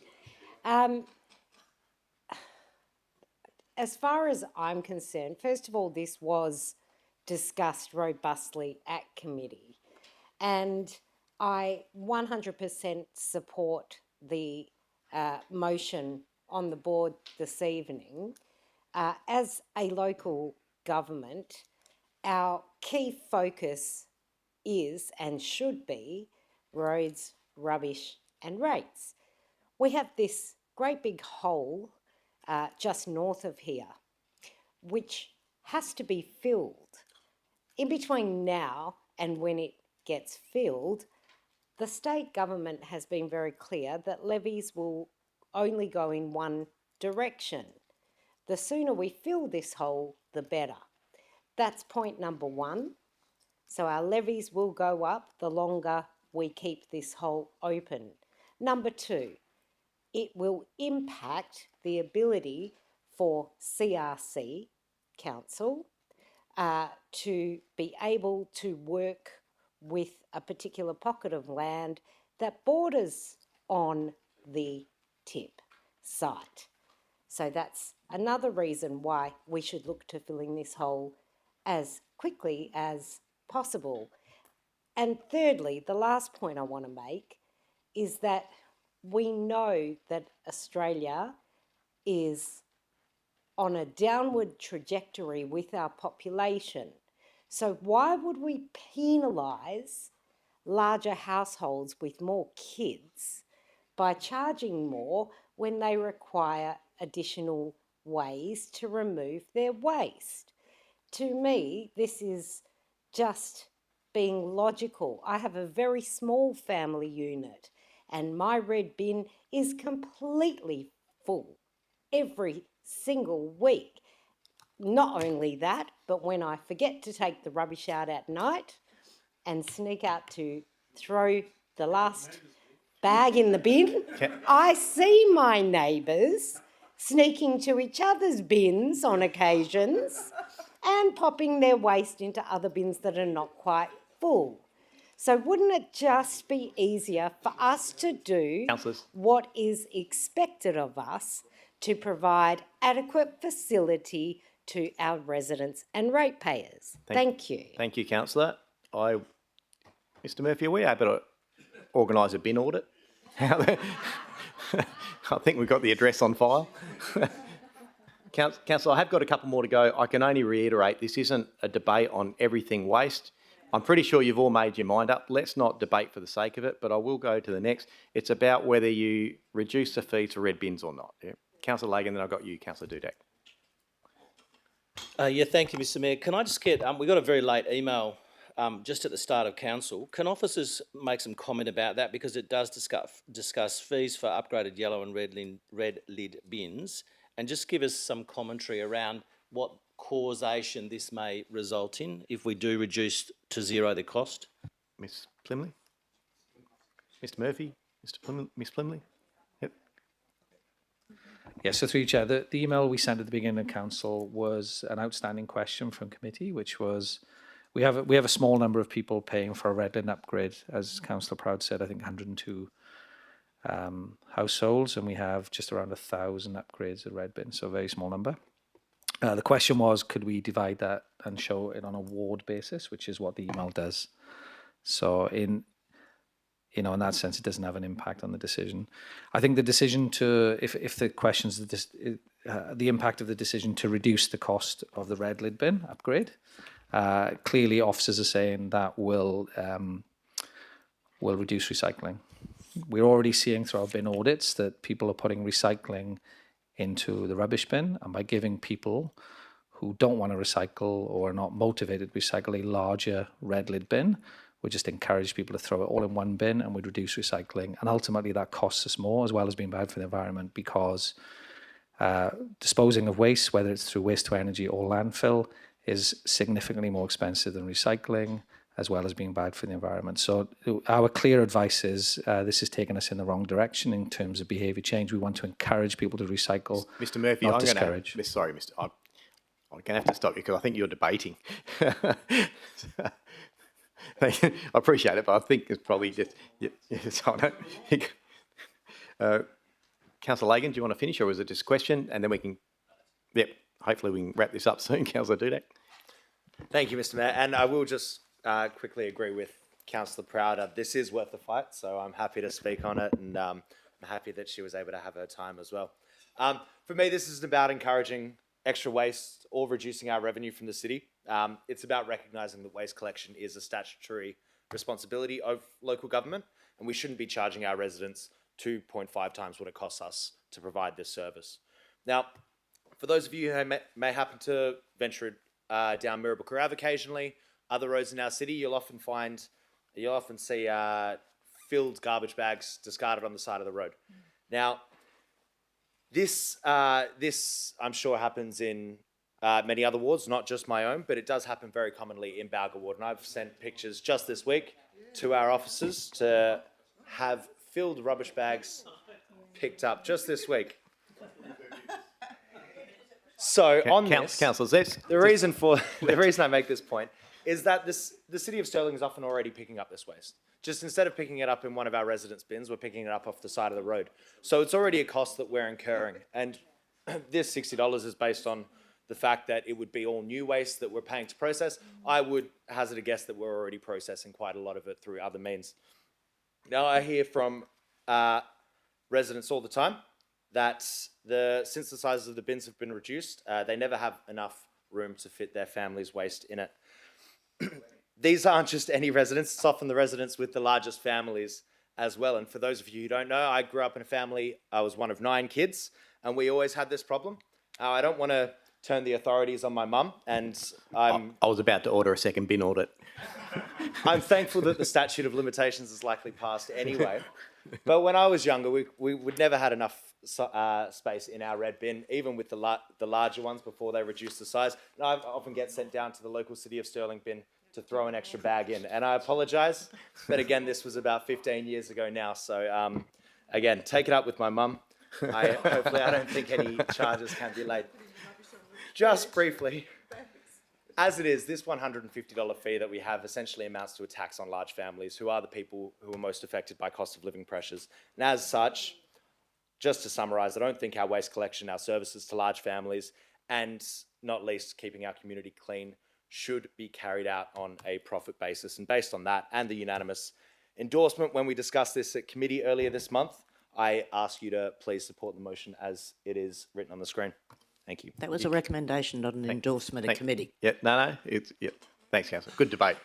As far as I'm concerned, first of all, this was discussed robustly at committee, and I 100% support the motion on the board this evening. As a local government, our key focus is and should be roads, rubbish and rates. We have this great big hole just north of here, which has to be filled. In between now and when it gets filled, the state government has been very clear that levies will only go in one direction. The sooner we fill this hole, the better. That's point number one. So our levies will go up the longer we keep this hole open. Number two, it will impact the ability for CRC Council to be able to work with a particular pocket of land that borders on the tip site. So that's another reason why we should look to filling this hole as quickly as possible. And thirdly, the last point I want to make is that we know that Australia is on a downward trajectory with our population. So why would we penalise larger households with more kids by charging more when they require additional ways to remove their waste? To me, this is just being logical. I have a very small family unit and my red bin is completely full every single week. Not only that, but when I forget to take the rubbish out at night and sneak out to throw the last bag in the bin, I see my neighbours sneaking to each other's bins on occasions and popping their waste into other bins that are not quite full. So wouldn't it just be easier for us to do what is expected of us to provide adequate facility to our residents and ratepayers? Thank you. Thank you, Councillor. Mr Murphy, are we able to organise a bin audit? I think we've got the address on file. Councillor, I have got a couple more to go. I can only reiterate, this isn't a debate on everything waste. I'm pretty sure you've all made your mind up. Let's not debate for the sake of it, but I will go to the next. It's about whether you reduce the fee to red bins or not. Yeah. Councillor Lagan, then I've got you, Councillor Dudek. Yeah, thank you, Mr Mayor. Can I just get, we got a very late email just at the start of council. Can officers make some comment about that? Because it does discuss fees for upgraded yellow and red lid bins, and just give us some commentary around what causation this may result in if we do reduce to zero the cost. Ms Plimley? Mr Murphy? Ms Plimley? Yep. Yes, so through you, Chair, the email we sent at the beginning of council was an outstanding question from committee, which was, we have a small number of people paying for a red lid upgrade, as Councillor Proud said, I think 102 households, and we have just around 1,000 upgrades of red bin, so a very small number. The question was, could we divide that and show it on a ward basis, which is what the email does. So in that sense, it doesn't have an impact on the decision. I think the decision to, if the question's the impact of the decision to reduce the cost of the red lid bin upgrade, clearly officers are saying that will reduce recycling. We're already seeing through our bin audits that people are putting recycling into the rubbish bin, and by giving people who don't want to recycle or are not motivated to recycle a larger red lid bin, we just encourage people to throw it all in one bin and we'd reduce recycling. And ultimately that costs us more, as well as being bad for the environment, because disposing of waste, whether it's through waste to energy or landfill, is significantly more expensive than recycling, as well as being bad for the environment. So our clear advice is this has taken us in the wrong direction in terms of behaviour change. We want to encourage people to recycle, Mr Murphy, not I'm discourage. Sorry, Mr. I'm going to have to stop you because I think you're debating. I appreciate it, but I think it's probably just... Councillor Lagan, do you want to finish, or is it just a question? And then we can... Yep, hopefully we can wrap this up soon. Councillor Dudek. Thank you, Mr Mayor. And I will just quickly agree with Councillor Proud. This is worth the fight, so I'm happy to speak on it, and I'm happy that she was able to have her time as well. For me, this isn't about encouraging extra waste or reducing our revenue from the city. It's about recognising that waste collection is a statutory responsibility of local government, and we shouldn't be charging our residents 2.5 times what it costs us to provide this service. Now, for those of you who may happen to venture down Mirrabooka Ave occasionally, other roads in our city, you'll often see filled garbage bags discarded on the side of the road. Now, this I'm sure happens in many other wards, not just my own, but it does happen very commonly in Balga Ward. And I've sent pictures just this week to our officers to have filled rubbish bags picked up just this week. So on this, councillors, the reason I make this point is that the City of Stirling is often already picking up this waste. Just instead of picking it up in one of our residents' bins, we're picking it up off the side of the road. So it's already a cost that we're incurring. And this $60 is based on the fact that it would be all new waste that we're paying to process. I would hazard a guess that we're already processing quite a lot of it through other means. Now, I hear from residents all the time that since the sizes of the bins have been reduced, they never have enough room to fit their family's waste in it. These aren't just any residents, it's often the residents with the largest families as well. And for those of you who don't know, I grew up in a family, I was one of 9 kids, and we always had this problem. I don't want to turn the authorities on my mum, and I was about to order a second bin audit. I'm thankful that the statute of limitations is likely passed anyway. But when I was younger, we would never had enough space in our red bin, even with the larger ones before they reduced the size. And I often get sent down to the local City of Stirling bin to throw an extra bag in. And I apologise, but again, this was about 15 years ago now. So again, take it up with my mum. Hopefully I don't think any charges can be laid. Just briefly, as it is, this $150 fee that we have essentially amounts to a tax on large families, who are the people who are most affected by cost of living pressures. And as such, just to summarise, I don't think our waste collection, our services to large families, and not least keeping our community clean, should be carried out on a profit basis. And based on that and the unanimous endorsement when we discussed this at committee earlier this month, I ask you to please support the motion as it is written on the screen. Thank you. That was a recommendation, not an endorsement at committee. Yeah, no, it's Thanks, Councillor. Good debate.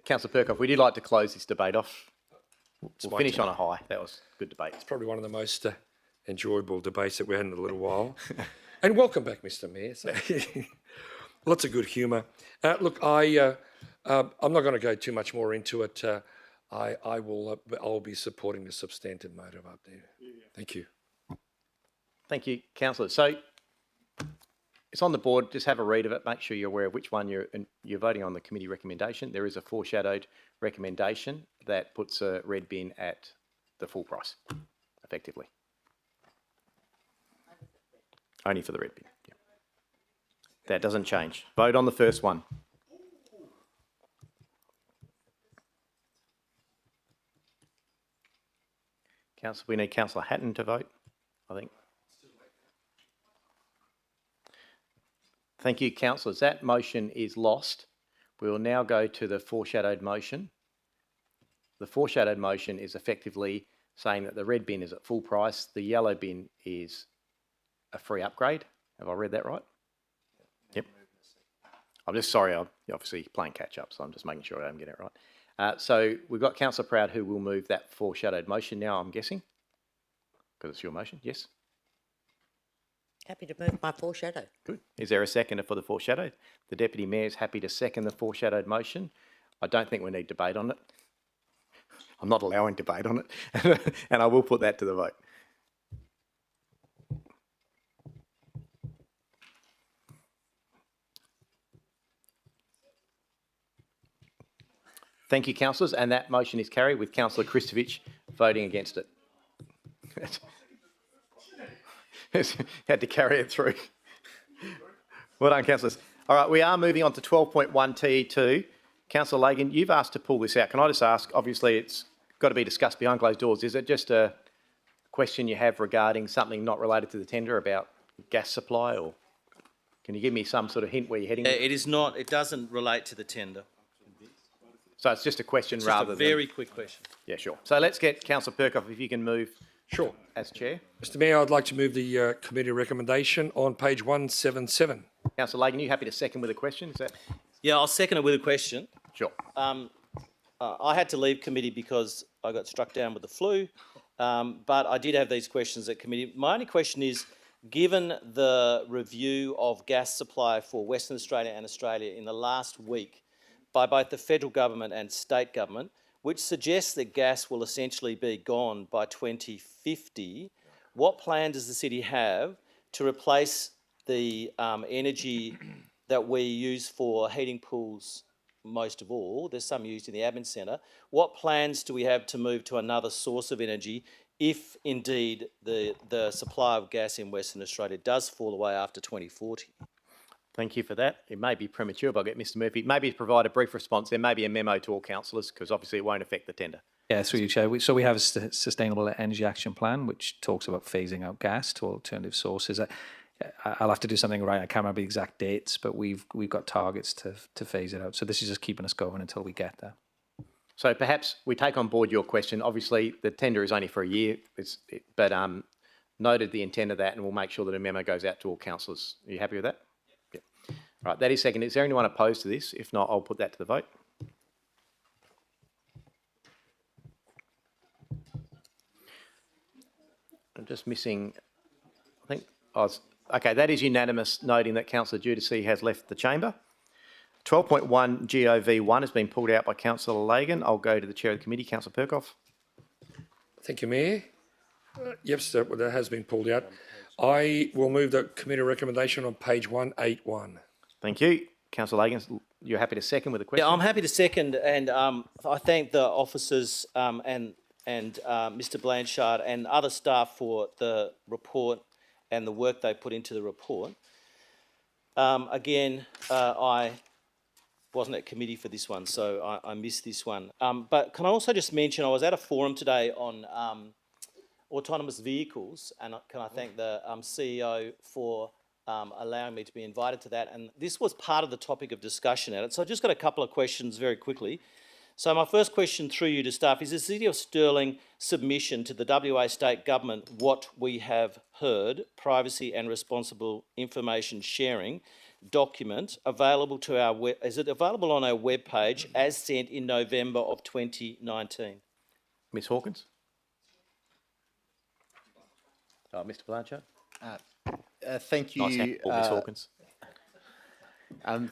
Councillor Perkoff, would you like to close this debate off? We'll finish on a high. That was good debate. It's probably one of the most enjoyable debates that we had in a little while. And welcome back, Mr. Mayor. So, lots of good humour. Look, I'm not going to go too much more into it. I'll be supporting the substantive motive up there. Thank you. Thank you, Councillor. So it's on the board. Just have a read of it. Make sure you're aware of which one you're voting on the committee recommendation. There is a foreshadowed recommendation that puts a red bin at the full price, effectively. Only for the red bin. Yeah. That doesn't change. Vote on the first one. We need Councillor Hatton to vote, I think. Thank you, councillors. That motion is lost. We will now go to the foreshadowed motion. The foreshadowed motion is effectively saying that the red bin is at full price, the yellow bin is a free upgrade. Have I read that right? Yep. I'm just sorry, I'm obviously playing catch up, so I'm just making sure I'm getting it right. So we've got Councillor Proud who will move that foreshadowed motion now, I'm guessing, because it's your motion. Yes? Happy to move my foreshadow. Good. Is there a seconder for the foreshadowed? The Deputy Mayor is happy to second the foreshadowed motion. I don't think we need debate on it. I'm not allowing debate on it. And I will put that to the vote. Thank you, councillors, and that motion is carried with Councillor Kristovich voting against it. Had to carry it through. Well done, councillors. All right, we are moving on to 12.1 TE2. Councillor Lagan, you've asked to pull this out. Can I just ask, obviously it's got to be discussed behind closed doors. Is it just a question you have regarding something not related to the tender about gas supply, or can you give me some sort of hint where you're heading? It is not, it doesn't relate to the tender. So it's just a question It's rather just than... a very quick question. Yeah, sure. So let's get Councillor Perkoff, if you can move. Sure. As Chair. Mr. Mayor, I'd like to move the committee recommendation on page 177. Councillor Lagan, are you happy to second with a question? Is that... Yeah, I'll second it with a question. Sure. I had to leave committee because I got struck down with the flu, but I did have these questions at committee. My only question is, given the review of gas supply for Western Australia and Australia in the last week by both the federal government and state government, which suggests that gas will essentially be gone by 2050, what plan does the city have to replace the energy that we use for heating pools most of all? There's some used in the admin centre. What plans do we have to move to another source of energy if indeed the supply of gas in Western Australia does fall away after 2040? Thank you for that. It may be premature, but I'll get Mr Murphy. Maybe to provide a brief response, there may be a memo to all councillors, because obviously it won't affect the tender. Yeah, through you, Chair. So we have a Sustainable Energy Action Plan, which talks about phasing out gas to alternative sources. I'll have to do something right. I can't remember the exact dates, but we've got targets to phase it out. So this is just keeping us going until we get there. So perhaps we take on board your question. Obviously, the tender is only for a year, but noted the intent of that, and we'll make sure that a memo goes out to all councillors. Are you happy with that? Yep. Right, that is second. Is there anyone opposed to this? If not, I'll put that to the vote. I'm just missing, I think, okay, that is unanimous, noting that Councillor Giudice has left the chamber. 12.1 GOV1 has been pulled out by Councillor Lagan. I'll go to the Chair of the Committee, Councillor Perkoff. Thank you, Mayor. Yes, that has been pulled out. I will move the committee recommendation on page 181. Thank you. Councillor Lagan, you're happy to second with a question? Yeah, I'm happy to second, and I thank the officers and Mr Blanchard and other staff for the report and the work they put into the report. Again, I wasn't at committee for this one, so I missed this one. But can I also just mention, I was at a forum today on autonomous vehicles, and can I thank the CEO for allowing me to be invited to that. And this was part of the topic of discussion at it. So I've just got a couple of questions very quickly. So my first question through you to staff is the City of Stirling submission to the WA State Government, What We Have Heard, Privacy and Responsible Information Sharing, document available to our web, is it available on our webpage as sent in November of 2019? Ms Hawkins? Mr Blanchard? Thank Nice you. handball, Ms Hawkins.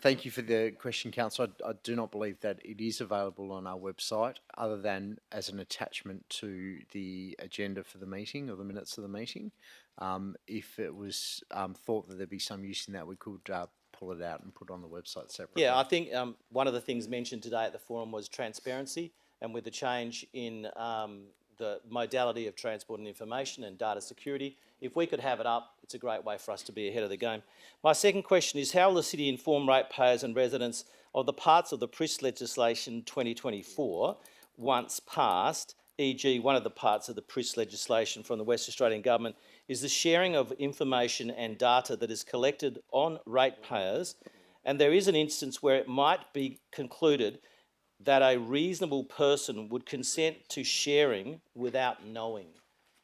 Thank you for the question, Councillor. I do not believe that it is available on our website, other than as an attachment to the agenda for the meeting or the minutes of the meeting. If it was thought that there'd be some use in that, we could pull it out and put it on the website separately. Yeah, I think one of the things mentioned today at the forum was transparency, and with the change in the modality of transport and information and data security, if we could have it up, it's a great way for us to be ahead of the game. My second question is, how will the City inform ratepayers and residents of the parts of the PRIS legislation 2024 once passed, e.g. one of the parts of the PRIS legislation from the West Australian Government is the sharing of information and data that is collected on ratepayers, and there is an instance where it might be concluded that a reasonable person would consent to sharing without knowing.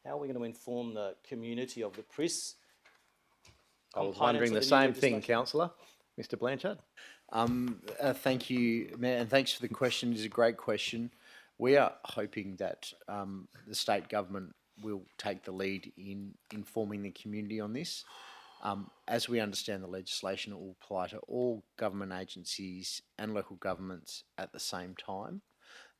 How are we going to inform the community of the PRIS? I was wondering the same thing, Councillor. Mr Blanchard? Thank you, Mayor, and thanks for the question. It is a great question. We are hoping that the state government will take the lead in informing the community on this. As we understand the legislation, it will apply to all government agencies and local governments at the same time.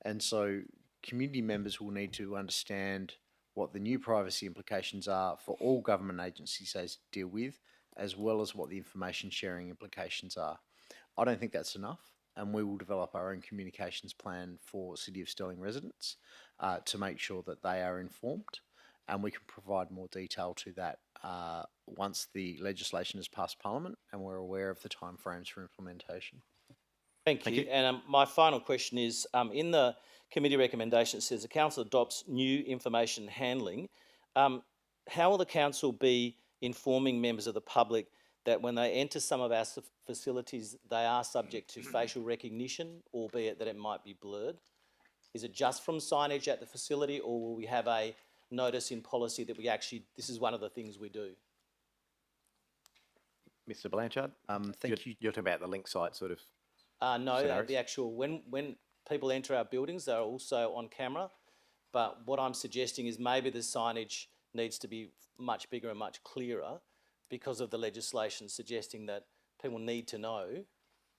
And so community members will need to understand what the new privacy implications are for all government agencies they deal with, as well as what the information sharing implications are. I don't think that's enough, and we will develop our own communications plan for City of Stirling residents to make sure that they are informed, and we can provide more detail to that once the legislation has passed Parliament and we're aware of the timeframes for implementation. Thank you. And my final question is, in the committee recommendation, it says the council adopts new information handling. How will the council be informing members of the public that when they enter some of our facilities, they are subject to facial recognition, albeit that it might be blurred? Is it just from signage at the facility, or will we have a notice in policy that we actually, this is one of the things we do? Mr Blanchard? Thank you. You're talking about the link site sort of No, scenarios? the actual, when people enter our buildings, they're also on camera. But what I'm suggesting is maybe the signage needs to be much bigger and much clearer because of the legislation suggesting that people need to know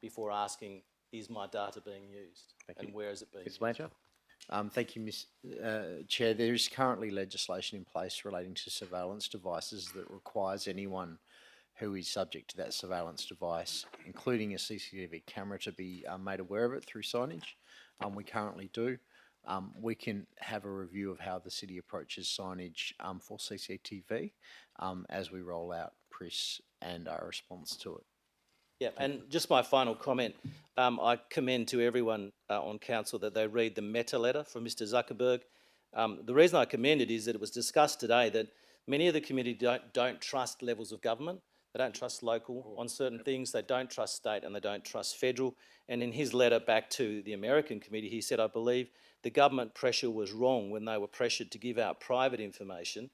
before asking, is my data being used? And where is it being used? Mr Blanchard? Thank you, Ms. Chair. There is currently legislation in place relating to surveillance devices that requires anyone who is subject to that surveillance device, including a CCTV camera, to be made aware of it through signage. We currently do. We can have a review of how the city approaches signage for CCTV as we roll out PRIS and our response to it. Yeah, and just my final comment, I commend to everyone on council that they read the meta letter from Mr Zuckerberg. The reason I commend it is that it was discussed today that many of the community don't trust levels of government. They don't trust local on certain things, they don't trust state, and they don't trust federal. And in his letter back to the American committee, he said, I believe the government pressure was wrong when they were pressured to give out private information.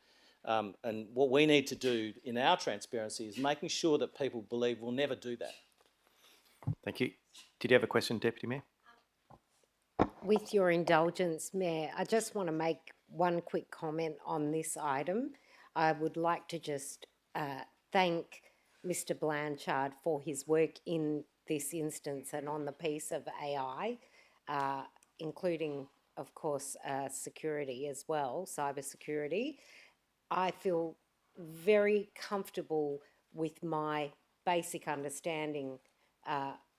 And what we need to do in our transparency is making sure that people believe we'll never do that. Thank you. Did you have a question, Deputy Mayor? With your indulgence, Mayor, I just want to make one quick comment on this item. I would like to just thank Mr Blanchard for his work in this instance and on the piece of AI, including, of course, security as well, cyber security. I feel very comfortable with my basic understanding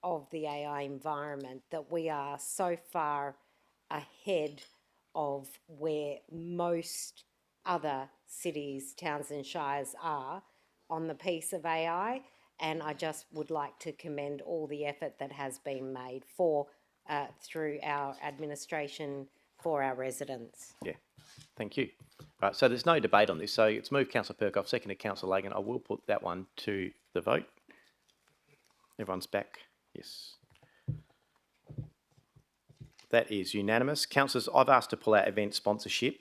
of the AI environment, that we are so far ahead of where most other cities, towns and shires are on the piece of AI, and I just would like to commend all the effort that has been made for through our administration for our residents. Yeah, thank you. Right, so there's no debate on this. So it's moved Councillor Perkoff, seconded Councillor Lagan. I will put that one to the vote. Everyone's back. Yes. That is unanimous. Councillors, I've asked to pull out event sponsorship.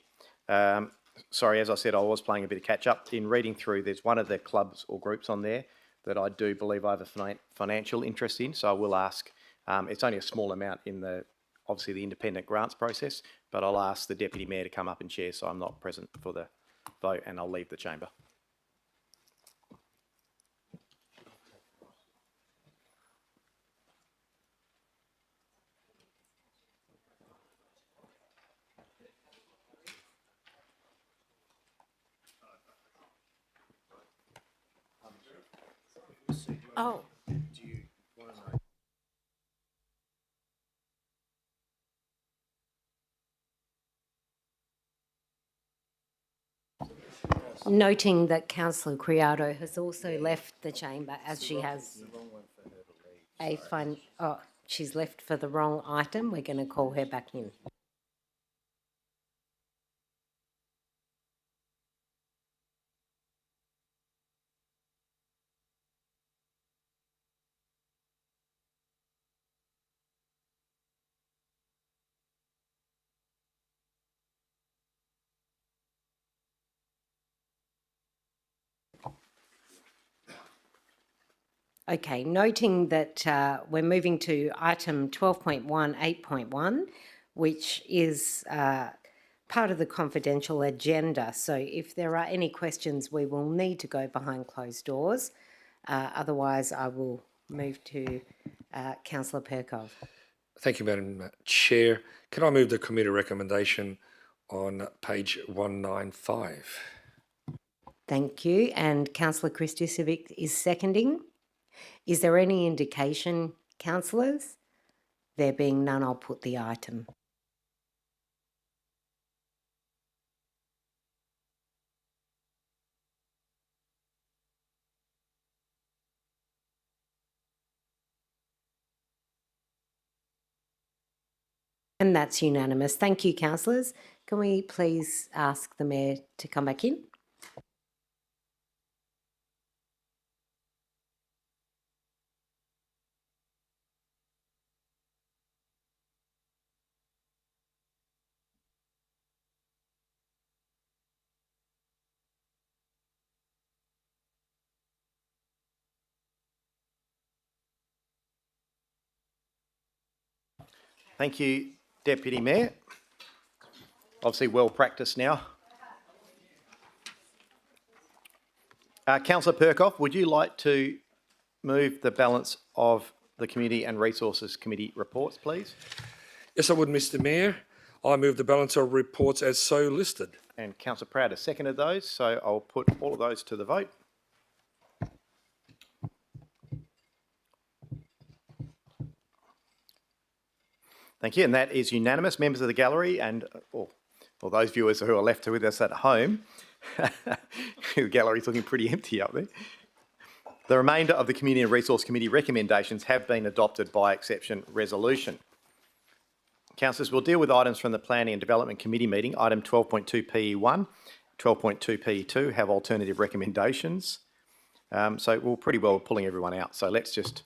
Sorry, as I said, I was playing a bit of catch up. In reading through, there's one of the clubs or groups on there that I do believe I have a financial interest in, so I will ask. It's only a small amount in obviously the independent grants process, but I'll ask the Deputy Mayor to come up and chair, so I'm not present for the vote, and I'll leave the chamber. Oh. Noting that Councillor Criado has also left the chamber, as she has she's left for the wrong item. We're going to call her back in. Okay, noting that we're moving to item 12.1, 8.1, which is part of the confidential agenda. So if there are any questions, we will need to go behind closed doors. Otherwise, I will move to Councillor Perkov. Thank you, Madam Chair. Can I move the committee recommendation on page 195? Thank you. And Councillor Christosiewicz is seconding. Is there any indication, councillors? There being none, I'll put the item. And that's unanimous. Thank you, councillors. Can we please ask the Mayor to come back in? Thank you, Deputy Mayor. Obviously well practiced now. Councillor Perkov, would you like to move the balance of the Community and Resources Committee reports, please? Yes, I would, Mr. Mayor. I move the balance of reports as so listed. And Councillor Proud has seconded those, so I'll put all of those to the vote. Thank you, and that is unanimous. Members of the gallery and or those viewers who are left with us at home, the gallery's looking pretty empty up there. The remainder of the Community and Resource Committee recommendations have been adopted by exception resolution. Councillors, we'll deal with items from the Planning and Development Committee meeting. Item 12.2 PE1, 12.2 PE2 have alternative recommendations. So we're pretty well pulling everyone out. So let's just,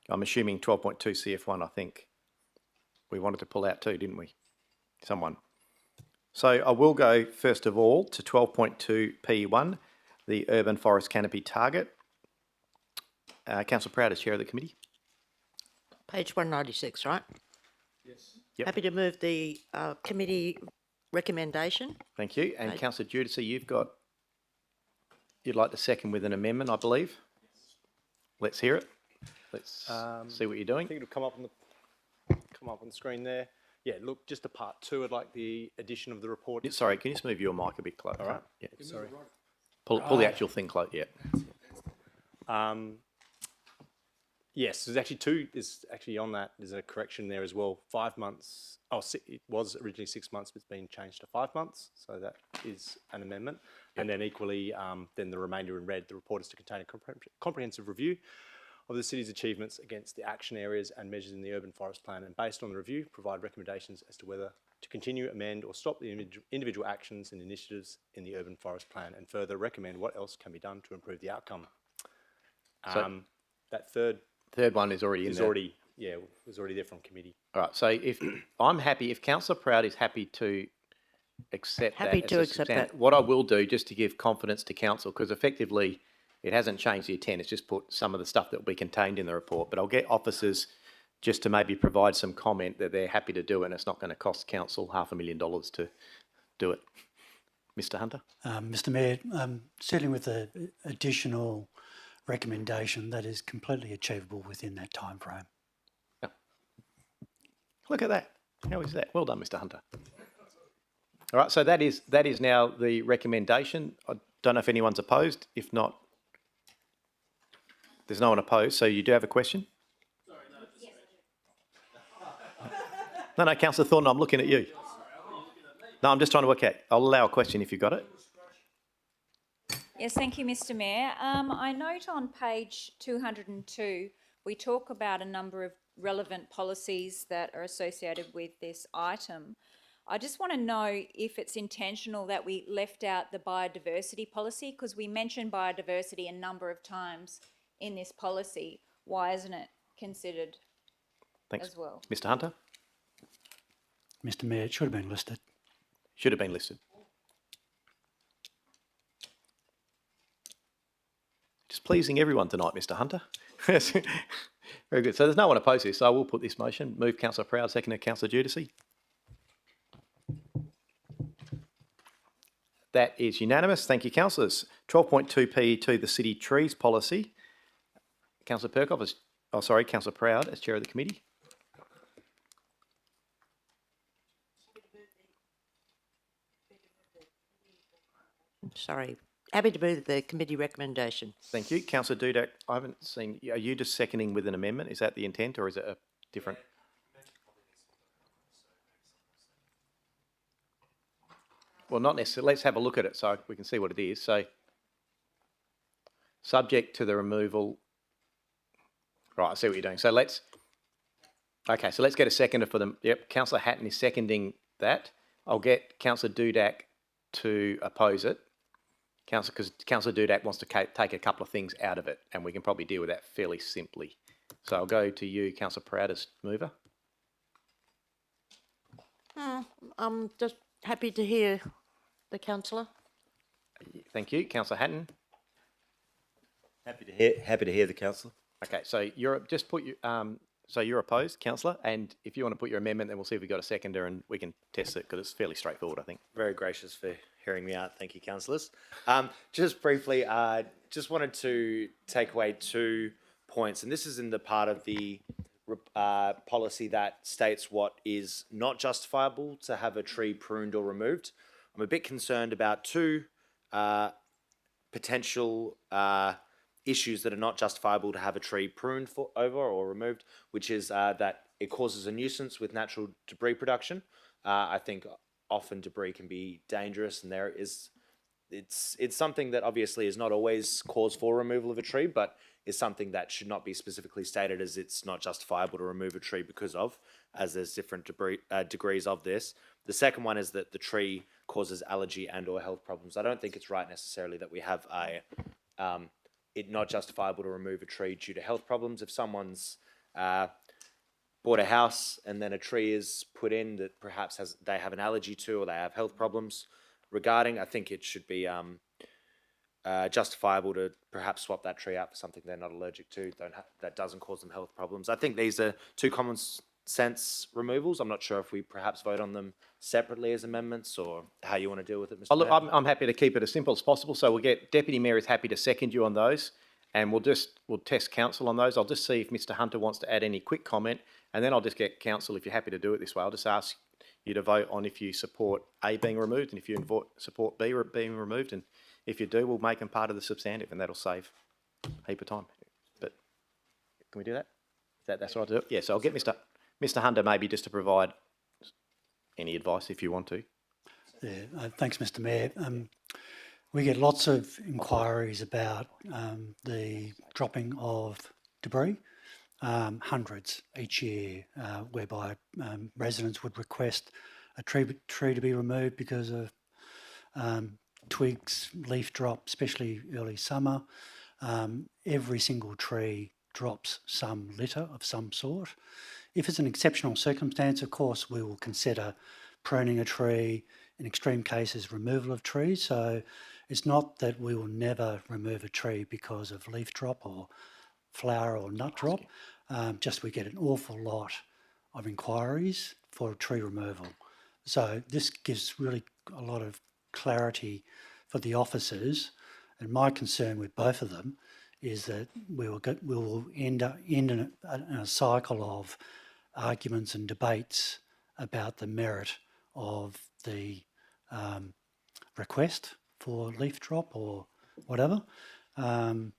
I'm assuming 12.2 CF1, I think we wanted to pull out too, didn't we? Someone. So I will go first of all to 12.2 PE1, the urban forest canopy target. Councillor Proud as chair of the committee. Page 196, right? Yes. Yep. Happy to move the committee recommendation. Thank you. And Councillor Giudice, you'd like to second with an amendment, I believe. Let's hear it. Let's see what you're doing. I think it'll come up on the screen there. Yeah, look, just a part two. I'd like the addition of the report. Sorry, can you just move your mic a bit closer? All right. Yeah. Sorry. Pull the actual thing close. Yeah. Yes, there's actually two. Is actually on that. There's a correction there as well. 5 months. Oh, it was originally 6 months, but it's been changed to 5 months. So that is an amendment. Yep. And then equally, then the remainder in red. The report is to contain a comprehensive review of the city's achievements against the action areas and measures in the urban forest plan, and based on the review, provide recommendations as to whether to continue, amend or stop the individual actions and initiatives in the urban forest plan, and further recommend what else can be done to improve the outcome. That third one is already in there. It was already there from committee. All right, so if I'm happy, if Councillor Proud is happy to accept that. Happy to accept that. What I will do, just to give confidence to council, because effectively It hasn't changed the intent, it's just put some of the stuff that will be contained in the report. But I'll get officers just to maybe provide some comment that they're happy to do it and it's not going to cost council $500,000 to do it. Mr Hunter? Mr Mayor, certainly with the additional recommendation, that is completely achievable within that time frame. Yeah. Look at that. How is that? Well done, Mr Hunter. All right, so that is now the recommendation. I don't know if anyone's opposed. If not, there's no one opposed. So you do have a question? No, Councillor Thornton, I'm looking at you. No, I'm just trying to work out. I'll allow a question if you've got it. Yes, thank you, Mr Mayor. I note on page 202, we talk about a number of relevant policies that are associated with this item. I just want to know if it's intentional that we left out the biodiversity policy, because we mentioned biodiversity a number of times in this policy. Why isn't it considered as well? Mr Hunter? Mr Mayor, it should have been listed. Should have been listed. Just pleasing everyone tonight, Mr Hunter. Very good. So there's no one opposed to this, so I will put this motion. Move Councillor Proud, seconded Councillor Giudice. That is unanimous. Thank you, councillors. 12.2P2, the City Trees Policy. Councillor Perkov, Councillor Proud as Chair of the Committee. Sorry. Happy to move the committee recommendation. Thank you. Councillor Dudek, I haven't seen, are you just seconding with an amendment? Is that the intent or is it a different? Well, not necessarily. Let's have a look at it so we can see what it is. So, subject to the removal. Right, I see what you're doing. So let's get a seconder for them. Yep, Councillor Hatton is seconding that. I'll get Councillor Dudek to oppose it. Because Councillor Dudek wants to take a couple of things out of it, and we can probably deal with that fairly simply. So I'll go to you, Councillor Proud, as mover. I'm just happy to hear the councillor. Thank you, Councillor Hatton. Happy to hear the councillor. Okay, so you're just put you. So you're opposed, councillor, and if you want to put your amendment, then we'll see if we've got a seconder and we can test it because it's fairly straightforward, I think. Very gracious for hearing me out. Thank you, councillors. Just briefly, just wanted to take away 2 points, and this is in the part of the policy that states what is not justifiable to have a tree pruned or removed. I'm a bit concerned about 2 potential issues that are not justifiable to have a tree pruned over or removed, which is that it causes a nuisance with natural debris production. I think often debris can be dangerous, and it's something that obviously is not always cause for removal of a tree, but is something that should not be specifically stated as it's not justifiable to remove a tree because of, as there's different degrees of this. The second one is that the tree causes allergy and or health problems. I don't think it's right necessarily that we have it not justifiable to remove a tree due to health problems. If someone's bought a house and then a tree is put in that perhaps they have an allergy to or they have health problems regarding, I think it should be justifiable to perhaps swap that tree out for something they're not allergic to, that doesn't cause them health problems. I think these are 2 common sense removals. I'm not sure if we perhaps vote on them separately as amendments or how you want to deal with it, Mr. Look, Mayor. I'm happy to keep it as simple as possible. So we'll get Deputy Mayor is happy to second you on those, and we'll test council on those. I'll just see if Mr. Hunter wants to add any quick comment, and then I'll just get council, if you're happy to do it this way, I'll just ask you to vote on if you support A being removed and if you support B being removed, and if you do, we'll make them part of the substantive, and that'll save a heap of time. But can we do that? That's what I'll do. Yeah, so I'll get Mr. Hunter maybe just to provide any advice if you want to. Yeah, thanks, Mr. Mayor. We get lots of inquiries about the dropping of debris, hundreds each year, whereby residents would request a tree to be removed because of twigs, leaf drop, especially early summer. Every single tree drops some litter of some sort. If it's an exceptional circumstance, of course, we will consider pruning a tree, in extreme cases, removal of trees. So It's not that we will never remove a tree because of leaf drop or flower or nut drop, just we get an awful lot of inquiries for tree removal. So this gives really a lot of clarity for the officers, and my concern with both of them is that we will end in a cycle of arguments and debates about the merit of the request for leaf drop or whatever, and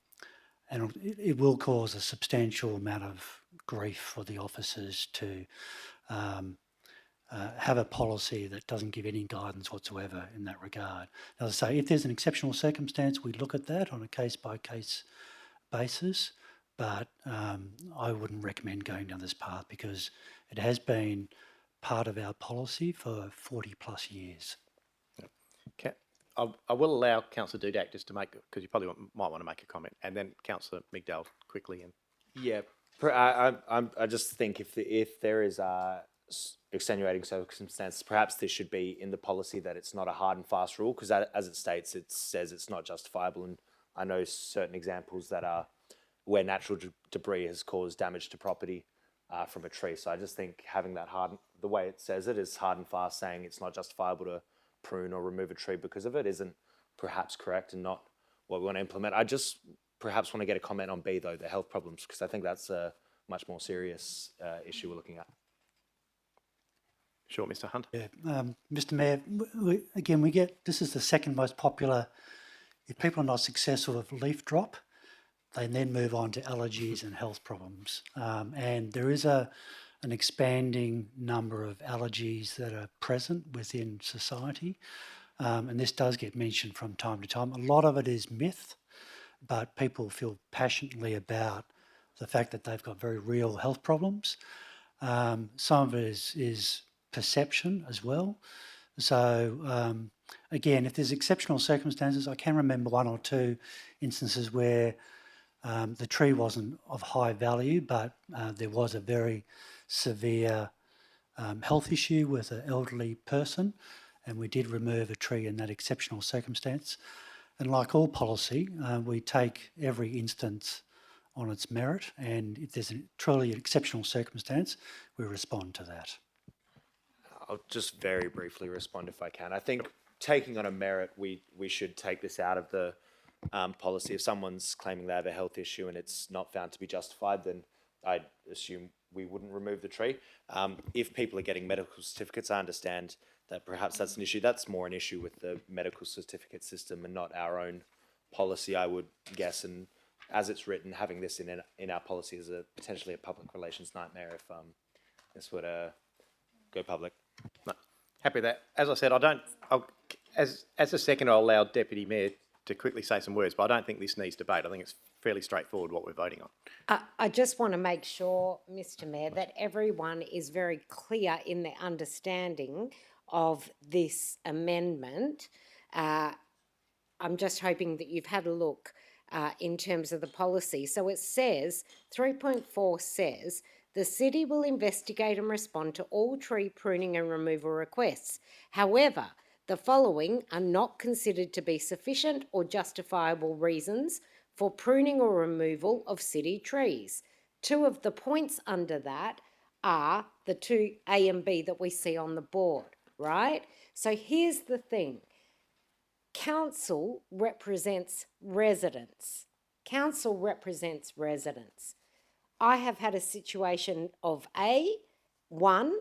it will cause a substantial amount of grief for the officers to have a policy that doesn't give any guidance whatsoever in that regard. As I say, if there's an exceptional circumstance, we look at that on a case-by-case basis, but I wouldn't recommend going down this path because it has been part of our policy for 40 plus years. Okay. I will allow Councillor Dudak just to make, because you probably might want to make a comment, and then Councillor Mcdowell quickly. And Yeah, I just think if there is extenuating circumstances, perhaps this should be in the policy that it's not a hard and fast rule, because as it states, it says it's not justifiable. And I know certain examples that are where natural debris has caused damage to property from a tree. So I just think having that the way it says it is hard and fast, saying it's not justifiable to prune or remove a tree because of it isn't perhaps correct and not what we want to implement. I just perhaps want to get a comment on B though, the health problems, because I think that's a much more serious issue we're looking at. Sure, Mr. Hunt. Yeah, Mr. Mayor, we get this is the second most popular. If people are not successful with leaf drop, they then move on to allergies and health problems, and there is an expanding number of allergies that are present within society, and this does get mentioned from time to time. A lot of it is myth, but people feel passionately about the fact that they've got very real health problems. Some of it is perception as well. So again, if there's exceptional circumstances, I can remember one or two instances where the tree wasn't of high value, but there was a very severe health issue with an elderly person, and we did remove a tree in that exceptional circumstance. And like all policy, we take every instance on its merit, and if there's truly an exceptional circumstance, we respond to that. I'll just very briefly respond if I can. I think taking on a merit, we should take this out of the policy. If someone's claiming they have a health issue and it's not found to be justified, then I'd assume we wouldn't remove the tree. If people are getting medical certificates, I understand that perhaps that's an issue. That's more an issue with the medical certificate system and not our own policy, I would guess. And as it's written, having this in our policy is potentially a public relations nightmare if this were to go public. No, happy with that. As I said, as a second, I'll allow Deputy Mayor to quickly say some words, but I don't think this needs debate. I think it's fairly straightforward what we're voting on. I just want to make sure, Mr. Mayor, that everyone is very clear in their understanding of this amendment. I'm just hoping that you've had a look in terms of the policy. So it says, 3.4 says, the city will investigate and respond to all tree pruning and removal requests. However, the following are not considered to be sufficient or justifiable reasons for pruning or removal of city trees. Two of the points under that are the two A and B that we see on the board, right? So here's the thing. Council represents residents. Council represents residents. I have had a situation of one,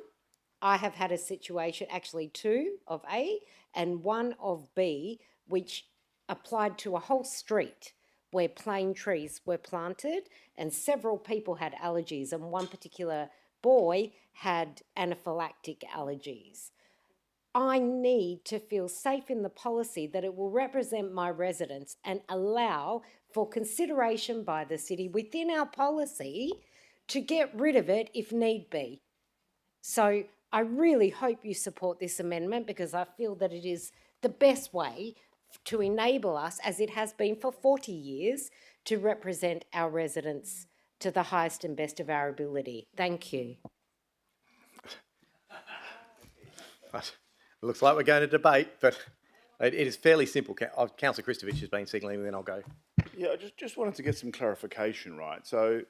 I have had a situation, actually two of A and one of B, which applied to a whole street where plane trees were planted and several people had allergies, and one particular boy had anaphylactic allergies. I need to feel safe in the policy that it will represent my residents and allow for consideration by the city within our policy to get rid of it if need be. So I really hope you support this amendment, because I feel that it is the best way to enable us, as it has been for 40 years, to represent our residents to the highest and best of our ability. Thank you. It looks like we're going to debate, but It is fairly simple. Councillor Kristovich has been signalling, then I'll go. Yeah, I just wanted to get some clarification, right? So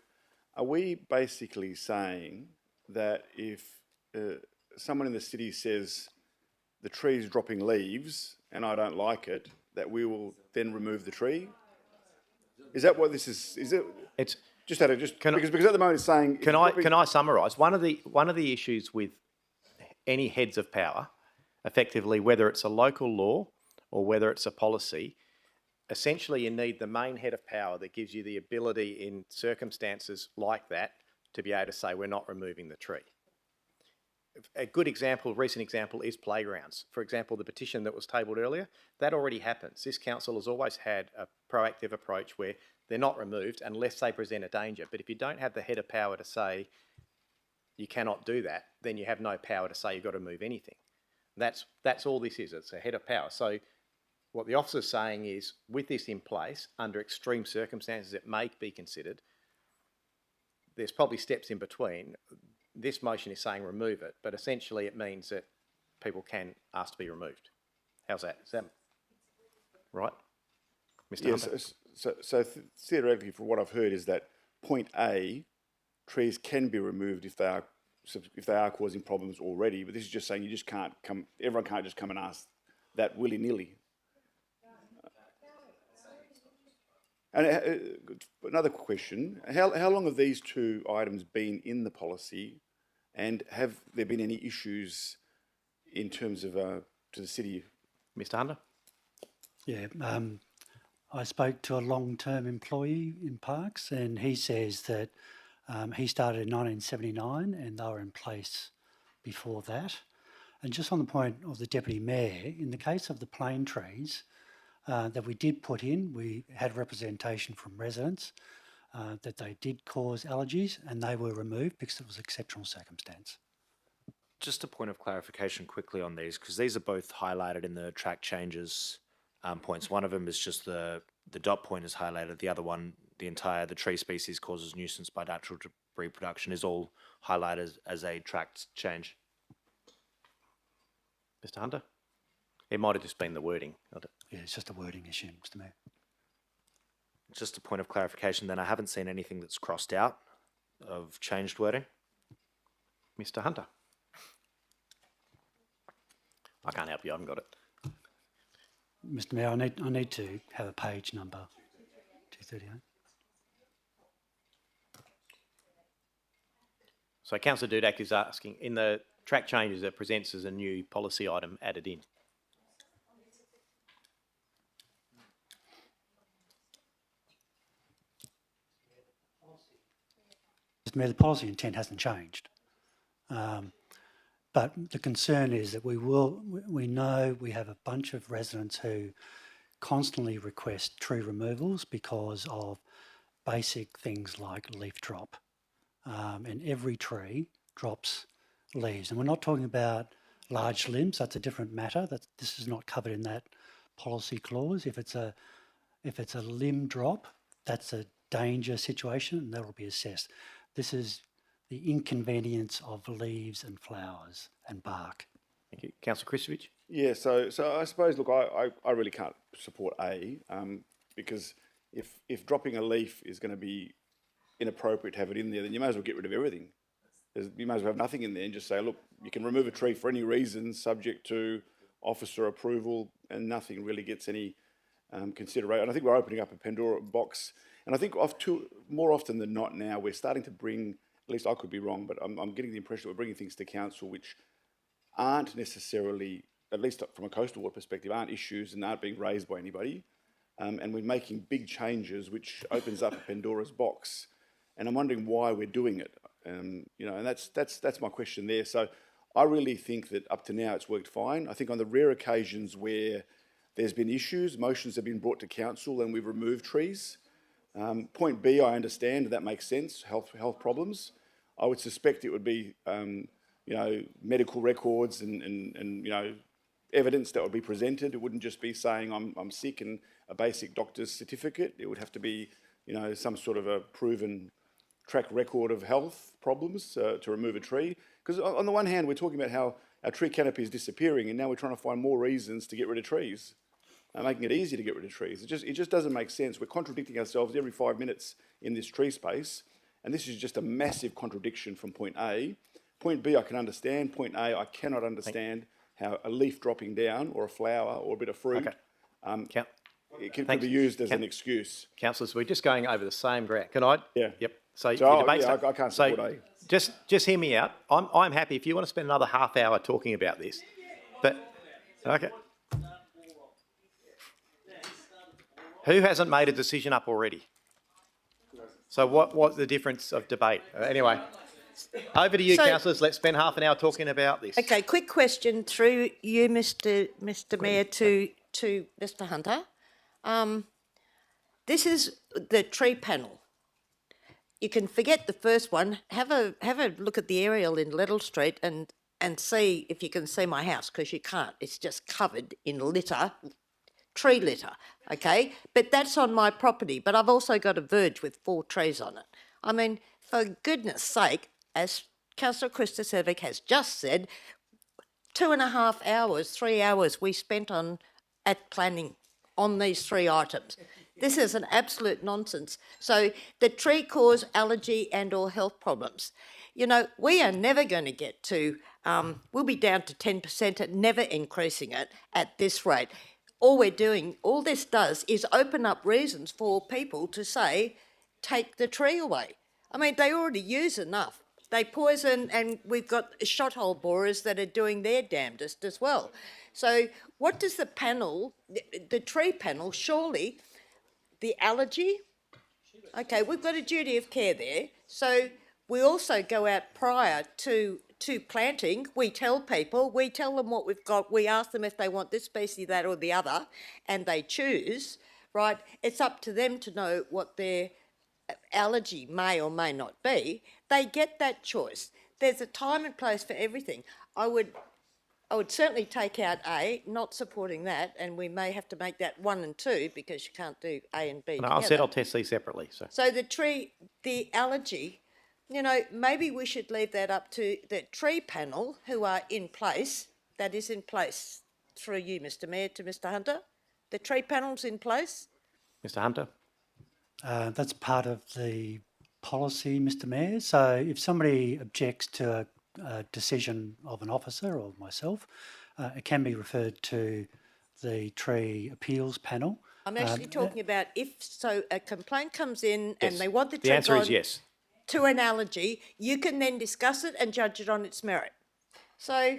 are we basically saying that if someone in the city says the tree's dropping leaves and I don't like it, that we will then remove the tree? Is that what this is? Is it? It's just because at the moment it's saying. Can I summarise? One of the issues with any heads of power, effectively, whether it's a local law or whether it's a policy, essentially you need the main head of power that gives you the ability in circumstances like that to be able to say we're not removing the tree. A good example, recent example, is playgrounds. For example, the petition that was tabled earlier, that already happens. This council has always had a proactive approach where they're not removed unless they present a danger. But if you don't have the head of power to say you cannot do that, then you have no power to say you've got to move anything. That's all this is. It's a head of power. So what the officer's saying is, with this in place, under extreme circumstances it may be considered, there's probably steps in between. This motion is saying remove it, but essentially it means that people can ask to be removed. How's that? Is that right? Mr. Yes, Hunter? so theoretically, from what I've heard, is that point A, trees can be removed if they are causing problems already, but this is just saying you just can't come, everyone can't just come and ask that willy-nilly. And another question, how long have these two items been in the policy, and have there been any issues in terms of to the city? Mr. Hunter? Yeah, I spoke to a long-term employee in Parks, and he says that he started in 1979 and they were in place before that. And just on the point of the Deputy Mayor, in the case of the plane trees that we did put in, we had representation from residents that they did cause allergies and they were removed because it was exceptional circumstance. Just a point of clarification quickly on these, because these are both highlighted in the track changes points. One of them is just the dot point is highlighted. The other one, the tree species causes nuisance by natural reproduction, is all highlighted as a tracked change. Mr. Hunter? It might have just been the wording. Yeah, it's just a wording issue, Mr. Mayor. Just a point of clarification then, I haven't seen anything that's crossed out of changed wording. Mr. Hunter? I can't help you, I haven't got it. Mr. Mayor, I need to have a page number 238. So Councillor Dudak is asking, in the track changes it presents as a new policy item added in. Mr. Mayor, the policy intent hasn't changed. But the concern is that we know we have a bunch of residents who constantly request tree removals because of basic things like leaf drop. And every tree drops leaves. And we're not talking about large limbs, that's a different matter. This is not covered in that policy clause. If it's a limb drop, that's a danger situation and that will be assessed. This is the inconvenience of leaves and flowers and bark. Thank you. Councillor Kristovich? Yeah, so I suppose, look, I really can't support A, because if dropping a leaf is going to be inappropriate to have it in there, then you may as well get rid of everything. You may as well have nothing in there and just say, look, you can remove a tree for any reason subject to officer approval, and nothing really gets any consideration. And I think we're opening up a Pandora box. And I think more often than not now, we're starting to bring, at least I could be wrong, but I'm getting the impression that we're bringing things to council which aren't necessarily, at least from a coastal water perspective, aren't issues and aren't being raised by anybody. And we're making big changes which opens up a Pandora's box. And I'm wondering why we're doing it. And that's my question there. So I really think that up to now it's worked fine. I think on the rare occasions where there's been issues, motions have been brought to council and we've removed trees. Point B, I understand, that makes sense, health problems. I would suspect it would be, medical records and evidence that would be presented. It wouldn't just be saying I'm sick and a basic doctor's certificate. It would have to be, some sort of a proven track record of health problems to remove a tree. Because on the one hand, we're talking about how our tree canopy is disappearing, and now we're trying to find more reasons to get rid of trees, making it easier to get rid of trees. It just doesn't make sense. We're contradicting ourselves every 5 minutes in this tree space, and this is just a massive contradiction from point A. Point B, I can understand. Point A, I cannot understand how a leaf dropping down or a flower or a bit of fruit it could be used as an excuse. Councillors, we're just going over the same ground. Can I? Yeah. Yep. So, I can't support A. Just hear me out. I'm happy if you want to spend another half hour talking about this. But, okay. Who hasn't made a decision up already? So what's the difference of debate? Anyway, over to you, councillors. Let's spend half an hour talking about this. Okay, quick question through you, Mr. Mayor, to Mr. Hunter. This is the tree panel. You can forget the first one. Have a look at the aerial in Liddell Street and see if you can see my house, because you can't. It's just covered in litter, tree litter, okay? But that's on my property, but I've also got a verge with 4 trees on it. I mean, for goodness sake, as Councillor Christosevic has just said, 2.5 hours, 3 hours we spent at planning on these 3 items. This is an absolute nonsense. So the tree cause allergy and or health problems. You know, we are never going to get to, we'll be down to 10% and never increasing it at this rate. All this does is open up reasons for people to say, take the tree away. I mean, they already use enough. They poison, and we've got shot hole borers that are doing their damnedest as well. So what does the panel, the tree panel, surely the allergy? Okay, we've got a duty of care there. So we also go out prior to planting. We tell people, we tell them what we've got. We ask them if they want this species, that or the other, and they choose, right? It's up to them to know what their allergy may or may not be. They get that choice. There's a time and place for everything. I would certainly take out A, not supporting that, and we may have to make that 1 and 2 because you can't do A and B No, together. I said I'll test these separately. So the allergy, you know, maybe we should leave that up to the tree panel who are in place, that is in place through you, Mr. Mayor, to Mr. Hunter. The tree panel's in place. Mr. Hunter? That's part of the policy, Mr. Mayor. So if somebody objects to a decision of an officer or myself, it can be referred to the tree appeals panel. I'm actually talking about if a complaint comes in and they want the tree The answer is gone yes. to an allergy, you can then discuss it and judge it on its merit. So,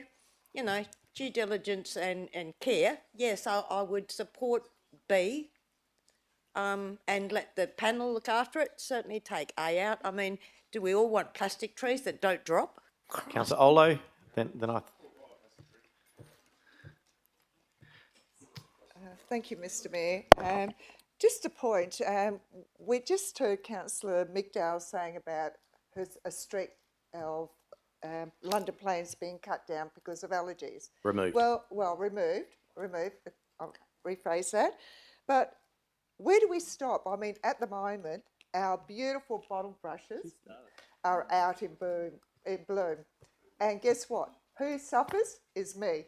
you know, due diligence and care, yes, I would support B, and let the panel look after it. Certainly take A out. I mean, do we all want plastic trees that don't drop? Councillor Olo, then I... Thank you, Mr. Mayor. Just a point, we just heard Councillor McDowell saying about a street of London Plains being cut down because of allergies. Removed. Well, removed. I'll rephrase that. But where do we stop? I mean, at the moment, our beautiful bottle brushes are out in bloom. And guess what? Who suffers is me.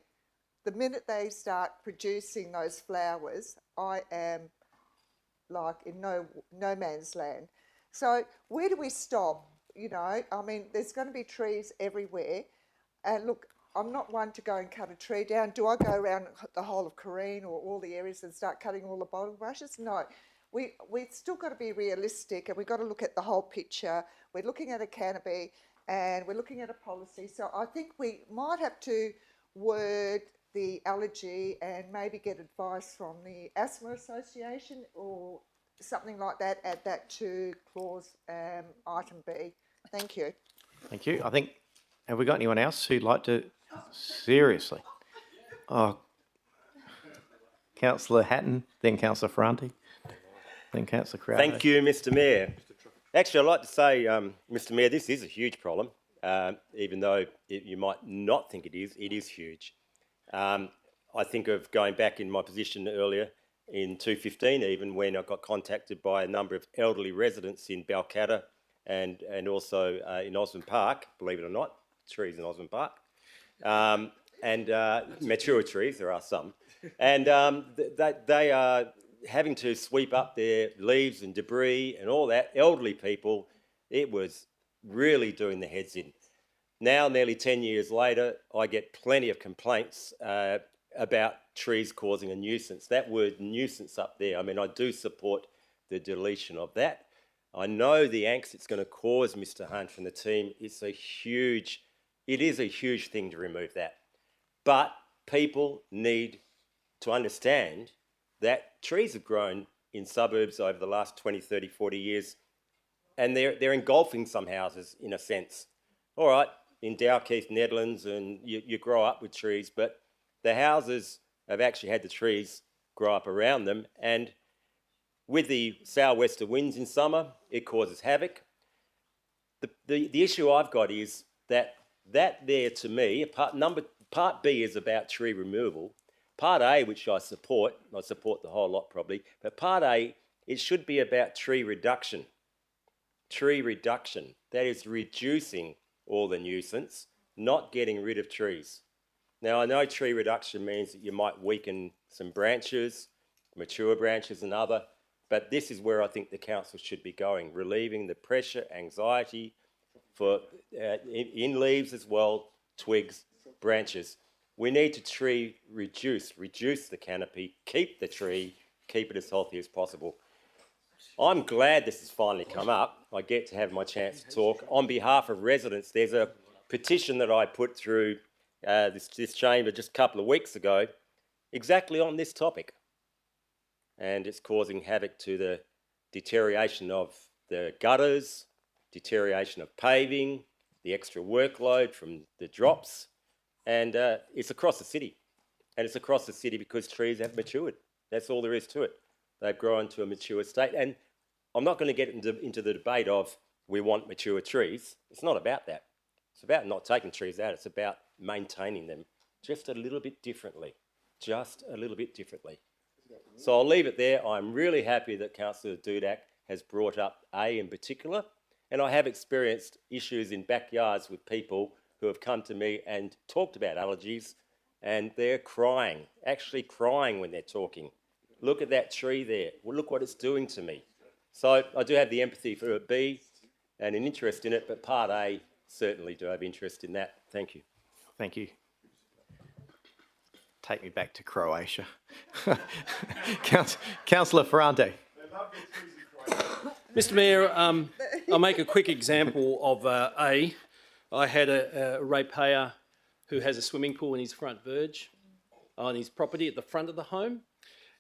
The minute they start producing those flowers, I am like in no man's land. So where do we stop? You know, I mean, there's going to be trees everywhere. And look, I'm not one to go and cut a tree down. Do I go around the whole of Corrine or all the areas and start cutting all the bottle brushes? No. We've still got to be realistic, and we've got to look at the whole picture. We're looking at a canopy and we're looking at a policy. So I think we might have to word the allergy and maybe get advice from the Asthma Association or something like that, add that to clause item B. Thank you. Thank you. I think, have we got anyone else who'd like to... Seriously. Oh, Councillor Hatton, then Councillor Ferranti, then Councillor Crowder. Thank you, Mr. Mayor. Actually, I'd like to say, Mr. Mayor, this is a huge problem, even though you might not think it is huge. I think of going back in my position earlier in 2015, even when I got contacted by a number of elderly residents in Balcatta and also in Osborne Park, believe it or not, trees in Osborne Park, and mature trees, there are some, and they are having to sweep up their leaves and debris and all that. Elderly people, it was really doing the heads in. Now, nearly 10 years later, I get plenty of complaints about trees causing a nuisance. That word nuisance up there, I mean, I do support the deletion of that. I know the angst it's going to cause, Mr. Hunt and the team. It is a huge thing to remove that. But people need to understand that trees have grown in suburbs over the last 20, 30, 40 years, and they're engulfing some houses in a sense. All right, in Dalkeith, Netherlands, and you grow up with trees, but the houses have actually had the trees grow up around them, and with the southwester winds in summer, it causes havoc. The issue I've got is that there, to me, part B is about tree removal. Part A, which I support the whole lot probably, but part A, it should be about tree reduction. Tree reduction, that is reducing all the nuisance, not getting rid of trees. Now, I know tree reduction means that you might weaken some branches, mature branches and other, but this is where I think the council should be going, relieving the pressure, anxiety for in leaves as well, twigs, branches. We need to reduce the canopy, keep the tree, keep it as healthy as possible. I'm glad this has finally come up. I get to have my chance to talk. On behalf of residents, there's a petition that I put through this chamber just a couple of weeks ago, exactly on this topic. And it's causing havoc to the deterioration of the gutters, deterioration of paving, the extra workload from the drops, and it's across the city. And it's across the city because trees have matured. That's all there is to it. They've grown to a mature state. And I'm not going to get into the debate of we want mature trees. It's not about that. It's about not taking trees out. It's about maintaining them just a little bit differently. Just a little bit differently. So I'll leave it there. I'm really happy that Councillor Dudak has brought up A in particular. And I have experienced issues in backyards with people who have come to me and talked about allergies, and they're crying, actually crying when they're talking. Look at that tree there. Well, look what it's doing to me. So I do have the empathy for B and an interest in it, but part A certainly do have interest in that. Thank you. Thank you. Take me back to Croatia. Councillor Ferrante. Mr Mayor, I'll make a quick example of A. I had a ratepayer who has a swimming pool in his front verge on his property at the front of the home.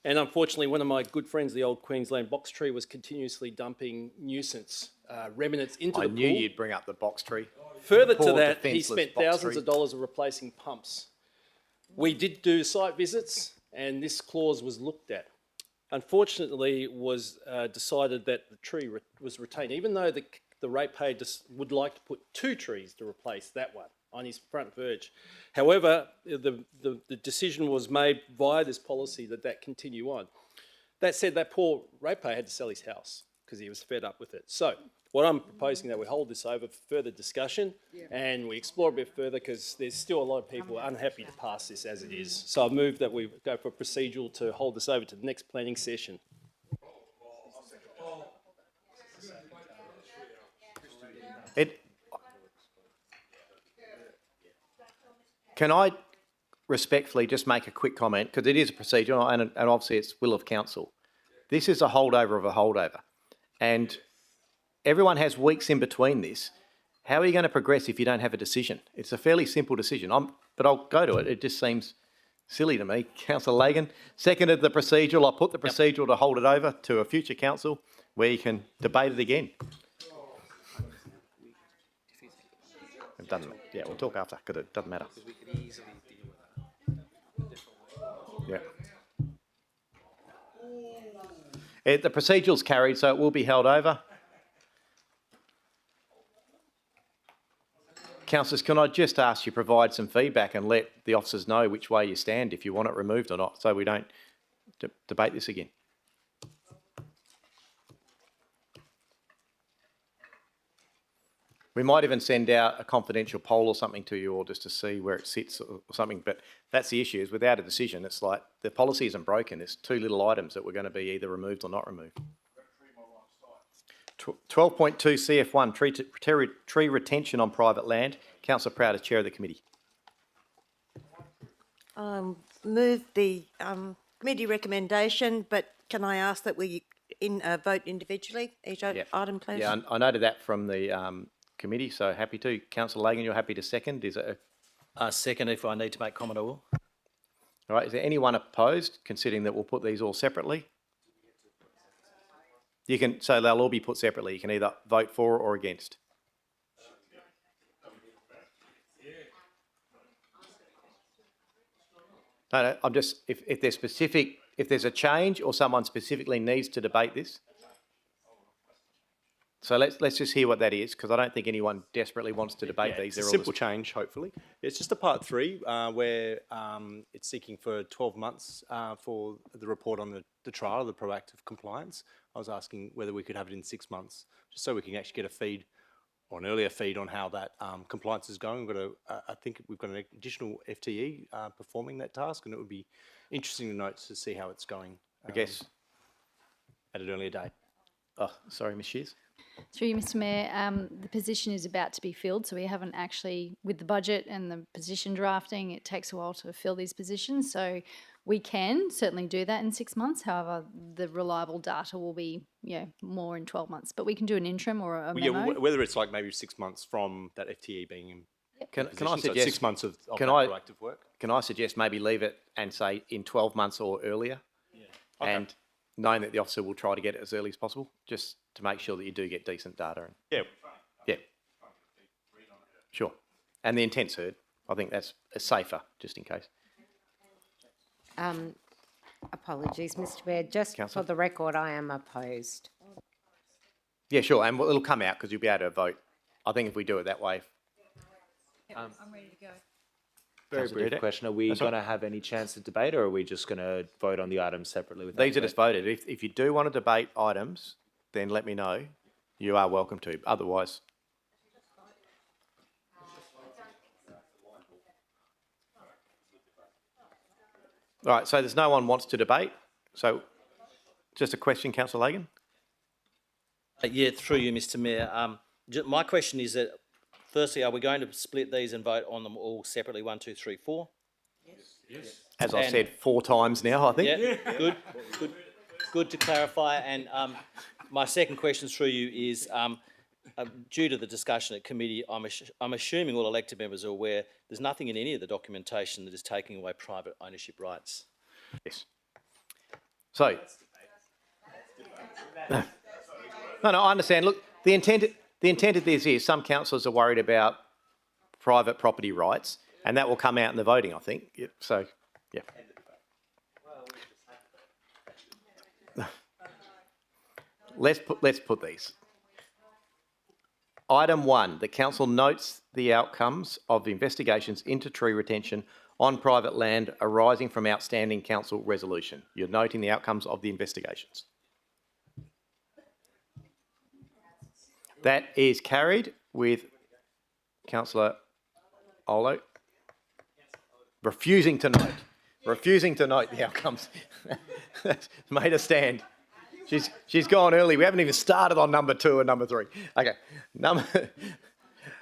And unfortunately, one of my good friends, the old Queensland box tree, was continuously dumping nuisance remnants into the pool. I knew you'd bring up the box tree. Further to that, he spent thousands of dollars replacing pumps. We did do site visits, and this clause was looked at. Unfortunately, it was decided that the tree was retained, even though the ratepayer just would like to put 2 trees to replace that one on his front verge. However, the decision was made via this policy that continue on. That said, that poor ratepayer had to sell his house because he was fed up with it. So what I'm proposing that we hold this over for further discussion and we explore a bit further, because there's still a lot of people unhappy to pass this as it is. So I move that we go for procedural to hold this over to the next planning session. Can I respectfully just make a quick comment, because it is a procedure and obviously it's will of council. This is a holdover of a holdover, and everyone has weeks in between this. How are you going to progress if you don't have a decision? It's a fairly simple decision, but I'll go to it. It just seems silly to me. Councillor Lagan seconded the procedural. I'll put the procedural to hold it over to a future council where you can debate it again. It doesn't. Yeah, we'll talk after, because it doesn't matter. Yeah. The procedural's carried, so it will be held over. Councillors, can I just ask you provide some feedback and let the officers know which way you stand, if you want it removed or not, so we don't debate this again. We might even send out a confidential poll or something to you all just to see where it sits or something. But that's the issue, is without a decision, it's like the policy isn't broken. There's two little items that were going to be either removed or not removed. 12.2 CF1, tree retention on private land. Councillor Proud as chair of the committee. Move the committee recommendation, but can I ask that we vote individually, each item, please? Yeah, I noted that from the committee, so happy to. Councillor Lagan, you're happy to second? Is it Second, if I need to make comment, I will. all right? Is there anyone opposed, considering that we'll put these all separately? You can, so they'll all be put separately. You can either vote for or against. No, I'm just, if there's specific, if there's a change or someone specifically needs to debate this. So let's just hear what that is, because I don't think anyone desperately wants to debate these. It's a simple change, hopefully. It's just a part 3 where it's seeking for 12 months for the report on the trial, the proactive compliance. I was asking whether we could have it in 6 months, just so we can actually get a feed, or an earlier feed, on how that compliance is going. I think we've got an additional FTE performing that task, and it would be interesting to note to see how it's going. I guess at an earlier date. Oh, sorry, Ms. Shears. Through you, Mr Mayor, the position is about to be filled, so we haven't actually, with the budget and the position drafting, it takes a while to fill these positions, so we can certainly do that in 6 months. However, the reliable data will be, more in 12 months, but we can do an interim or a memo. Yeah, whether it's like maybe 6 months from that FTE being in Can I position, so suggest 6 months of proactive work? Can I suggest maybe leave it and say in 12 months or earlier? Yeah. Okay. And knowing that the officer will try to get it as early as possible, just to make sure that you do get decent data. Yeah. Yeah. Sure. And the intent's heard. I think that's safer, just in case. Apologies, Mr Mayor. Just for the record, I am opposed. Yeah, sure. And it'll come out because you'll be able to vote. I think if we do it that way. I'm ready to go. Very Councillor brief Dudek? question. Are we That's going to have any chance to debate, or are we just going to vote on the items separately? With These are just voted. If you do want to debate items, then let me know. You are welcome to. Otherwise, all right. So there's no one wants to debate. So just a question, Councillor Lagan. Yeah, through you, Mr Mayor. My question is that, firstly, are we going to split these and vote on them all separately, 1, 2, 3, 4? Yes. As I've said 4 times now, I think. Yeah, good to clarify. And my second question through you is, due to the discussion at committee, I'm assuming all elected members are aware there's nothing in any of the documentation that is taking away private ownership rights. Yes. So, no, I understand. Look, the intent of this is some councillors are worried about private property rights, and that will come out in the voting, I think. Yep. So, yeah. Let's put these. Item 1, the council notes the outcomes of investigations into tree retention on private land arising from outstanding council resolution. You're noting the outcomes of the investigations. That is carried with Councillor Olo refusing to note the outcomes. Made a stand. She's gone early. We haven't even started on number 2 and number 3. Okay.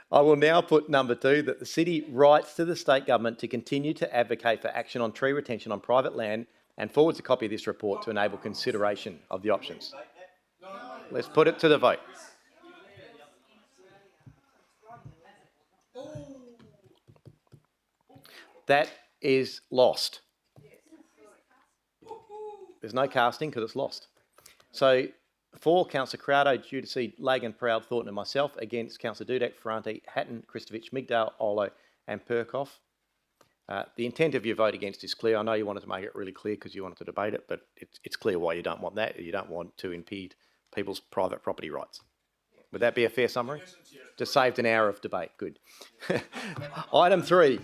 I will now put number 2, that the city writes to the state government to continue to advocate for action on tree retention on private land, and forwards a copy of this report to enable consideration of the options. Let's put it to the vote. That is lost. There's no casting because it's lost. So, for Councillor Crowdo, Giudice, Lagan, Proud, Thornton and myself, against Councillor Dudek, Ferranti, Hatton, Kristovich, Migdale, Olo and Perkoff. The intent of your vote against is clear. I know you wanted to make it really clear because you wanted to debate it, but it's clear why you don't want that. You don't want to impede people's private property rights. Would that be a fair summary? Just saved an hour of debate. Good. Item 3.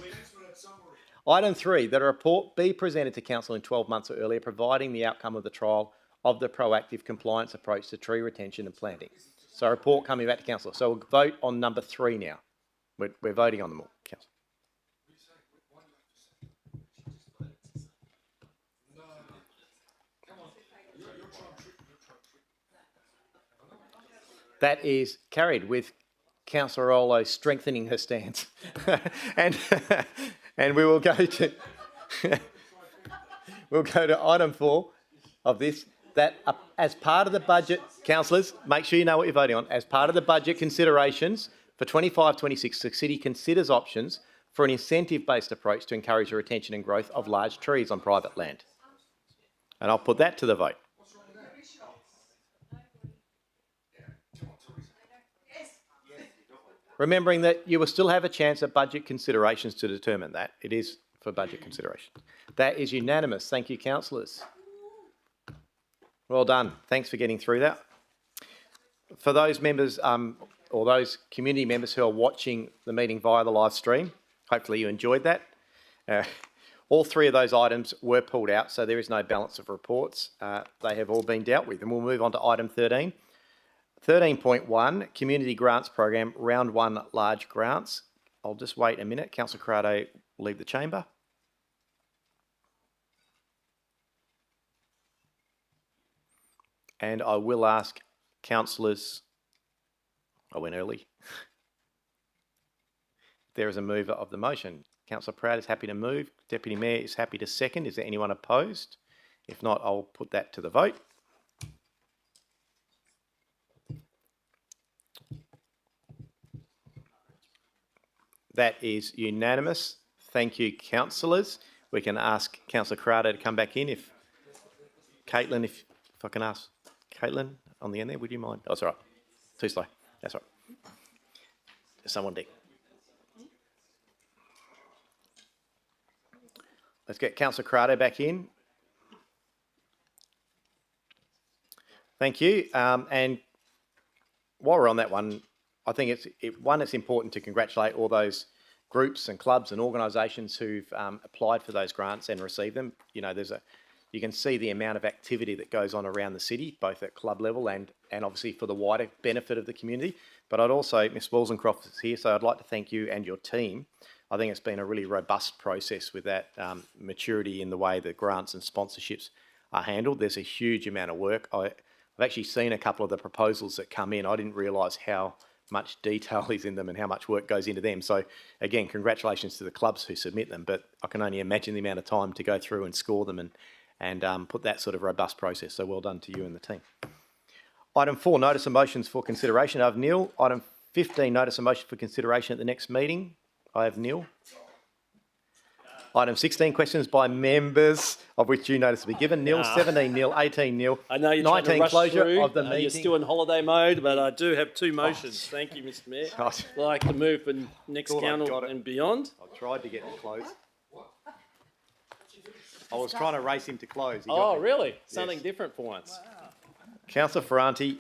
Item 3, that a report be presented to Council in 12 months or earlier, providing the outcome of the trial of the proactive compliance approach to tree retention and planting. So a report coming back to council. So we'll vote on number 3 now. We're voting on them all, council. That is carried with Councillor Rolo strengthening her stance. and we will go to we'll go to item 4 of this. That as part of the budget, councillors, make sure you know what you're voting on. As part of the budget considerations for 25-26, the city considers options for an incentive-based approach to encourage the retention and growth of large trees on private land. And I'll put that to the vote. Remembering that you will still have a chance at budget considerations to determine that. It is for budget consideration. That is unanimous. Thank you, councillors. Well done. Thanks for getting through that. For those members or those community members who are watching the meeting via the live stream, hopefully you enjoyed that. All 3 of those items were pulled out, so there is no balance of reports. They have all been dealt with. And we'll move on to item 13. 13.1, Community Grants Program, Round 1 Large Grants. I'll just wait a minute. Councillor Corrado will leave the chamber. And I will ask councillors, I went early. There is a mover of the motion. Councillor Pratt is happy to move. Deputy Mayor is happy to second. Is there anyone opposed? If not, I'll put that to the vote. That is unanimous. Thank you, councillors. We can ask Councillor Corrado to come back in. If Caitlin, if I can ask Caitlin on the end there, would you mind? Oh, it's all right. Too slow. That's all right. There's someone deep. Let's get Councillor Corrado back in. Thank you. And while we're on that one, I think it's important to congratulate all those groups and clubs and organisations who've applied for those grants and received them. You know, you can see the amount of activity that goes on around the city, both at club level and obviously for the wider benefit of the community. But I'd also, Ms Wollsonecroft is here, so I'd like to thank you and your team. I think it's been a really robust process with that maturity in the way the grants and sponsorships are handled. There's a huge amount of work. I've actually seen a couple of the proposals that come in. I didn't realise how much detail is in them and how much work goes into them. So again, congratulations to the clubs who submit them, but I can only imagine the amount of time to go through and score them and put that sort of robust process. So well done to you and the team. Item 4, notice of motions for consideration. I have Neil. Item 15, notice of motion for consideration at the next meeting. I have Neil. Item 16, questions by members, of which due notice will be given. Nil, 17 nil, 18 nil. I know you're trying to 19 rush closure through. of the meeting. You're still in holiday mode, but I do have 2 motions. Thank you, Mr Mayor. I'd like to move for next council and beyond. I tried to get it closed. I was trying to race him to close. Oh, really? Something different for once. Councillor Ferranti,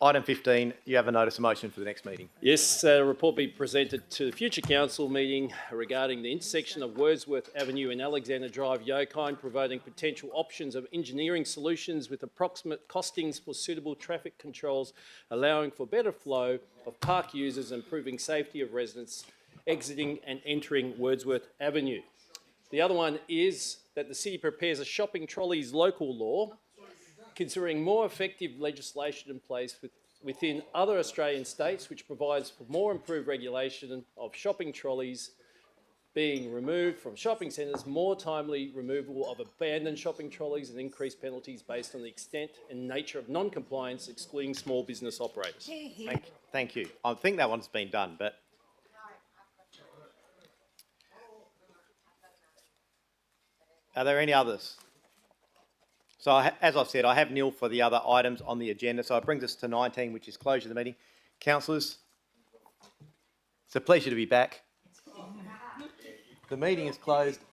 item 15, you have a notice of motion for the next meeting. Yes, a report be presented to the future council meeting regarding the intersection of Wordsworth Avenue and Alexander Drive, Yokine, providing potential options of engineering solutions with approximate costings for suitable traffic controls, allowing for better flow of park users and improving safety of residents exiting and entering Wordsworth Avenue. The other one is that the city prepares a shopping trolleys local law, considering more effective legislation in place within other Australian states, which provides for more improved regulation of shopping trolleys being removed from shopping centres, more timely removal of abandoned shopping trolleys and increased penalties based on the extent and nature of non-compliance, excluding small business operators. Thank you. I think that one's been done, but... Are there any others? So, as I've said, I have nil for the other items on the agenda. So it brings us to 19, which is closure of the meeting. Councillors, it's a pleasure to be back. The meeting is closed.